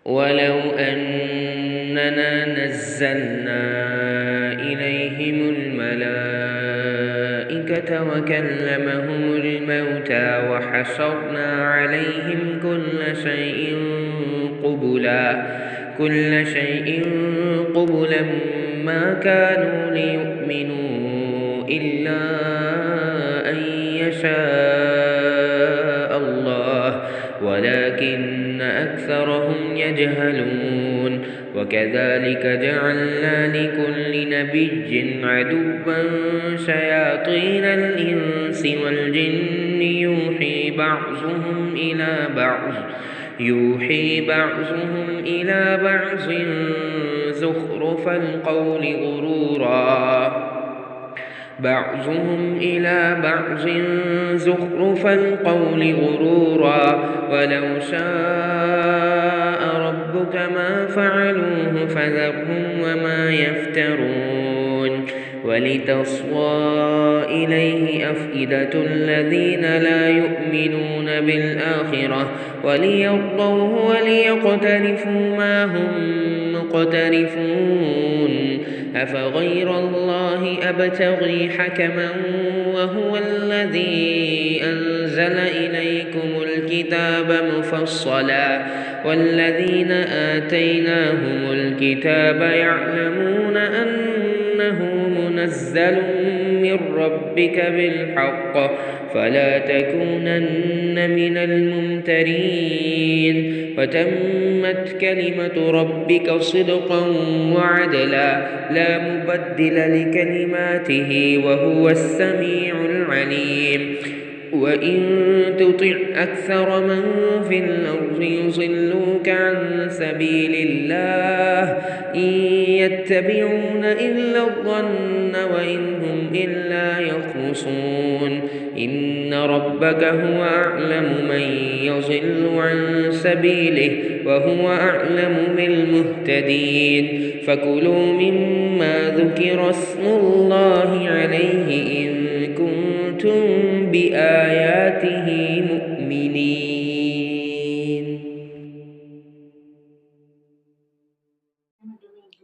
ولو أننا نزلنا إليهم الملائكة وكلمهم الموتى وحشرنا عليهم كل شيء قبلا ما كانوا ليؤمنوا إلا أن يشاء الله ولكن أكثرهم يجهلون. وكذلك جعلنا لكل نبي عدوا شياطين الإنس والجن يوحي بعضهم إلى بعض زخرف القول غرورا ولو شاء ربك ما فعلوه فذرهم وما يفترون. ولتصغى إليه أفئدة الذين لا يؤمنون بالآخرة وليرضوه وليقترفوا ما هم مقترفون. أفغير الله أبتغي حكما وهو الذي أنزل إليكم الكتاب مفصلا والذين آتيناهم الكتاب يعلمون أنه منزل من ربك بالحق فلا تكونن من الممترين. وتمت كلمة ربك صدقا وعدلا لا مبدل لكلماته وهو السميع العليم. وإن تطع أكثر من في الأرض يضلوك عن سبيل الله إن يتبعون إلا الظن وإن هم إلا يخرصون. إن ربك هو أعلم من يضل عن سبيله وهو أعلم بالمهتدين. فكلوا مما ذكر اسم الله عليه إن كنتم بآياته مؤمنين.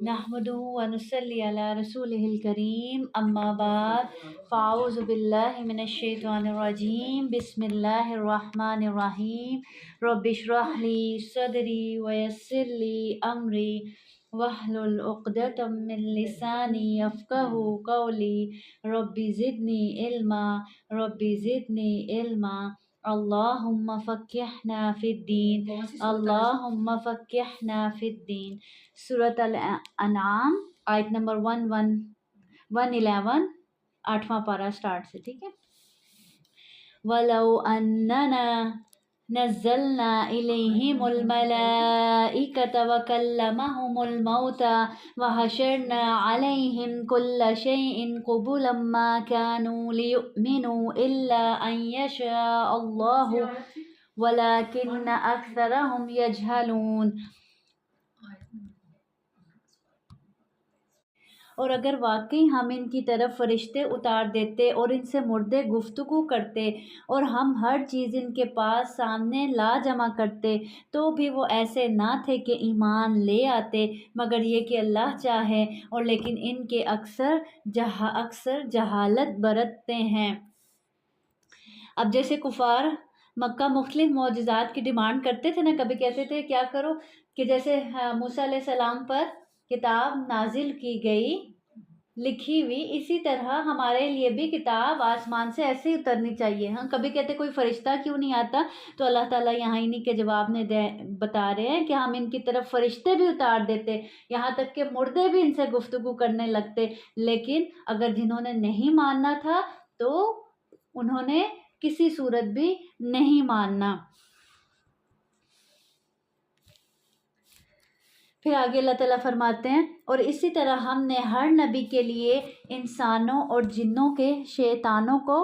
نحمده ونصلي على رسوله الكريم أما بعد فأعوذ بالله من الشيطان الرجيم بسم الله الرحمن الرحيم رب اشرح لي صدري ويسر لي أمري واحلل عقدة من لساني يفقهوا قولي رب زدني علما اللهم فقهنا في الدين. سورة الانعام آیت نمبر 111 8واں پارہ سٹارٹ سے، ٹھیک ہے. وَلَوْ أَنَّنَا نَزَّلْنَا إِلَيْهِمُ الْمَلَائِكَةَ وَكَلَّمَهُمُ الْمَوْتَى وَحَشَرْنَا عَلَيْهِمْ كُلَّ شَيْءٍ قُبُلًا مَا كَانُوا لِيُؤْمِنُوا إِلَّا أَن يَشَاءَ اللَّهُ وَلَكِنَّ أَكْثَرَهُمْ يَجْهَلُونَ. اور اگر واقعی ہم ان کی طرف فرشتے اتار دیتے اور ان سے مردے گفتگو کرتے اور ہم ہر چیز ان کے پاس سامنے لا جمع کرتے تو بھی وہ ایسے نہ تھے کہ ایمان لے آتے مگر یہ کہ اللہ چاہے، اور لیکن ان کے اکثر جہالت برتتے ہیں. اب جیسے کفار مکہ مختلف معجزات کی ڈیمانڈ کرتے تھے نا، کبھی کہتے تھے کیا کرو کہ جیسے موسیٰ علیہ السلام پر کتاب نازل کی گئی لکھی ہوئی، اسی طرح ہمارے لیے بھی کتاب آسمان سے ایسے ہی اترنی چاہیے. ہم کبھی کہتے کوئی فرشتہ کیوں نہیں آتا، تو اللہ تعالیٰ یہاں انہی کے جواب میں بتا رہے ہیں کہ ہم ان کی طرف فرشتے بھی اتار دیتے، یہاں تک کہ مردے بھی ان سے گفتگو کرنے لگتے، لیکن اگر جنہوں نے نہیں ماننا تھا تو انہوں نے کسی صورت بھی نہیں ماننا. پھر آگے اللہ تعالیٰ فرماتے ہیں اور اسی طرح ہم نے ہر نبی کے لیے انسانوں اور جنوں کے شیطانوں کو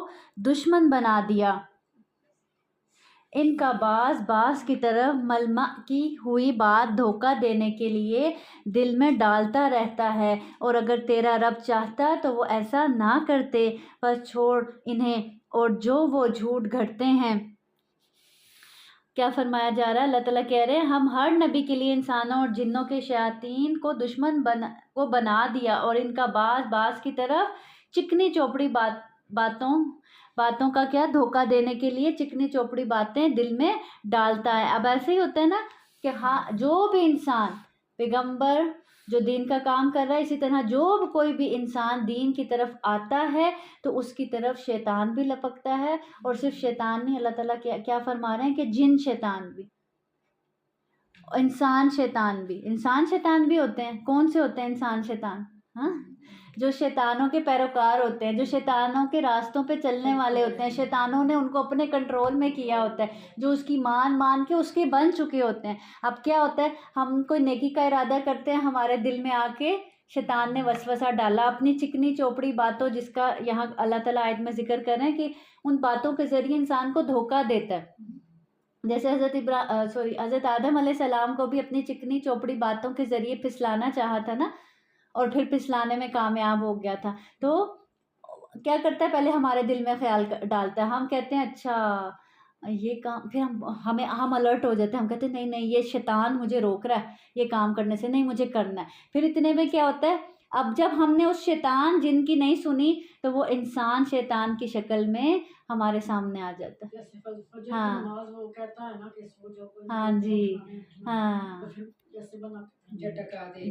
دشمن بنا دیا. ان کا بعض کی طرف ملمح کی ہوئی بات دھوکہ دینے کے لیے دل میں ڈالتا رہتا ہے، اور اگر تیرا رب چاہتا تو وہ ایسا نہ کرتے. پر چھوڑ انہیں اور جو وہ جھوٹ گھڑتے ہیں. کیا فرمایا جا رہا ہے؟ اللہ تعالیٰ کہہ رہے ہیں ہم ہر نبی کے لیے انسانوں اور جنوں کے شیاطین کو دشمن بنا دیا اور ان کا بعض کی طرف چکنی چوپڑی باتوں کا کیا دھوکہ دینے کے لیے چکنی چوپڑی باتیں دل میں ڈالتا ہے۔ اب ایسے ہی ہوتا ہے نا کہ ہاں جو بھی انسان پیغمبر جو دین کا کام کر رہا ہے، اسی طرح جو کوئی بھی انسان دین کی طرف آتا ہے تو اس کی طرف شیطان بھی لپکتا ہے، اور صرف شیطان نہیں، اللہ تعالیٰ کیا فرما رہے ہیں کہ جن شیطان بھی، انسان شیطان بھی ہوتے ہیں۔ کون سے ہوتے ہیں انسان شیطان؟ ہاں، جو شیطانوں کے پیروکار ہوتے ہیں، جو شیطانوں کے راستوں پہ چلنے والے ہوتے ہیں، شیطانوں نے ان کو اپنے کنٹرول میں کیا ہوتا ہے، جو اس کی مان کے اس کے بن چکے ہوتے ہیں۔ اب کیا ہوتا ہے، ہم کوئی نیکی کا ارادہ کرتے ہیں، ہمارے دل میں آ کے شیطان نے وسوسہ ڈالا اپنی چکنی چوپڑی باتوں، جس کا یہاں اللہ تعالیٰ آیت میں ذکر کر رہے ہیں کہ ان باتوں کے ذریعے انسان کو دھوکہ دیتا ہے۔ جیسے حضرت آدم علیہ السلام کو بھی اپنی چکنی چوپڑی باتوں کے ذریعے پھسلانا چاہا تھا نا، اور پھر پھسلانے میں کامیاب ہو گیا تھا۔ تو کیا کرتا ہے، پہلے ہمارے دل میں خیال ڈالتا ہے، ہم کہتے ہیں اچھا یہ کام، پھر ہم الرٹ ہو جاتے ہیں، ہم کہتے ہیں نہیں یہ شیطان مجھے روک رہا ہے یہ کام کرنے سے، نہیں مجھے کرنا ہے۔ پھر اتنے میں کیا ہوتا ہے، اب جب ہم نے اس شیطان جن کی نہیں سنی تو وہ انسان شیطان کی شکل میں ہمارے سامنے آ جاتا ہے۔ ہاں جی، ہاں،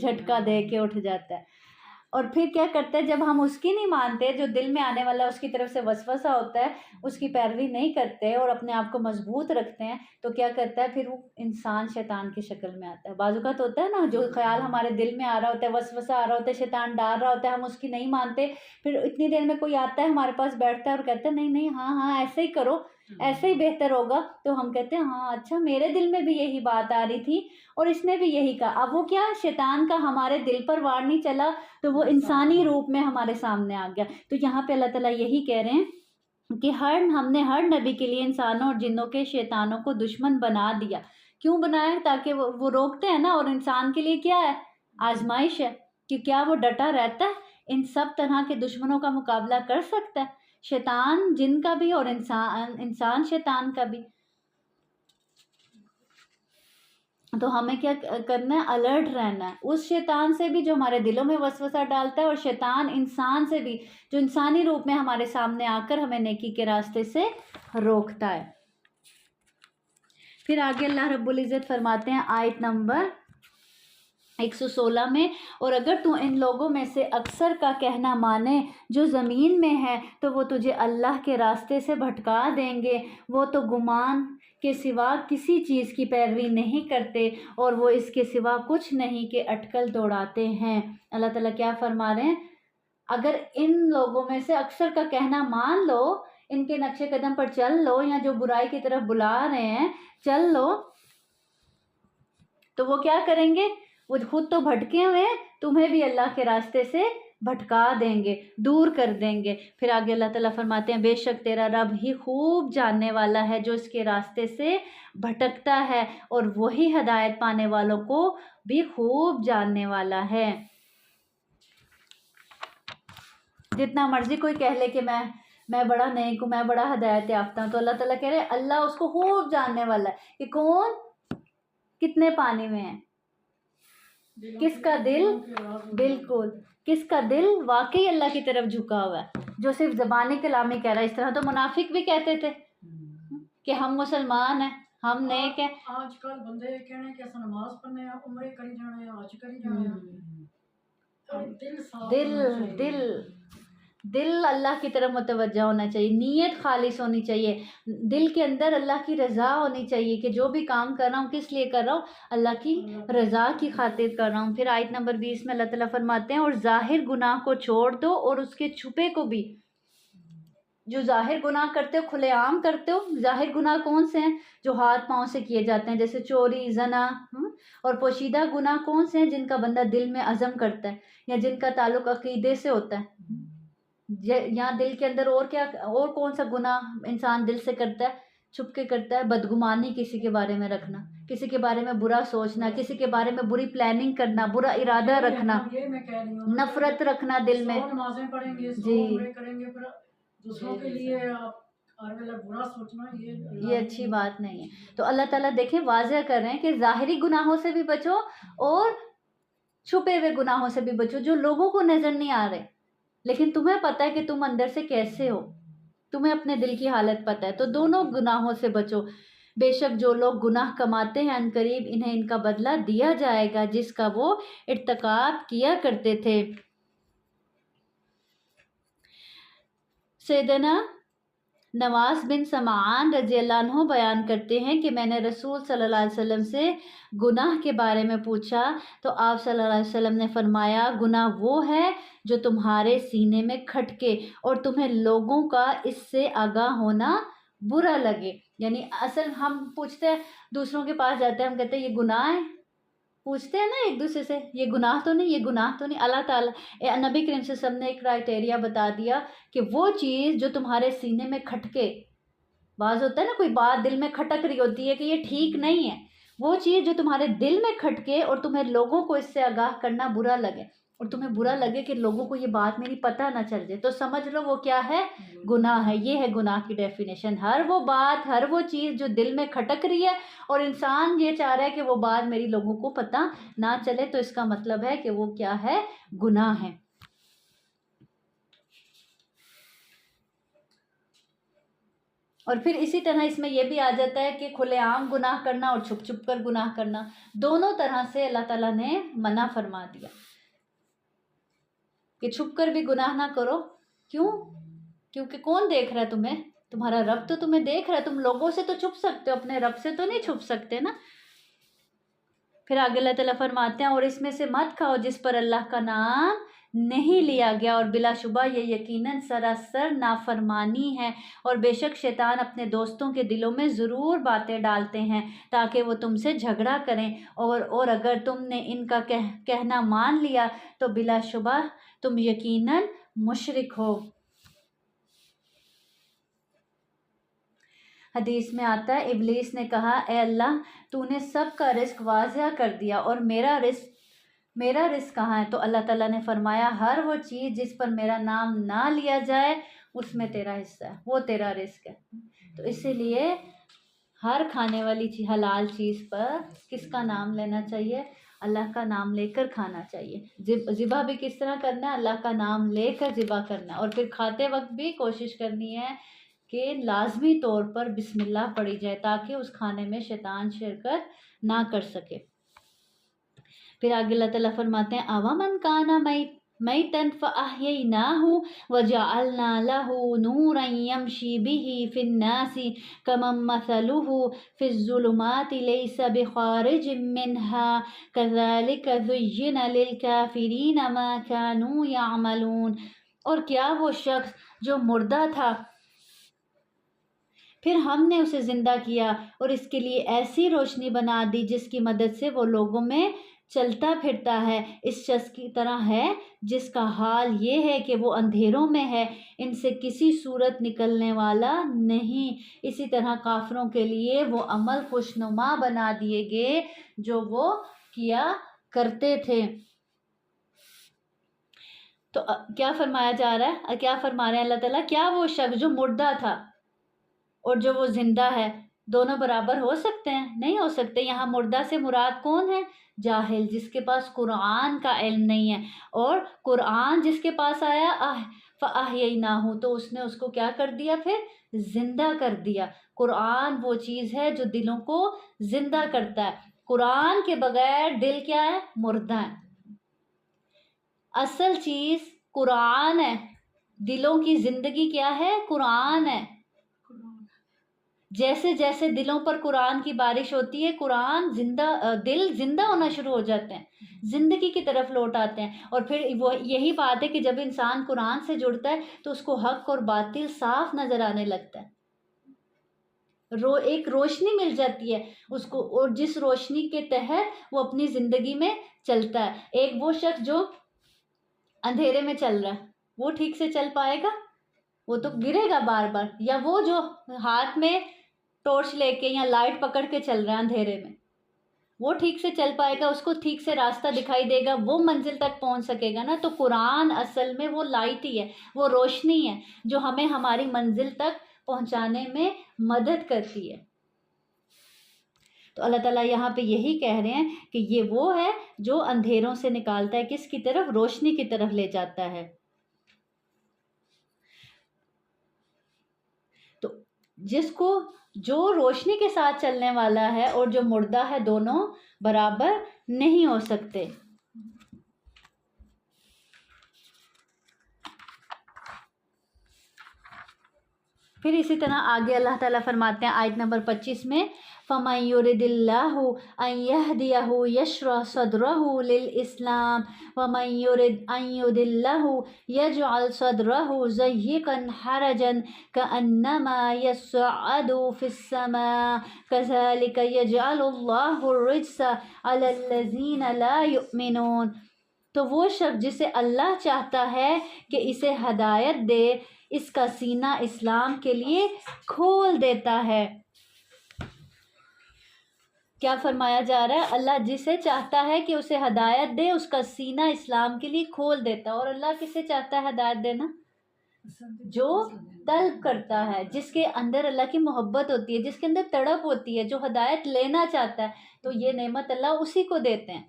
جھٹکا دے کے اٹھ جاتا ہے۔ اور پھر کیا کرتا ہے، جب ہم اس کی نہیں مانتے، جو دل میں آنے والا اس کی طرف سے وسوسہ ہوتا ہے، اس کی پیروی نہیں کرتے اور اپنے آپ کو مضبوط رکھتے ہیں، تو کیا کرتا ہے پھر وہ انسان شیطان کی شکل میں آتا ہے۔ بعض اوقات ہوتا ہے نا، جو خیال ہمارے دل میں آ رہا ہوتا ہے، وسوسہ آ رہا ہوتا ہے، شیطان ڈال رہا ہوتا ہے، ہم اس کی نہیں مانتے، پھر اتنی دیر میں کوئی آتا ہے ہمارے پاس بیٹھتا ہے اور کہتا ہے نہیں ہاں ایسے ہی کرو، ایسے ہی بہتر ہوگا، تو ہم کہتے ہیں ہاں اچھا میرے دل میں بھی یہی بات آ رہی تھی اور اس نے بھی یہی کہا۔ اب وہ کیا، شیطان کا ہمارے دل پر وار نہیں چلا تو وہ انسانی روپ میں ہمارے سامنے آ گیا۔ تو یہاں پہ اللہ تعالیٰ یہی کہہ رہے ہیں کہ ہم نے ہر نبی کے لیے انسانوں اور جنوں کے شیطانوں کو دشمن بنا دیا۔ کیوں بنایا؟ تاکہ وہ روکتے ہیں نا، اور انسان کے لیے کیا ہے، آزمائش ہے کہ کیا وہ ڈٹا رہتا ہے، ان سب طرح کے دشمنوں کا مقابلہ کر سکتا ہے، شیطان جن کا بھی اور انسان شیطان کا بھی۔ تو ہمیں کیا کرنا ہے، الرٹ رہنا ہے اس شیطان سے بھی جو ہمارے دلوں میں وسوسہ ڈالتا ہے، اور شیطان انسان سے بھی جو انسانی روپ میں ہمارے سامنے آ کر ہمیں نیکی کے راستے سے روکتا ہے۔ پھر آگے اللہ رب العزت فرماتے ہیں آیت نمبر 116 میں، اور اگر تو ان لوگوں میں سے اکثر کا کہنا مانے جو زمین میں ہے تو وہ تجھے اللہ کے راستے سے بھٹکا دیں گے، وہ تو گمان کے سوا کسی چیز کی پیروی نہیں کرتے اور وہ اس کے سوا کچھ نہیں کہ اٹکل دوڑاتے ہیں۔ اللہ تعالیٰ کیا فرما رہے ہیں، اگر ان لوگوں میں سے اکثر کا کہنا مان لو، ان کے نقش قدم پر چل لو، یا جو برائی کی طرف بلا رہے ہیں چل لو، تو وہ کیا کریں گے، وہ خود تو بھٹکے ہوئے ہیں، تمہیں بھی اللہ کے راستے سے بھٹکا دیں گے، دور کر دیں گے۔ پھر آگے اللہ تعالیٰ فرماتے ہیں بے شک تیرا رب ہی خوب جاننے والا ہے جو اس کے راستے سے بھٹکتا ہے، اور وہی ہدایت پانے والوں کو بھی خوب جاننے والا ہے۔ جتنا مرضی کوئی کہہ لے کہ میں بڑا نیک ہوں، میں بڑا ہدایت یافتہ ہوں، تو اللہ تعالیٰ کہہ رہے ہیں اللہ اس کو خوب جاننے والا ہے کہ کون کتنے پانی میں ہے، کس کا دل، بالکل کس کا دل واقعی اللہ کی طرف جھکا ہوا ہے، جو صرف زبانی کلامی کہہ رہا ہے۔ اس طرح تو منافق بھی کہتے تھے کہ ہم مسلمان ہیں، ہم نیک ہیں۔ آج کل بندے کہنے کہ نماز پڑھنے عمرے کری جانے حج کری جانے، دل اللہ کی طرف متوجہ ہونا چاہیے، نیت خالص ہونی چاہیے، دل کے اندر اللہ کی رضا ہونی چاہیے کہ جو بھی کام کر رہا ہوں کس لیے کر رہا ہوں، اللہ کی رضا کی خاطر کر رہا ہوں۔ پھر آیت نمبر 20 میں اللہ تعالیٰ فرماتے ہیں اور ظاہر گناہ کو چھوڑ دو اور اس کے چھپے کو بھی۔ جو ظاہر گناہ کرتے ہو، کھلے عام کرتے ہو، ظاہر گناہ کون سے ہیں، جو ہاتھ پاؤں سے کیے جاتے ہیں جیسے چوری، زنا، اور پوشیدہ گناہ کون سے ہیں، جن کا بندہ دل میں عزم کرتا ہے یا جن کا تعلق عقیدے سے ہوتا ہے۔ یہاں دل کے اندر اور کون سا گناہ انسان دل سے کرتا ہے، چھپ کے کرتا ہے، بدگمانی کسی کے بارے میں رکھنا، کسی کے بارے میں برا سوچنا، کسی کے بارے میں بری پلاننگ کرنا، برا ارادہ رکھنا، نفرت رکھنا دل میں، نمازیں پڑھیں گے، جی عمرے کریں گے، پھر دوسروں کے لیے آپ ہر ویلے برا سوچنا یہ اچھی بات نہیں ہے۔ تو اللہ تعالیٰ دیکھیں واضح کر رہے ہیں کہ ظاہری گناہوں سے بھی بچو اور چھپے ہوئے گناہوں سے بھی بچو جو لوگوں کو نظر نہیں آ رہے، لیکن تمہیں پتہ ہے کہ تم اندر سے کیسے ہو، تمہیں اپنے دل کی حالت پتہ ہے، تو دونوں گناہوں سے بچو۔ بے شک جو لوگ گناہ کماتے ہیں عنقریب انہیں ان کا بدلہ دیا جائے گا جس کا وہ ارتکاب کیا کرتے تھے۔ سیدنا نواس بن سمعان رضی اللہ عنہ بیان کرتے ہیں کہ میں نے رسول صلی اللہ علیہ وسلم سے گناہ کے بارے میں پوچھا تو آپ صلی اللہ علیہ وسلم نے فرمایا گناہ وہ ہے جو تمہارے سینے میں کھٹکے اور تمہیں لوگوں کا اس سے آگاہ ہونا برا لگے۔ یعنی اصل ہم پوچھتے ہیں، دوسروں کے پاس جاتے ہیں، ہم کہتے ہیں یہ گناہ ہے، پوچھتے ہیں نا ایک دوسرے سے یہ گناہ تو نہیں، یہ گناہ تو نہیں۔ اللہ تعالیٰ نبی کریم صلی اللہ علیہ وسلم نے ایک کرائٹیریا بتا دیا کہ وہ چیز جو تمہارے سینے میں کھٹکے، بعض ہوتا ہے نا کوئی بات دل میں کھٹک رہی ہوتی ہے کہ یہ ٹھیک نہیں ہے، وہ چیز جو تمہارے دل میں کھٹکے اور تمہیں لوگوں کو اس سے آگاہ کرنا برا لگے، اور تمہیں برا لگے کہ لوگوں کو یہ بات میری پتہ نہ چل جائے، تو سمجھ لو وہ کیا ہے، گناہ ہے۔ یہ ہے گناہ کی ڈیفینیشن، ہر وہ بات، ہر وہ چیز جو دل میں کھٹک رہی ہے اور انسان یہ چاہ رہا ہے کہ وہ بات میری لوگوں کو پتہ نہ چلے، تو اس کا مطلب ہے کہ وہ کیا ہے، گناہ ہے۔ اور پھر اسی طرح اس میں یہ بھی آ جاتا ہے کہ کھلے عام گناہ کرنا اور چھپ چھپ کر گناہ کرنا، دونوں طرح سے اللہ تعالیٰ نے منع فرما دیا کہ چھپ کر بھی گناہ نہ کرو۔ کیوں؟ کیونکہ کون دیکھ رہا ہے تمہیں؟ تمہارا رب تو تمہیں دیکھ رہا ہے، تم لوگوں سے تو چھپ سکتے ہو، اپنے رب سے تو نہیں چھپ سکتے نا۔ پھر آگے اللہ تعالیٰ فرماتے ہیں اور اس میں سے مت کھاؤ جس پر اللہ کا نام نہیں لیا گیا، اور بلا شبہ یہ یقیناً سراسر نافرمانی ہے، اور بے شک شیطان اپنے دوستوں کے دلوں میں ضرور باتیں ڈالتے ہیں تاکہ وہ تم سے جھگڑا کریں، اور اگر تم نے ان کا کہنا مان لیا تو بلا شبہ تم یقیناً مشرک ہو۔ حدیث میں آتا ہے ابلیس نے کہا اے اللہ تو نے سب کا رزق واضح کر دیا اور میرا رزق کہاں ہے؟ تو اللہ تعالیٰ نے فرمایا ہر وہ چیز جس پر میرا نام نہ لیا جائے اس میں تیرا حصہ ہے، وہ تیرا رزق ہے۔ تو اسی لیے ہر کھانے والی حلال چیز پر کس کا نام لینا چاہیے؟ اللہ کا نام لے کر کھانا چاہیے۔ ذبح بھی کس طرح کرنا ہے؟ اللہ کا نام لے کر ذبح کرنا ہے، اور پھر کھاتے وقت بھی کوشش کرنی ہے کہ لازمی طور پر بسم اللہ پڑھی جائے تاکہ اس کھانے میں شیطان شرکت نہ کر سکے۔ پھر آگے اللہ تعالیٰ فرماتے ہیں اَوَمَنْ كَانَ مَيْتًا فَأَحْيَيْنَاهُ وَجَعَلْنَا لَهُ نُورًا يَمْشِي بِهِ فِي النَّاسِ كَمَنْ مَثَلُهُ فِي الظُّلُمَاتِ لَيْسَ بِخَارِجٍ مِّنْهَا كَذَلِكَ زُيِّنَ لِلْكَافِرِينَ مَا كَانُوا يَعْمَلُونَ۔ اور کیا وہ شخص جو مردہ تھا پھر ہم نے اسے زندہ کیا اور اس کے لیے ایسی روشنی بنا دی جس کی مدد سے وہ لوگوں میں چلتا پھرتا ہے، اس شخص کی طرح ہے جس کا حال یہ ہے کہ وہ اندھیروں میں ہے، ان سے کسی صورت نکلنے والا نہیں۔ اسی طرح کافروں کے لیے وہ عمل خوشنما بنا دیے گئے جو وہ کیا کرتے تھے۔ تو کیا فرمایا جا رہا ہے؟ کیا فرما رہے ہیں اللہ تعالیٰ؟ کیا وہ شخص جو مردہ تھا اور جو وہ زندہ ہے دونوں برابر ہو سکتے ہیں؟ نہیں ہو سکتے۔ یہاں مردہ سے مراد کون ہے؟ جاہل، جس کے پاس قرآن کا علم نہیں ہے، اور قرآن جس کے پاس آیا فَأَحْيَيْنَاهُ تو اس نے اس کو کیا کر دیا؟ پھر زندہ کر دیا۔ قرآن وہ چیز ہے جو دلوں کو زندہ کرتا ہے، قرآن کے بغیر دل کیا ہے؟ مردہ ہے۔ اصل چیز قرآن ہے، دلوں کی زندگی کیا ہے؟ قرآن ہے۔ جیسے جیسے دلوں پر قرآن کی بارش ہوتی ہے قرآن دل زندہ ہونا شروع ہو جاتے ہیں، زندگی کی طرف لوٹ آتے ہیں، اور پھر وہ یہی بات ہے کہ جب انسان قرآن سے جڑتا ہے تو اس کو حق اور باطل صاف نظر آنے لگتا ہے، ایک روشنی مل جاتی ہے اس کو، اور جس روشنی کے تحت وہ اپنی زندگی میں چلتا ہے۔ ایک وہ شخص جو اندھیرے میں چل رہا ہے وہ ٹھیک سے چل پائے گا؟ وہ تو گرے گا بار بار۔ یا وہ جو ہاتھ میں ٹارچ لے کے یا لائٹ پکڑ کے چل رہا ہے اندھیرے میں، وہ ٹھیک سے چل پائے گا؟ اس کو ٹھیک سے راستہ دکھائی دے گا؟ وہ منزل تک پہنچ سکے گا نا؟ تو قرآن اصل میں وہ لائٹ ہی ہے، وہ روشنی ہے جو ہمیں ہماری منزل تک پہنچانے میں مدد کرتی ہے۔ تو اللہ تعالیٰ یہاں پہ یہی کہہ رہے ہیں کہ یہ وہ ہے جو اندھیروں سے نکالتا ہے، کس کی طرف؟ روشنی کی طرف لے جاتا ہے۔ تو جو روشنی کے ساتھ چلنے والا ہے اور جو مردہ ہے، دونوں برابر نہیں ہو سکتے۔ پھر اسی طرح آگے اللہ تعالیٰ فرماتے ہیں آیت نمبر 25 میں، فَمَن يُرِدِ اللَّهُ أَن يَهْدِيَهُ يَشْرَحْ صَدْرَهُ لِلْإِسْلَامِ وَمَن يُرِدْ أَن يُضِلَّهُ يَجْعَلْ صَدْرَهُ ضَيِّقًا حَرَجًا كَأَنَّمَا يَصَّعَّدُ فِي السَّمَاءِ كَذَلِكَ يَجْعَلُ اللَّهُ الرِّجْسَ عَلَى الَّذِينَ لَا يُؤْمِنُونَ۔ تو وہ شخص جسے اللہ چاہتا ہے کہ اسے ہدایت دے، اس کا سینہ اسلام کے لیے کھول دیتا ہے۔ کیا فرمایا جا رہا ہے؟ اللہ جسے چاہتا ہے کہ اسے ہدایت دے، اس کا سینہ اسلام کے لیے کھول دیتا ہے۔ اور اللہ کسے چاہتا ہے ہدایت دینا؟ جو طلب کرتا ہے، جس کے اندر اللہ کی محبت ہوتی ہے، جس کے اندر تڑپ ہوتی ہے، جو ہدایت لینا چاہتا ہے، تو یہ نعمت اللہ اسی کو دیتے ہیں۔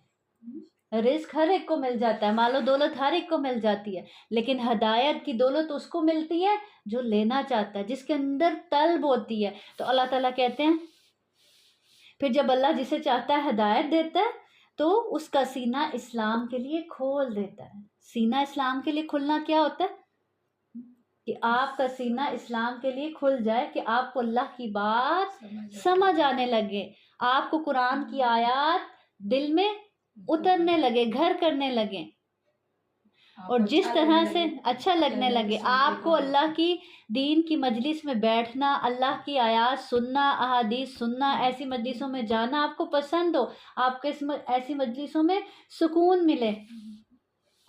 رزق ہر ایک کو مل جاتا ہے، مال و دولت ہر ایک کو مل جاتی ہے، لیکن ہدایت کی دولت اس کو ملتی ہے جو لینا چاہتا ہے، جس کے اندر طلب ہوتی ہے۔ تو اللہ تعالیٰ کہتے ہیں پھر جب اللہ جسے چاہتا ہے ہدایت دیتا ہے تو اس کا سینہ اسلام کے لیے کھول دیتا ہے۔ سینہ اسلام کے لیے کھلنا کیا ہوتا ہے؟ کہ آپ کا سینہ اسلام کے لیے کھل جائے، کہ آپ کو اللہ کی بات سمجھ آنے لگے، آپ کو قرآن کی آیات دل میں اترنے لگے، گھر کرنے لگے، اور جس طرح سے اچھا لگنے لگے آپ کو اللہ کی دین کی مجلس میں بیٹھنا، اللہ کی آیات سننا، احادیث سننا، ایسی مجلسوں میں جانا آپ کو پسند ہو، آپ کو ایسی مجلسوں میں سکون ملے،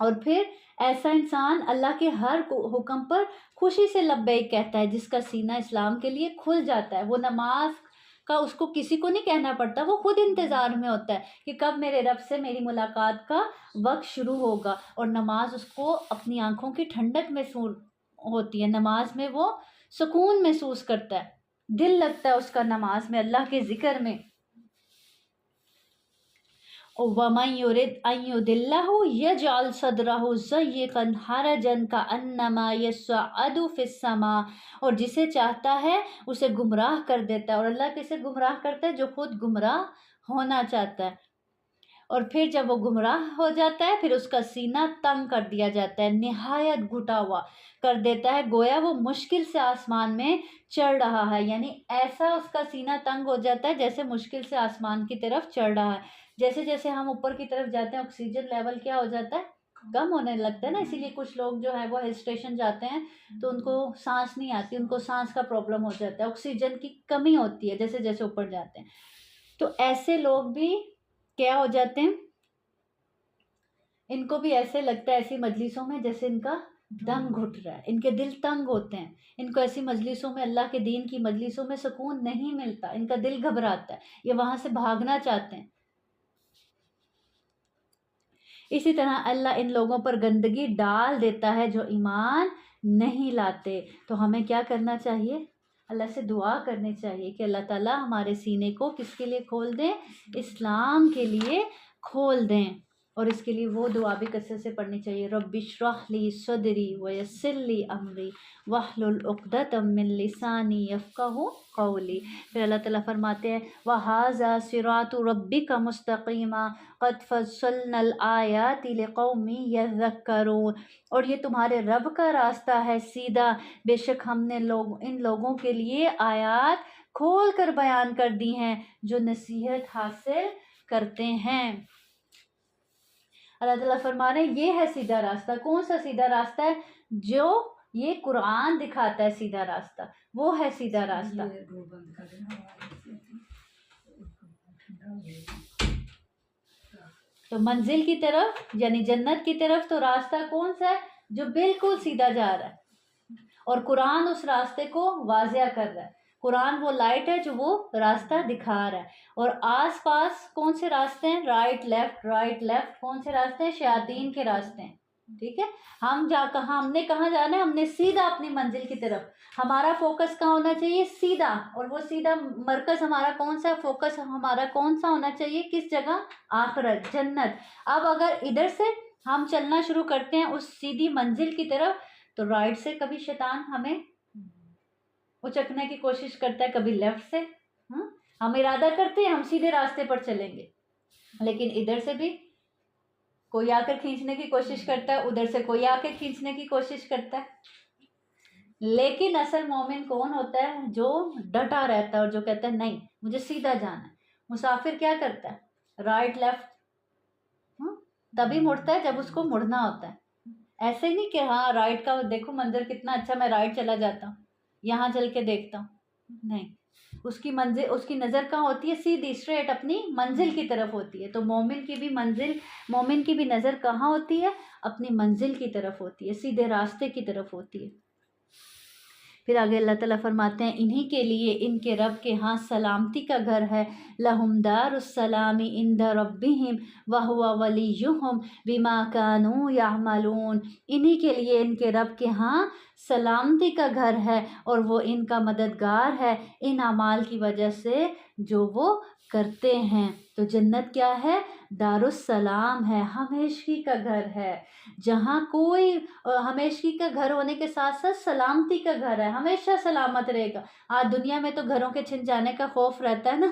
اور پھر ایسا انسان اللہ کے ہر حکم پر خوشی سے لبیک کہتا ہے، جس کا سینہ اسلام کے لیے کھل جاتا ہے۔ وہ نماز کا اس کو کسی کو نہیں کہنا پڑتا، وہ خود انتظار میں ہوتا ہے کہ کب میرے رب سے میری ملاقات کا وقت شروع ہوگا، اور نماز اس کو اپنی آنکھوں کی ٹھنڈک محسوس ہوتی ہے، نماز میں وہ سکون محسوس کرتا ہے، دل لگتا ہے اس کا نماز میں، اللہ کے ذکر میں۔ وَمَن يُرِدْ أَن يُضِلَّهُ يَجْعَلْ صَدْرَهُ ضَيِّقًا حَرَجًا كَأَنَّمَا يَصَّعَّدُ فِي السَّمَاءِ، اور جسے چاہتا ہے اسے گمراہ کر دیتا ہے۔ اور اللہ کسے گمراہ کرتا ہے؟ جو خود گمراہ ہونا چاہتا ہے، اور پھر جب وہ گمراہ ہو جاتا ہے پھر اس کا سینہ تنگ کر دیا جاتا ہے، نہایت گھٹا ہوا کر دیتا ہے، گویا وہ مشکل سے آسمان میں چڑھ رہا ہے، یعنی ایسا اس کا سینہ تنگ ہو جاتا ہے جیسے مشکل سے آسمان کی طرف چڑھ رہا ہے۔ جیسے جیسے ہم اوپر کی طرف جاتے ہیں آکسیجن لیول کیا ہو جاتا ہے؟ کم ہونے لگتا ہے نا، اسی لیے کچھ لوگ جو ہے وہ ہل اسٹیشن جاتے ہیں تو ان کو سانس نہیں آتی، ان کو سانس کا پرابلم ہو جاتا ہے، آکسیجن کی کمی ہوتی ہے جیسے جیسے اوپر جاتے ہیں۔ تو ایسے لوگ بھی کیا ہو جاتے ہیں؟ ان کو بھی ایسے لگتا ہے ایسی مجلسوں میں جیسے ان کا دم گھٹ رہا ہے، ان کے دل تنگ ہوتے ہیں، ان کو ایسی مجلسوں میں، اللہ کے دین کی مجلسوں میں سکون نہیں ملتا، ان کا دل گھبراتا ہے، یہ وہاں سے بھاگنا چاہتے ہیں۔ اسی طرح اللہ ان لوگوں پر گندگی ڈال دیتا ہے جو ایمان نہیں لاتے۔ تو ہمیں کیا کرنا چاہیے؟ اللہ سے دعا کرنی چاہیے کہ اللہ تعالیٰ ہمارے سینے کو کس کے لیے کھول دیں؟ اسلام کے لیے کھول دیں۔ اور اس کے لیے وہ دعا بھی کثرت سے پڑھنی چاہیے، رب اشرح لی صدری ویسر لی امری واحلل عقدۃ من لسانی یفقہوا قولی۔ پھر اللہ تعالیٰ فرماتے ہیں وَهَذَا صِرَاطُ رَبِّكَ مُسْتَقِیمًا قَدْ فَصَّلْنَا الْآیَاتِ لِقَوْمٍ یَذَّکَّرُونَ، اور یہ تمہارے رب کا راستہ ہے سیدھا، بے شک ہم نے ان لوگوں کے لیے آیات کھول کر بیان کر دی ہیں جو نصیحت حاصل کرتے ہیں۔ اللہ تعالیٰ فرما رہے ہیں یہ ہے سیدھا راستہ۔ کون سا سیدھا راستہ ہے؟ جو یہ قرآن دکھاتا ہے سیدھا راستہ، وہ ہے سیدھا راستہ۔ تو منزل کی طرف یعنی جنت کی طرف تو راستہ کون سا ہے؟ جو بالکل سیدھا جا رہا ہے، اور قرآن اس راستے کو واضح کر رہا ہے۔ قرآن وہ لائٹ ہے جو وہ راستہ دکھا رہا ہے، اور آس پاس کون سے راستے ہیں؟ رائٹ لیفٹ، رائٹ لیفٹ، کون سے راستے ہیں؟ شیاطین کے راستے ہیں۔ ٹھیک ہے، ہم ہم نے کہاں جانا ہے؟ ہم نے سیدھا اپنی منزل کی طرف، ہمارا فوکس کہاں ہونا چاہیے؟ سیدھا، اور وہ سیدھا مرکز ہمارا کون سا، فوکس ہمارا کون سا ہونا چاہیے؟ کس جگہ؟ آخرت، جنت۔ اب اگر ادھر سے ہم چلنا شروع کرتے ہیں اس سیدھی منزل کی طرف، تو رائٹ سے کبھی شیطان ہمیں اچکنے کی کوشش کرتا ہے، کبھی لیفٹ سے۔ ہم ارادہ کرتے ہیں ہم سیدھے راستے پر چلیں گے، لیکن ادھر سے بھی کوئی آ کر کھینچنے کی کوشش کرتا ہے، ادھر سے کوئی آ کر کھینچنے کی کوشش کرتا ہے۔ لیکن اصل مومن کون ہوتا ہے؟ جو ڈٹا رہتا ہے اور جو کہتا ہے نہیں مجھے سیدھا جانا ہے۔ مسافر کیا کرتا ہے؟ رائٹ لیفٹ تبھی مڑتا ہے جب اس کو مڑنا ہوتا ہے، ایسے نہیں کہ ہاں رائٹ کا دیکھو منظر کتنا اچھا، میں رائٹ چلا جاتا ہوں، یہاں چل کے دیکھتا ہوں، نہیں، اس کی منزل، اس کی نظر کہاں ہوتی ہے؟ سیدھی اسٹریٹ اپنی منزل کی طرف ہوتی ہے۔ تو مومن کی بھی منزل، مومن کی بھی نظر کہاں ہوتی ہے؟ اپنی منزل کی طرف ہوتی ہے، سیدھے راستے کی طرف ہوتی ہے۔ پھر آگے اللہ تعالیٰ فرماتے ہیں انہی کے لیے ان کے رب کے ہاں سلامتی کا گھر ہے، لہم دار السلام عند ربہم وہو ولیہم بما کانوا یعملون، انہی کے لیے ان کے رب کے ہاں سلامتی کا گھر ہے اور وہ ان کا مددگار ہے ان اعمال کی وجہ سے جو وہ کرتے ہیں۔ تو جنت کیا ہے؟ دار السلام ہے، ہمیشگی کا گھر ہے، جہاں کوئی ہمیشگی کا گھر ہونے کے ساتھ ساتھ سلامتی کا گھر ہے، ہمیشہ سلامت رہے گا۔ آج دنیا میں تو گھروں کے چھن جانے کا خوف رہتا ہے نا،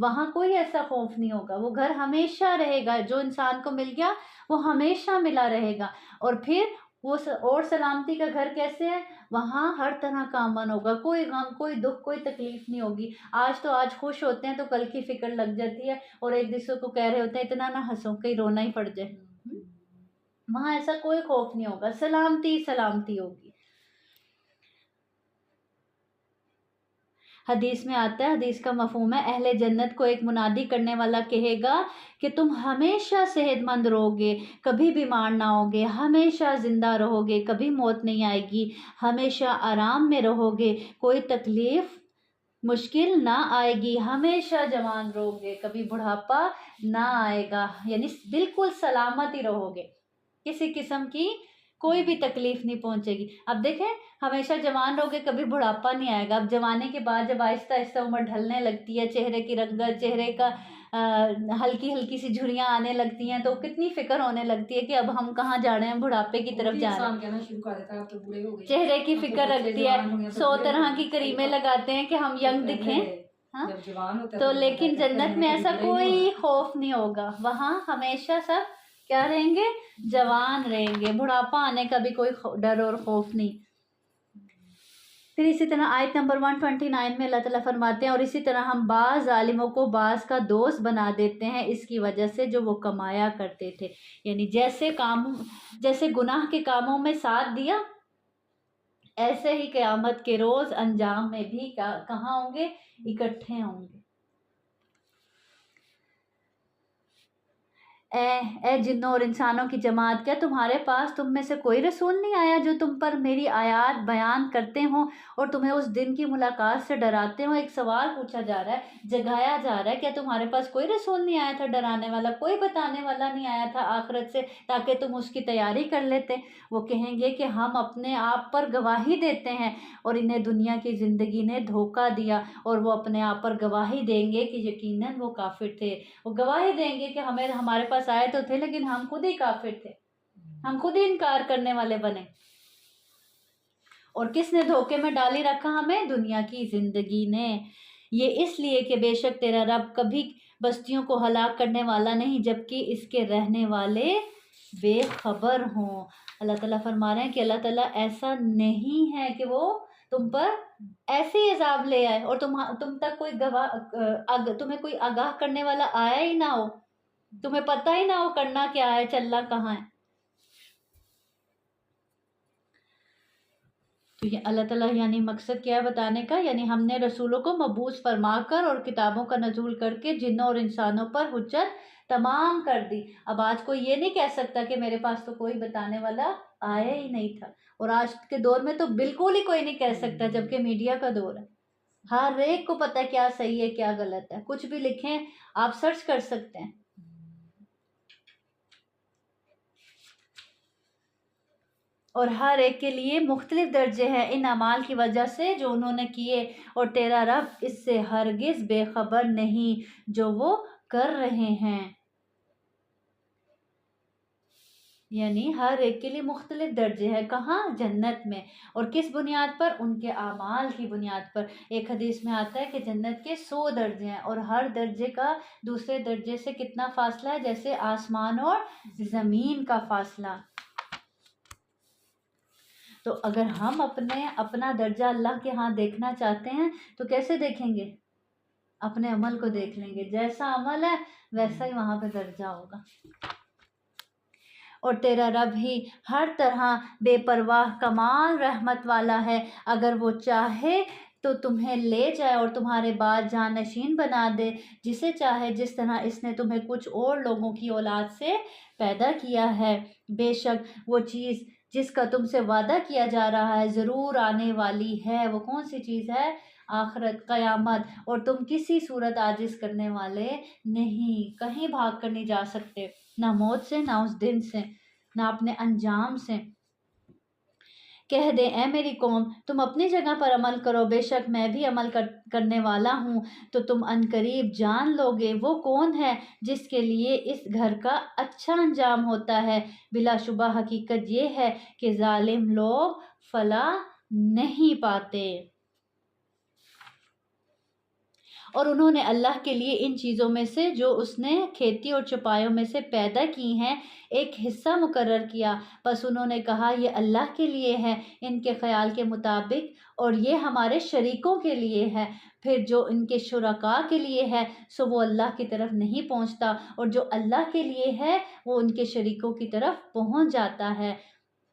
وہاں کوئی ایسا خوف نہیں ہوگا، وہ گھر ہمیشہ رہے گا، جو انسان کو مل گیا وہ ہمیشہ ملا رہے گا۔ اور پھر وہ اور سلامتی کا گھر کیسے ہے؟ وہاں ہر طرح کا امن ہوگا، کوئی غم، کوئی دکھ، کوئی تکلیف نہیں ہوگی۔ آج خوش ہوتے ہیں تو کل کی فکر لگ جاتی ہے، اور ایک دوسرے کو کہہ رہے ہوتے ہیں اتنا نہ ہنسو کہیں رونا ہی پڑ جائے۔ وہاں ایسا کوئی خوف نہیں ہوگا، سلامتی سلامتی ہوگی۔ حدیث میں آتا ہے، حدیث کا مفہوم ہے، اہل جنت کو ایک منادی کرنے والا کہے گا کہ تم ہمیشہ صحت مند رہو گے، کبھی بیمار نہ ہوگے، ہمیشہ زندہ رہو گے، کبھی موت نہیں آئے گی، ہمیشہ آرام میں رہو گے، کوئی تکلیف مشکل نہ آئے گی، ہمیشہ جوان رہو گے، کبھی بڑھاپا نہ آئے گا، یعنی بالکل سلامت ہی رہو گے، کسی قسم کی کوئی بھی تکلیف نہیں پہنچے گی۔ اب دیکھیں ہمیشہ جوان رہو گے، کبھی بڑھاپا نہیں آئے گا۔ اب جوانے کے بعد جب آہستہ آہستہ عمر ڈھلنے لگتی ہے، چہرے کی رنگت، چہرے کا ہلکی ہلکی سی جھریاں آنے لگتی ہیں، تو کتنی فکر ہونے لگتی ہے کہ اب ہم کہاں جا رہے ہیں، بڑھاپے کی طرف جا رہے ہیں۔ چہرے کی فکر رکھتی ہے، 100 طرح کی کریمیں لگاتے ہیں کہ ہم ینگ دکھیں، ہاں تو لیکن جنت میں ایسا کوئی خوف نہیں ہوگا، وہاں ہمیشہ سب کیا رہیں گے؟ جوان رہیں گے، بڑھاپا آنے کا بھی کوئی ڈر اور خوف نہیں۔ پھر اسی طرح آیت نمبر 129 میں اللہ تعالیٰ فرماتے ہیں اور اسی طرح ہم بعض ظالموں کو بعض کا دوست بنا دیتے ہیں اس کی وجہ سے جو وہ کمایا کرتے تھے، یعنی جیسے گناہ کے کاموں میں ساتھ دیا، ایسے ہی قیامت کے روز انجام میں بھی کہاں ہوں گے؟ اکٹھے ہوں گے۔ اے جنوں اور انسانوں کی جماعت، کیا تمہارے پاس تم میں سے کوئی رسول نہیں آیا جو تم پر میری آیات بیان کرتے ہوں اور تمہیں اس دن کی ملاقات سے ڈراتے ہوں؟ ایک سوال پوچھا جا رہا ہے، جگایا جا رہا ہے، کیا تمہارے پاس کوئی رسول نہیں آیا تھا ڈرانے والا، کوئی بتانے والا نہیں آیا تھا آخرت سے تاکہ تم اس کی تیاری کر لیتے؟ وہ کہیں گے کہ ہم اپنے آپ پر گواہی دیتے ہیں اور انہیں دنیا کی زندگی نے دھوکہ دیا، اور وہ اپنے آپ پر گواہی دیں گے کہ یقیناً وہ کافر تھے۔ وہ گواہی دیں گے کہ ہمارے پاس آئے تو تھے لیکن ہم خود ہی کافر تھے، ہم خود ہی انکار کرنے والے بنے۔ اور کس نے دھوکے میں ڈالی رکھا ہمیں؟ دنیا کی زندگی نے۔ یہ اس لیے کہ بے شک تیرا رب کبھی بستیوں کو ہلاک کرنے والا نہیں جبکہ اس کے رہنے والے بے خبر ہوں۔ اللہ تعالیٰ فرما رہے ہیں کہ اللہ تعالیٰ ایسا نہیں ہے کہ وہ تم پر ایسے ہی عذاب لے آئے اور تم تک تمہیں کوئی آگاہ کرنے والا آیا ہی نہ ہو، تمہیں پتہ ہی نہ ہو کرنا کیا ہے، چلنا کہاں ہے۔ تو یہ اللہ تعالیٰ یعنی مقصد کیا ہے بتانے کا؟ یعنی ہم نے رسولوں کو مبعوث فرما کر اور کتابوں کا نزول کر کے جنوں اور انسانوں پر حجت تمام کر دی۔ اب آج کوئی یہ نہیں کہہ سکتا کہ میرے پاس تو کوئی بتانے والا آیا ہی نہیں تھا، اور آج کے دور میں تو بالکل ہی کوئی نہیں کہہ سکتا جبکہ میڈیا کا دور ہے، ہر ایک کو پتہ ہے کیا صحیح ہے کیا غلط ہے، کچھ بھی لکھیں آپ سرچ کر سکتے ہیں۔ اور ہر ایک کے لیے مختلف درجے ہیں ان اعمال کی وجہ سے جو انہوں نے کیے، اور تیرا رب اس سے ہرگز بے خبر نہیں جو وہ کر رہے ہیں۔ یعنی ہر ایک کے لیے مختلف درجے ہیں، کہاں؟ جنت میں۔ اور کس بنیاد پر؟ ان کے اعمال کی بنیاد پر۔ ایک حدیث میں آتا ہے کہ جنت کے 100 درجے ہیں، اور ہر درجے کا دوسرے درجے سے کتنا فاصلہ ہے؟ جیسے آسمان اور زمین کا فاصلہ۔ تو اگر ہم اپنا درجہ اللہ کے ہاں دیکھنا چاہتے ہیں تو کیسے دیکھیں گے؟ اپنے عمل کو دیکھ لیں گے، جیسا عمل ہے ویسا ہی وہاں پہ درجہ ہوگا۔ اور تیرا رب ہی ہر طرح بے پرواہ کمال رحمت والا ہے، اگر وہ چاہے تو تمہیں لے جائے اور تمہارے بعد جانشین بنا دے جسے چاہے، جس طرح اس نے تمہیں کچھ اور لوگوں کی اولاد سے پیدا کیا ہے۔ بے شک وہ چیز جس کا تم سے وعدہ کیا جا رہا ہے ضرور آنے والی ہے۔ وہ کون سی چیز ہے؟ آخرت، قیامت، اور تم کسی صورت عاجز کرنے والے نہیں، کہیں بھاگ کر نہیں جا سکتے، نہ موت سے، نہ اس دن سے، نہ اپنے انجام سے۔ کہہ دے اے میری قوم تم اپنی جگہ پر عمل کرو، بے شک میں بھی عمل کرنے والا ہوں، تو تم عنقریب جان لو گے وہ کون ہے جس کے لیے اس گھر کا اچھا انجام ہوتا ہے۔ بلا شبہ حقیقت یہ ہے کہ ظالم لوگ فلاح نہیں پاتے۔ اور انہوں نے اللہ کے لیے ان چیزوں میں سے جو اس نے کھیتی اور چوپایوں میں سے پیدا کی ہیں ایک حصہ مقرر کیا، بس انہوں نے کہا یہ اللہ کے لیے ہے ان کے خیال کے مطابق، اور یہ ہمارے شریکوں کے لیے ہے، پھر جو ان کے شرکاء کے لیے ہے سو وہ اللہ کی طرف نہیں پہنچتا، اور جو اللہ کے لیے ہے وہ ان کے شریکوں کی طرف پہنچ جاتا ہے۔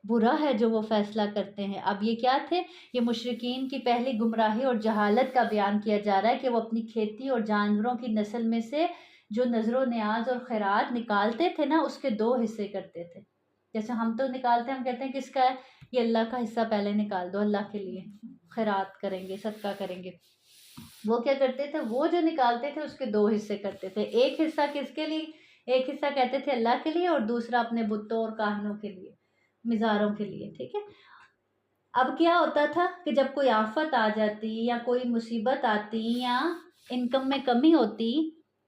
برا ہے جو وہ فیصلہ کرتے ہیں۔ اب یہ کیا تھے؟ یہ مشرکین کی پہلی گمراہی اور جہالت کا بیان کیا جا رہا ہے کہ وہ اپنی کھیتی اور جانوروں کی نسل میں سے جو نذر و نیاز اور خیرات نکالتے تھے نا اس کے 2 حصے کرتے تھے۔ جیسے ہم تو نکالتے ہیں، ہم کہتے ہیں کس کا ہے؟ یہ اللہ کا حصہ پہلے نکال دو، اللہ کے لیے خیرات کریں گے، صدقہ کریں گے۔ وہ کیا کرتے تھے؟ وہ جو نکالتے تھے اس کے 2 حصے کرتے تھے، ایک حصہ کس کے لیے؟ ایک حصہ کہتے تھے اللہ کے لیے، اور دوسرا اپنے بتوں اور کاہنوں کے لیے، مزاروں کے لیے، ٹھیک ہے۔ اب کیا ہوتا تھا کہ جب کوئی آفت آ جاتی یا کوئی مصیبت آتی یا انکم میں کمی ہوتی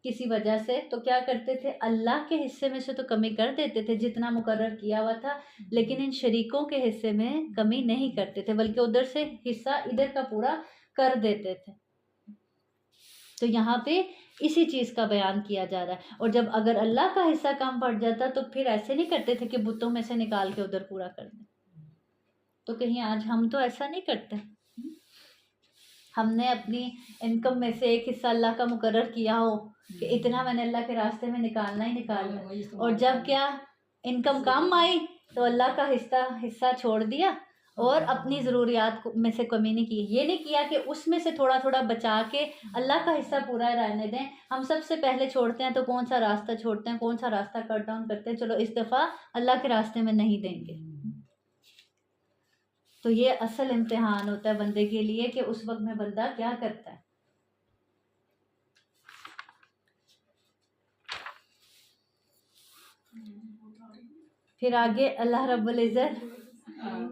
کسی وجہ سے، تو کیا کرتے تھے؟ اللہ کے حصے میں سے تو کمی کر دیتے تھے جتنا مقرر کیا ہوا تھا، لیکن ان شریکوں کے حصے میں کمی نہیں کرتے تھے، بلکہ ادھر سے حصہ ادھر کا پورا کر دیتے تھے۔ تو یہاں پہ اسی چیز کا بیان کیا جا رہا ہے۔ اور جب اگر اللہ کا حصہ کم پڑ جاتا تو پھر ایسے نہیں کرتے تھے کہ بتوں میں سے نکال کے ادھر پورا کر دیں۔ تو کہیں آج ہم تو ایسا نہیں کرتے، ہم نے اپنی انکم میں سے ایک حصہ اللہ کا مقرر کیا ہو کہ اتنا میں نے اللہ کے راستے میں نکالنا ہی نکالنا، اور جب کیا انکم کم آئی تو اللہ کا حصہ چھوڑ دیا اور اپنی ضروریات میں سے کمی نہیں کی۔ یہ نہیں کیا کہ اس میں سے تھوڑا تھوڑا بچا کے اللہ کا حصہ پورا رہنے دیں۔ ہم سب سے پہلے چھوڑتے ہیں تو کون سا راستہ چھوڑتے ہیں، کون سا راستہ کٹ ڈاؤن کرتے ہیں، چلو اس دفعہ اللہ کے راستے میں نہیں دیں گے۔ تو یہ اصل امتحان ہوتا ہے بندے کے لیے کہ اس وقت میں بندہ کیا کرتا ہے۔ پھر آگے اللہ رب العزت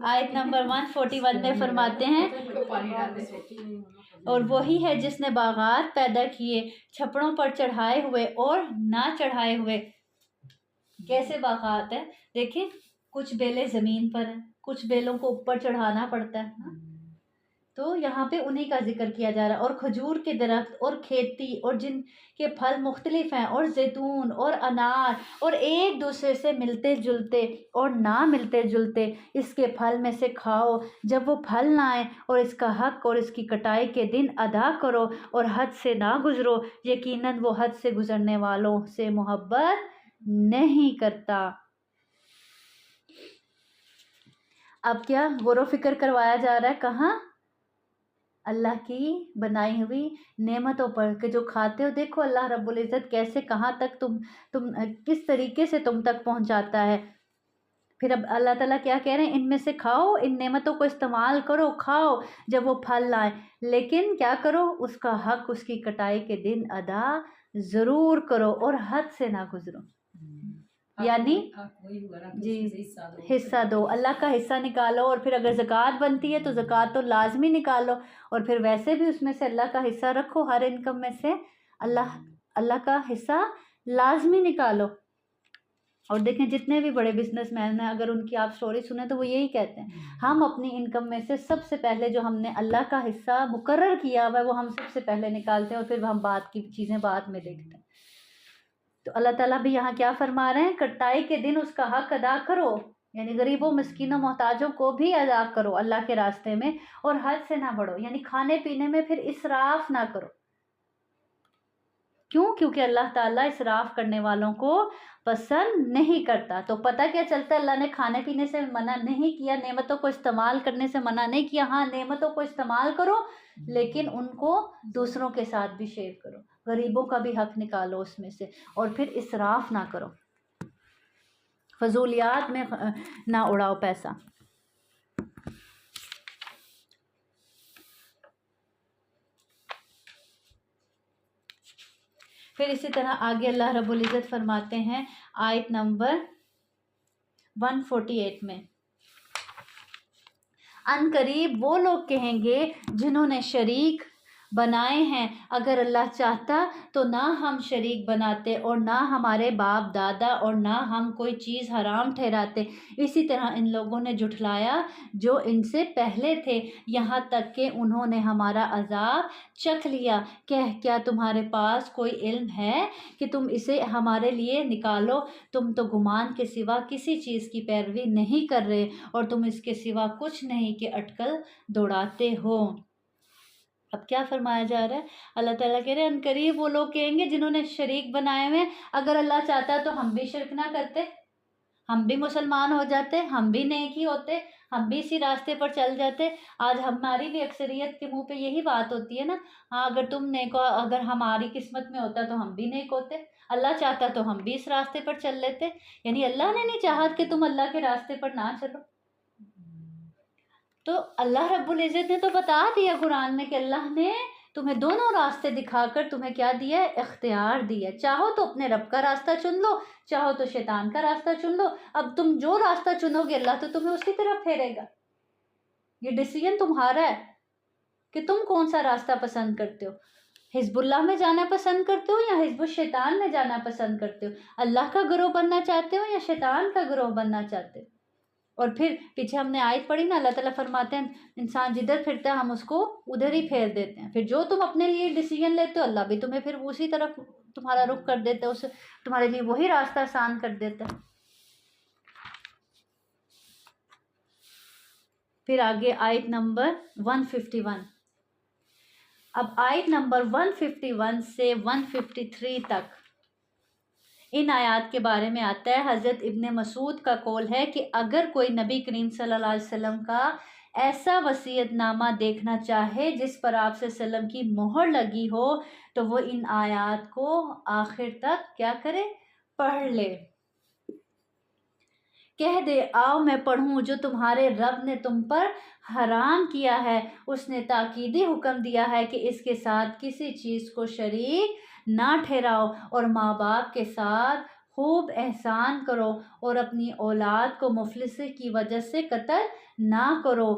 آیت نمبر 141 میں فرماتے ہیں، اور وہی ہے جس نے باغات پیدا کیے چھپڑوں پر چڑھائے ہوئے اور نہ چڑھائے ہوئے۔ کیسے باغات ہیں؟ دیکھیں، کچھ بیلیں زمین پر ہیں، کچھ بیلوں کو اوپر چڑھانا پڑتا ہے، تو یہاں پہ انہی کا ذکر کیا جا رہا ہے۔ اور کھجور کے درخت اور کھیتی اور جن کے پھل مختلف ہیں، اور زیتون اور انار، اور ایک دوسرے سے ملتے جلتے اور نہ ملتے جلتے، اس کے پھل میں سے کھاؤ جب وہ پھل نہ آئے، اور اس کا حق اور اس کی کٹائی کے دن ادا کرو اور حد سے نہ گزرو، یقیناً وہ حد سے گزرنے والوں سے محبت نہیں کرتا۔ اب کیا غور و فکر کروایا جا رہا ہے؟ کہاں؟ اللہ کی بنائی ہوئی نعمتوں پر کہ جو کھاتے ہو، دیکھو اللہ رب العزت کیسے کہاں تک تم کس طریقے سے تم تک پہنچاتا ہے۔ پھر اب اللہ تعالیٰ کیا کہہ رہے ہیں؟ ان میں سے کھاؤ، ان نعمتوں کو استعمال کرو، کھاؤ جب وہ پھل لائیں، لیکن کیا کرو؟ اس کا حق، اس کی کٹائی کے دن ادا ضرور کرو اور حد سے نہ گزرو۔ یعنی وہی ہوا نا کہ جی اس میں سے حصہ دو حصہ دو، اللہ کا حصہ نکالو، اور پھر اگر زکوٰۃ بنتی ہے تو زکوٰۃ تو لازمی نکالو، اور پھر ویسے بھی اس میں سے اللہ کا حصہ رکھو، ہر انکم میں سے اللہ کا حصہ لازمی نکالو۔ اور دیکھیں جتنے بھی بڑے بزنس مین ہیں، اگر ان کی آپ سٹوری سنیں تو وہ یہی کہتے ہیں، ہم اپنی انکم میں سے سب سے پہلے جو ہم نے اللہ کا حصہ مقرر کیا ہوا ہے وہ ہم سب سے پہلے نکالتے ہیں، اور پھر ہم بعد کی چیزیں بعد میں دیکھتے ہیں۔ تو اللہ تعالیٰ بھی یہاں کیا فرما رہے ہیں، کٹائی کے دن اس کا حق ادا کرو، یعنی غریبوں مسکینوں محتاجوں کو بھی ادا کرو اللہ کے راستے میں، اور حد سے نہ بڑھو، یعنی کھانے پینے میں پھر اسراف نہ کرو۔ کیوں؟ کیونکہ اللہ تعالیٰ اسراف کرنے والوں کو پسند نہیں کرتا۔ تو پتہ کیا چلتا ہے، اللہ نے کھانے پینے سے منع نہیں کیا، نعمتوں کو استعمال کرنے سے منع نہیں کیا، ہاں نعمتوں کو استعمال کرو لیکن ان کو دوسروں کے ساتھ بھی شیئر کرو، غریبوں کا بھی حق نکالو اس میں سے، اور پھر اسراف نہ کرو، فضولیات میں نہ اڑاؤ پیسہ۔ پھر اسی طرح آگے اللہ رب العزت فرماتے ہیں آیت نمبر 148 میں، ان قریب وہ لوگ کہیں گے جنہوں نے شریک بنائے ہیں، اگر اللہ چاہتا تو نہ ہم شریک بناتے اور نہ ہمارے باپ دادا اور نہ ہم کوئی چیز حرام ٹھہراتے، اسی طرح ان لوگوں نے جھٹلایا جو ان سے پہلے تھے، یہاں تک کہ انہوں نے ہمارا عذاب چکھ لیا۔ کیا تمہارے پاس کوئی علم ہے کہ تم اسے ہمارے لیے نکالو؟ تم تو گمان کے سوا کسی چیز کی پیروی نہیں کر رہے، اور تم اس کے سوا کچھ نہیں کہ اٹکل دوڑاتے ہو۔ اب کیا فرمایا جا رہا ہے؟ اللہ تعالیٰ کہہ رہے ہیں ان قریب وہ لوگ کہیں گے جنہوں نے شریک بنائے ہوئے، اگر اللہ چاہتا تو ہم بھی شرک نہ کرتے، ہم بھی مسلمان ہو جاتے، ہم بھی نیکی ہوتے، ہم بھی اسی راستے پر چل جاتے۔ آج ہماری بھی اکثریت کے منہ پہ یہی بات ہوتی ہے نا، ہاں اگر تم نیک ہو، اگر ہماری قسمت میں ہوتا تو ہم بھی نیک ہوتے، اللہ چاہتا تو ہم بھی اس راستے پر چل لیتے، یعنی اللہ نے نہیں چاہا کہ تم اللہ کے راستے پر نہ چلو۔ تو اللہ رب العزت نے تو بتا دیا قرآن میں کہ اللہ نے تمہیں دونوں راستے دکھا کر تمہیں کیا دیا ہے؟ اختیار دیا ہے۔ چاہو تو اپنے رب کا راستہ چن لو، چاہو تو شیطان کا راستہ چن لو۔ اب تم جو راستہ چنو گے اللہ تو تمہیں اسی طرف پھیرے گا، یہ ڈیسیژن تمہارا ہے کہ تم کون سا راستہ پسند کرتے ہو، حزب اللہ میں جانا پسند کرتے ہو یا حزب الشیطان میں جانا پسند کرتے ہو، اللہ کا گروہ بننا چاہتے ہو یا شیطان کا گروہ بننا چاہتے ہو۔ اور پھر پیچھے ہم نے آیت پڑھی نا، اللہ تعالیٰ فرماتے ہیں انسان جدھر پھرتا ہے ہم اس کو ادھر ہی پھیر دیتے ہیں، پھر جو تم اپنے لیے ڈیسیژن لیتے ہو اللہ بھی تمہیں پھر اسی طرف تمہارا رخ کر دیتا ہے، اس تمہارے لیے وہی راستہ آسان کر دیتا ہے۔ پھر آگے آیت نمبر 151، اب آیت نمبر 151 سے 153 تک ان آیات کے بارے میں آتا ہے، حضرت ابن مسعود کا قول ہے کہ اگر کوئی نبی کریم صلی اللہ علیہ وسلم کا ایسا وصیت نامہ دیکھنا چاہے جس پر آپ صلی اللہ علیہ وسلم کی مہر لگی ہو تو وہ ان آیات کو آخر تک کیا کرے؟ پڑھ لے۔ کہہ دے آؤ میں پڑھوں جو تمہارے رب نے تم پر حرام کیا ہے، اس نے تاکیدی حکم دیا ہے کہ اس کے ساتھ کسی چیز کو شریک نہ ٹھہراؤ، اور ماں باپ کے ساتھ خوب احسان کرو، اور اپنی اولاد کو مفلسی کی وجہ سے قتل نہ کرو،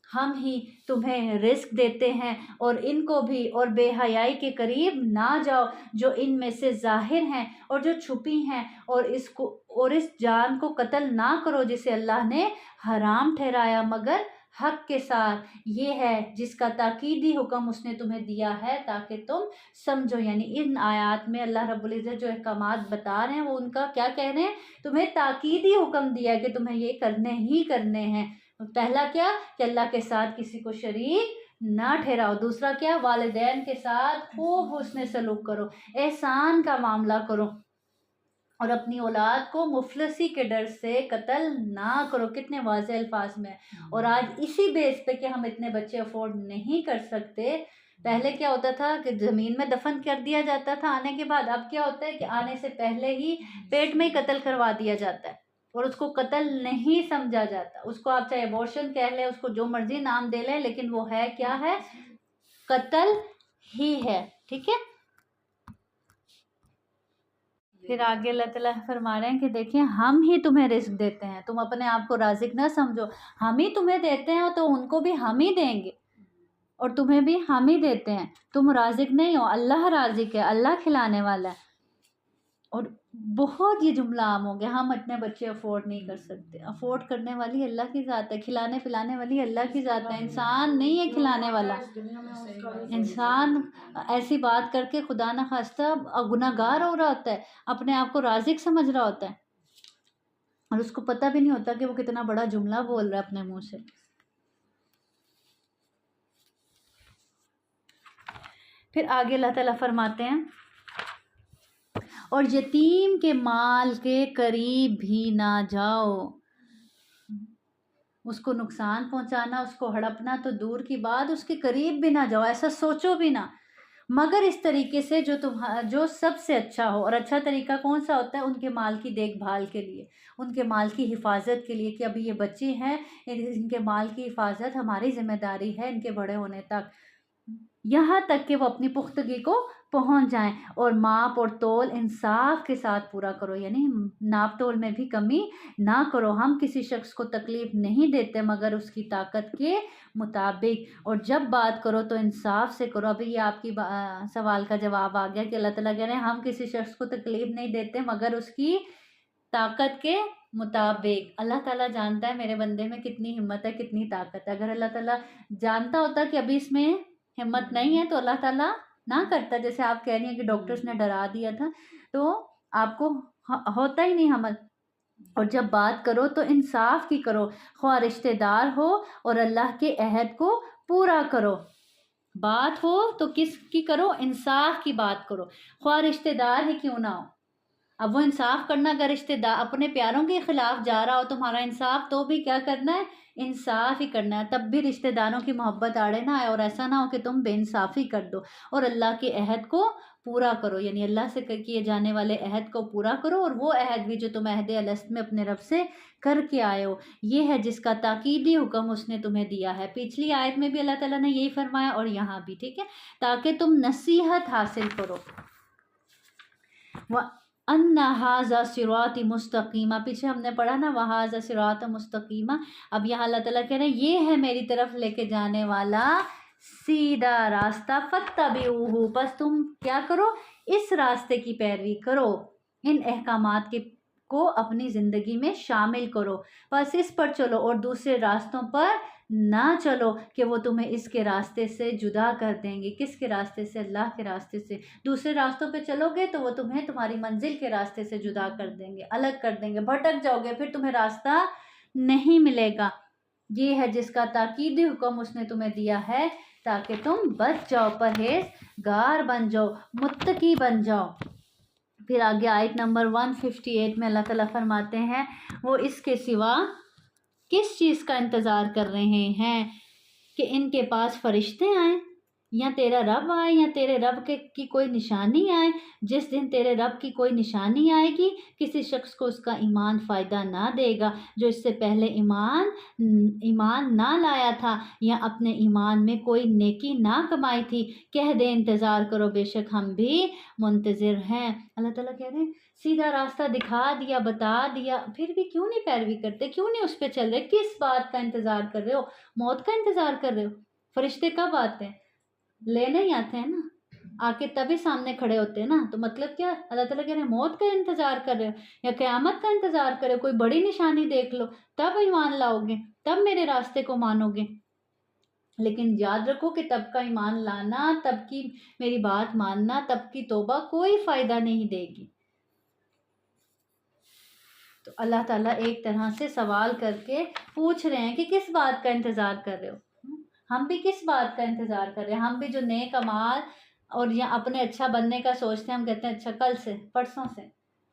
ہم ہی تمہیں رزق دیتے ہیں اور ان کو بھی، اور بے حیائی کے قریب نہ جاؤ جو ان میں سے ظاہر ہیں اور جو چھپی ہیں، اور اس جان کو قتل نہ کرو جسے اللہ نے حرام ٹھہرایا مگر حق کے ساتھ، یہ ہے جس کا تاکیدی حکم اس نے تمہیں دیا ہے تاکہ تم سمجھو۔ یعنی ان آیات میں اللہ رب العزت جو احکامات بتا رہے ہیں وہ ان کا کیا کہہ رہے ہیں؟ تمہیں تاکیدی حکم دیا ہے کہ تمہیں یہ کرنے ہی کرنے ہیں۔ پہلا کیا کہ اللہ کے ساتھ کسی کو شریک نہ ٹھہراؤ، دوسرا کیا والدین کے ساتھ خوب حسن سلوک کرو، احسان کا معاملہ کرو، اور اپنی اولاد کو مفلسی کے ڈر سے قتل نہ کرو۔ کتنے واضح الفاظ میں، اور آج اسی بیس پہ کہ ہم اتنے بچے افورڈ نہیں کر سکتے، پہلے کیا ہوتا تھا کہ زمین میں دفن کر دیا جاتا تھا آنے کے بعد، اب کیا ہوتا ہے کہ آنے سے پہلے ہی پیٹ میں ہی قتل کروا دیا جاتا ہے، اور اس کو قتل نہیں سمجھا جاتا، اس کو آپ چاہے ابورشن کہہ لیں، اس کو جو مرضی نام دے لیں، لیکن وہ ہے کیا ہے؟ قتل ہی ہے، ٹھیک ہے۔ پھر آگے اللہ تعالیٰ فرما رہے ہیں کہ دیکھیں ہم ہی تمہیں رزق دیتے ہیں، تم اپنے آپ کو رازق نہ سمجھو، ہم ہی تمہیں دیتے ہیں تو ان کو بھی ہم ہی دیں گے اور تمہیں بھی ہم ہی دیتے ہیں، تم رازق نہیں ہو، اللہ رازق ہے، اللہ کھلانے والا ہے۔ اور بہت یہ جملہ عام ہو گیا، ہم اپنے بچے افورڈ نہیں کر سکتے، افورڈ کرنے والی اللہ کی ذات ہے، کھلانے پلانے والی اللہ کی ذات ہے، انسان نہیں ہے کھلانے والا۔ اس دنیا میں اس کا رزق انسان ایسی بات کر کے خدا نہ خواستہ گناہ گار ہو رہا ہوتا ہے، اپنے آپ کو رازق سمجھ رہا ہوتا ہے اور اس کو پتہ بھی نہیں ہوتا کہ وہ کتنا بڑا جملہ بول رہا ہے اپنے منہ سے۔ پھر آگے اللہ تعالیٰ فرماتے ہیں اور یتیم کے مال کے قریب بھی نہ جاؤ، اس کو نقصان پہنچانا، اس کو ہڑپنا تو دور کی بات، اس کے قریب بھی نہ جاؤ، ایسا سوچو بھی نہ، مگر اس طریقے سے جو سب سے اچھا ہو۔ اور اچھا طریقہ کون سا ہوتا ہے؟ ان کے مال کی دیکھ بھال کے لیے، ان کے مال کی حفاظت کے لیے، کہ ابھی یہ بچے ہیں، ان کے مال کی حفاظت ہماری ذمہ داری ہے ان کے بڑے ہونے تک، یہاں تک کہ وہ اپنی پختگی کو پہنچ جائیں۔ اور ماپ اور تول انصاف کے ساتھ پورا کرو، یعنی ناپ تول میں بھی کمی نہ کرو۔ ہم کسی شخص کو تکلیف نہیں دیتے مگر اس کی طاقت کے مطابق، اور جب بات کرو تو انصاف سے کرو۔ ابھی یہ آپ کی سوال کا جواب آ گیا کہ اللہ تعالیٰ کہہ رہے ہیں ہم کسی شخص کو تکلیف نہیں دیتے مگر اس کی طاقت کے مطابق۔ اللہ تعالیٰ جانتا ہے میرے بندے میں کتنی ہمت ہے، کتنی طاقت ہے۔ اگر اللہ تعالیٰ جانتا ہوتا کہ ابھی اس میں ہمت نہیں ہے تو اللہ تعالیٰ نہ کرتا، جیسے آپ کہہ رہی ہیں کہ ڈاکٹرز نے ڈرا دیا تھا، تو آپ کو ہوتا ہی نہیں حمل۔ اور جب بات کرو تو انصاف کی کرو، خواہ رشتہ دار ہو، اور اللہ کے عہد کو پورا کرو۔ بات ہو تو کس کی کرو؟ انصاف کی بات کرو، خواہ رشتہ دار ہی کیوں نہ ہو۔ اب وہ انصاف کرنا، اگر رشتہ دار اپنے پیاروں کے خلاف جا رہا ہو تمہارا انصاف، تو بھی کیا کرنا ہے؟ انصاف ہی کرنا ہے، تب بھی رشتہ داروں کی محبت آڑے نہ آئے، اور ایسا نہ ہو کہ تم بے انصافی کر دو۔ اور اللہ کے عہد کو پورا کرو، یعنی اللہ سے کیے جانے والے عہد کو پورا کرو، اور وہ عہد بھی جو تم عہد الست میں اپنے رب سے کر کے آئے ہو، یہ ہے جس کا تاکیدی حکم اس نے تمہیں دیا ہے۔ پچھلی آیت میں بھی اللہ تعالیٰ نے یہی فرمایا اور یہاں بھی، ٹھیک ہے، تاکہ تم نصیحت حاصل کرو۔ ان ھذا صراط مستقیمہ، پیچھے ہم نے پڑھا نا وھذا صراط مستقیمہ، اب یہاں اللہ تعالیٰ کہہ رہے ہیں یہ ہے میری طرف لے کے جانے والا سیدھا راستہ، فاتبعوہ، پس تم کیا کرو؟ اس راستے کی پیروی کرو، ان احکامات کو اپنی زندگی میں شامل کرو، بس اس پر چلو اور دوسرے راستوں پر نہ چلو کہ وہ تمہیں اس کے راستے سے جدا کر دیں گے۔ کس کے راستے سے؟ اللہ کے راستے سے۔ دوسرے راستوں پہ چلو گے تو وہ تمہیں تمہاری منزل کے راستے سے جدا کر دیں گے، الگ کر دیں گے، بھٹک جاؤ گے، پھر تمہیں راستہ نہیں ملے گا۔ یہ ہے جس کا تاکیدی حکم اس نے تمہیں دیا ہے تاکہ تم بچ جاؤ، پرہیزگار بن جاؤ، متقی بن جاؤ۔ پھر آگے آیت نمبر 158 میں اللہ تعالیٰ فرماتے ہیں وہ اس کے سوا کس چیز کا انتظار کر رہے ہیں کہ ان کے پاس فرشتے آئیں یا تیرا رب آئے یا تیرے رب کی کوئی نشانی آئے۔ جس دن تیرے رب کی کوئی نشانی آئے گی کسی شخص کو اس کا ایمان فائدہ نہ دے گا جو اس سے پہلے ایمان نہ لایا تھا یا اپنے ایمان میں کوئی نیکی نہ کمائی تھی۔ کہہ دے انتظار کرو، بے شک ہم بھی منتظر ہیں۔ اللہ تعالیٰ کہہ رہے ہیں سیدھا راستہ دکھا دیا، بتا دیا، پھر بھی کیوں نہیں پیروی کرتے؟ کیوں نہیں اس پہ چل رہے؟ کس بات کا انتظار کر رہے ہو؟ موت کا انتظار کر رہے ہو؟ فرشتے کب آتے ہیں؟ لینے ہی آتے ہیں نا، آ کے تبھی سامنے کھڑے ہوتے ہیں نا، تو مطلب کیا؟ اللہ تعالیٰ کہہ رہے ہیں موت کا انتظار کر رہے ہو یا قیامت کا انتظار کر رہے ہو؟ کوئی بڑی نشانی دیکھ لو تب ایمان لاؤ گے، تب میرے راستے کو مانو گے۔ لیکن یاد رکھو کہ تب کا ایمان لانا، تب کی میری بات ماننا، تب کی توبہ کوئی فائدہ نہیں دے گی۔ تو اللہ تعالیٰ ایک طرح سے سوال کر کے پوچھ رہے ہیں کہ کس بات کا انتظار کر رہے ہو؟ ہم بھی کس بات کا انتظار کر رہے ہیں؟ ہم بھی جو نیک اعمال اور یا اپنے اچھا بننے کا سوچتے ہیں، ہم کہتے ہیں اچھا کل سے، پرسوں سے،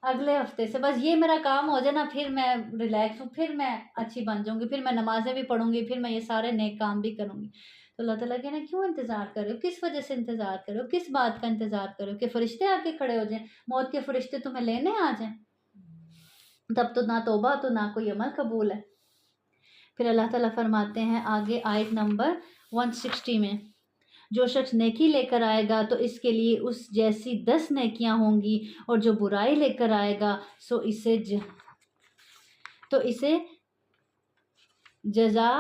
اگلے ہفتے سے، بس یہ میرا کام ہو جائے نا، پھر میں ریلیکس ہوں، پھر میں اچھی بن جاؤں گی، پھر میں نمازیں بھی پڑھوں گی، پھر میں یہ سارے نیک کام بھی کروں گی۔ تو اللہ تعالیٰ کہنا کیوں انتظار کر رہے ہو؟ کس وجہ سے انتظار کر رہے ہو؟ کس بات کا انتظار کر رہے ہو؟ کہ فرشتے آ کے کھڑے ہو جائیں، موت کے فرشتے تمہیں لینے آ جائیں؟ تب تو نہ توبہ تو نہ کوئی عمل قبول ہے۔ پھر اللہ تعالیٰ فرماتے ہیں آگے آیت نمبر 160 میں جو شخص نیکی لے کر آئے گا تو اس کے لیے اس جیسی 10 نیکیاں ہوں گی، اور جو برائی لے کر آئے گا تو اسے جزا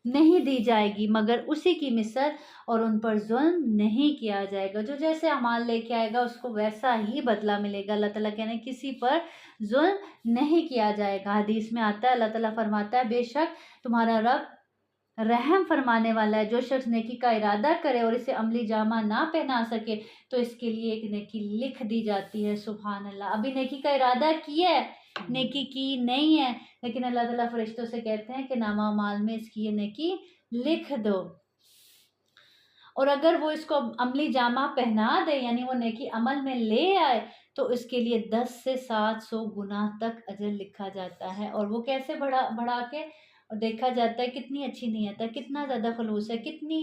نہیں دی جائے گی مگر اسی کی مثل، اور ان پر ظلم نہیں کیا جائے گا۔ جو جیسے اعمال لے کے آئے گا اس کو ویسا ہی بدلہ ملے گا۔ اللہ تعالیٰ کہنے کسی پر ظلم نہیں کیا جائے گا۔ حدیث میں آتا ہے، اللہ تعالیٰ فرماتا ہے، بے شک تمہارا رب رحم فرمانے والا ہے۔ جو شخص نیکی کا ارادہ کرے اور اسے عملی جامہ نہ پہنا سکے تو اس کے لیے ایک نیکی لکھ دی جاتی ہے۔ سبحان اللہ۔ ابھی نیکی کا ارادہ کیا ہے، نیکی کی نہیں ہے، لیکن اللہ تعالیٰ فرشتوں سے کہتے ہیں کہ نامہ اعمال میں اس کی یہ نیکی لکھ دو، اور اگر وہ اس کو عملی جامہ پہنا دے یعنی وہ نیکی عمل میں لے آئے تو اس کے لیے 10 سے 700 گناہ تک اجر لکھا جاتا ہے۔ اور وہ کیسے بڑھا کے دیکھا جاتا ہے، کتنی اچھی نیت ہے، کتنا زیادہ خلوص ہے، کتنی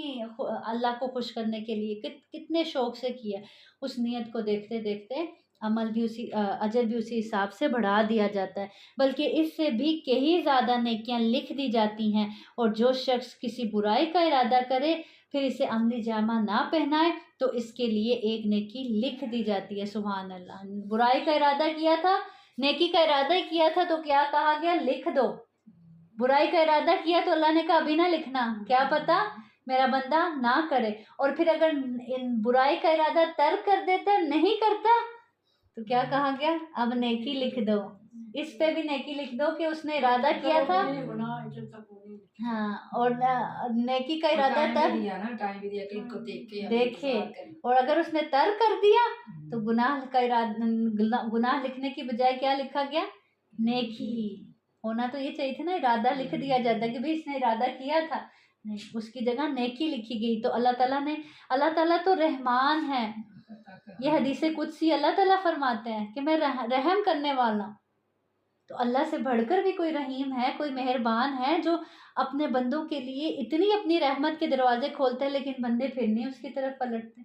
اللہ کو خوش کرنے کے لیے کتنے شوق سے کیا، اس نیت کو دیکھتے دیکھتے عمل بھی اجر بھی اسی حساب سے بڑھا دیا جاتا ہے، بلکہ اس سے بھی کئی زیادہ نیکیاں لکھ دی جاتی ہیں۔ اور جو شخص کسی برائی کا ارادہ کرے پھر اسے عملی جامہ نہ پہنائے تو اس کے لیے ایک نیکی لکھ دی جاتی ہے۔ سبحان اللہ۔ برائی کا ارادہ کیا تھا، نیکی کا ارادہ کیا تھا تو کیا کہا گیا؟ لکھ دو۔ برائی کا ارادہ کیا تو اللہ نے کہا ابھی نہ لکھنا، کیا پتا میرا بندہ نہ کرے، اور پھر اگر برائی کا ارادہ ترک کر دیتا نہیں کرتا تو کیا کہا گیا؟ اب نیکی لکھ دو، اس پہ بھی نیکی لکھ دو کہ اس نے ارادہ کیا تھا، ہاں، اور نیکی کا ارادہ دیکھے، اور اگر اس نے ترک کر دیا تو گناہ لکھنے کی بجائے کیا لکھا گیا؟ نیکی۔ ہونا تو یہ چاہیے تھا نا، ارادہ لکھ دیا جاتا کہ بھئی اس نے ارادہ کیا تھا، نہیں، اس کی جگہ نیکی لکھی گئی۔ تو اللہ تعالیٰ تو رحمان ہے، یہ حدیث قدسی اللہ تعالیٰ فرماتے ہیں کہ میں رحم کرنے والا ہوں۔ تو اللہ سے بڑھ کر بھی کوئی رحیم ہے، کوئی مہربان ہے جو اپنے بندوں کے لیے اتنی اپنی رحمت کے دروازے کھولتے ہیں، لیکن بندے پھر نہیں اس کی طرف پلٹتے،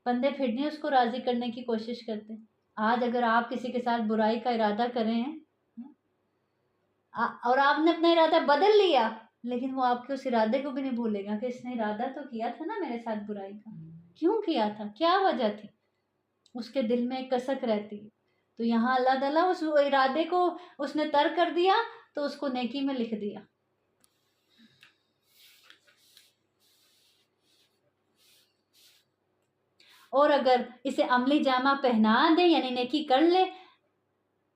بندے پھر نہیں اس کو راضی کرنے کی کوشش کرتے۔ آج اگر آپ کسی کے ساتھ برائی کا ارادہ کریں ہیں اور آپ نے اپنا ارادہ بدل لیا، لیکن وہ آپ کے اس ارادے کو بھی نہیں بھولے گا کہ اس نے ارادہ تو کیا تھا نا میرے ساتھ برائی کا، کیوں کیا تھا، کیا وجہ تھی، اس کے دل میں ایک کسک رہتی ہے۔ تو یہاں اللہ تعالیٰ اس ارادے کو اس نے ترک کر دیا تو اس کو نیکی میں لکھ دیا۔ اور اگر اسے عملی جامہ پہنا دے یعنی نیکی کر لے،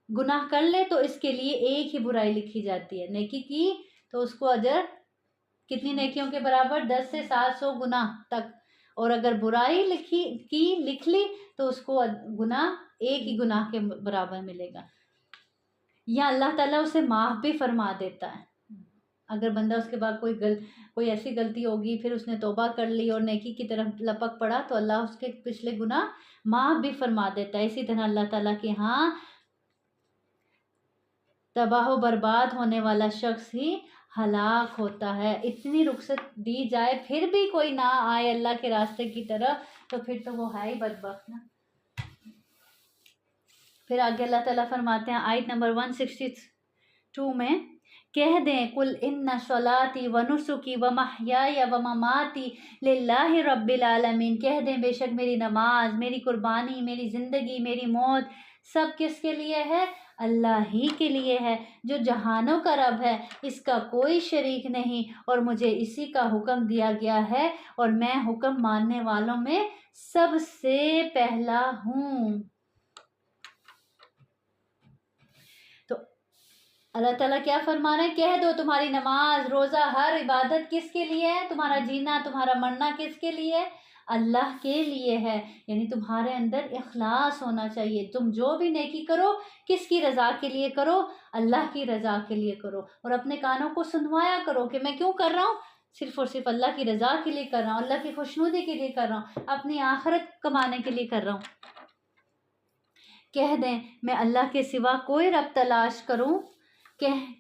گناہ کر لے تو اس کے لیے ایک ہی برائی لکھی جاتی ہے، نیکی کی تو اس کو اجر کتنی نیکیوں کے برابر؟ 10 سے 700 گناہ تک، اور اگر برائی لکھ لی تو اس کو گناہ ایک ہی گناہ کے برابر ملے گا، یا اللہ تعالیٰ اسے معاف بھی فرما دیتا ہے۔ اگر بندہ اس کے بعد کوئی ایسی غلطی ہوگی پھر اس نے توبہ کر لی اور نیکی کی طرف لپک پڑا تو اللہ اس کے پچھلے گناہ معاف بھی فرما دیتا ہے۔ اسی طرح اللہ تعالیٰ کے ہاں تباہ و برباد ہونے والا شخص ہی ہلاک ہوتا ہے۔ اتنی رخصت دی جائے پھر بھی کوئی نہ آئے اللہ کے راستے کی طرف تو پھر تو وہ ہے ہی بدبخت نا۔ پھر آگے اللہ تعالیٰ فرماتے ہیں آیت نمبر 162 میں، کہہ دیں قل ان صلاتی و نسکی و محیای و مماتی للہ رب العالمین، کہہ دیں بے شک میری نماز، میری قربانی، میری زندگی، میری موت سب کس کے لیے ہے؟ اللہ ہی کے لیے ہے جو جہانوں کا رب ہے، اس کا کوئی شریک نہیں، اور مجھے اسی کا حکم دیا گیا ہے اور میں حکم ماننے والوں میں سب سے پہلا ہوں۔ تو اللہ تعالیٰ کیا فرما رہے ہیں؟ کہہ دو تمہاری نماز، روزہ، ہر عبادت کس کے لیے ہے؟ تمہارا جینا، تمہارا مرنا کس کے لیے ہے؟ اللہ کے لیے ہے، یعنی تمہارے اندر اخلاص ہونا چاہیے۔ تم جو بھی نیکی کرو کس کی رضا کے لیے کرو؟ اللہ کی رضا کے لیے کرو، اور اپنے کانوں کو سنوایا کرو کہ میں کیوں کر رہا ہوں؟ صرف اور صرف اللہ کی رضا کے لیے کر رہا ہوں، اللہ کی خوشنودی کے لیے کر رہا ہوں، اپنی آخرت کمانے کے لیے کر رہا ہوں۔ کہہ دیں میں اللہ کے سوا کوئی رب تلاش کروں،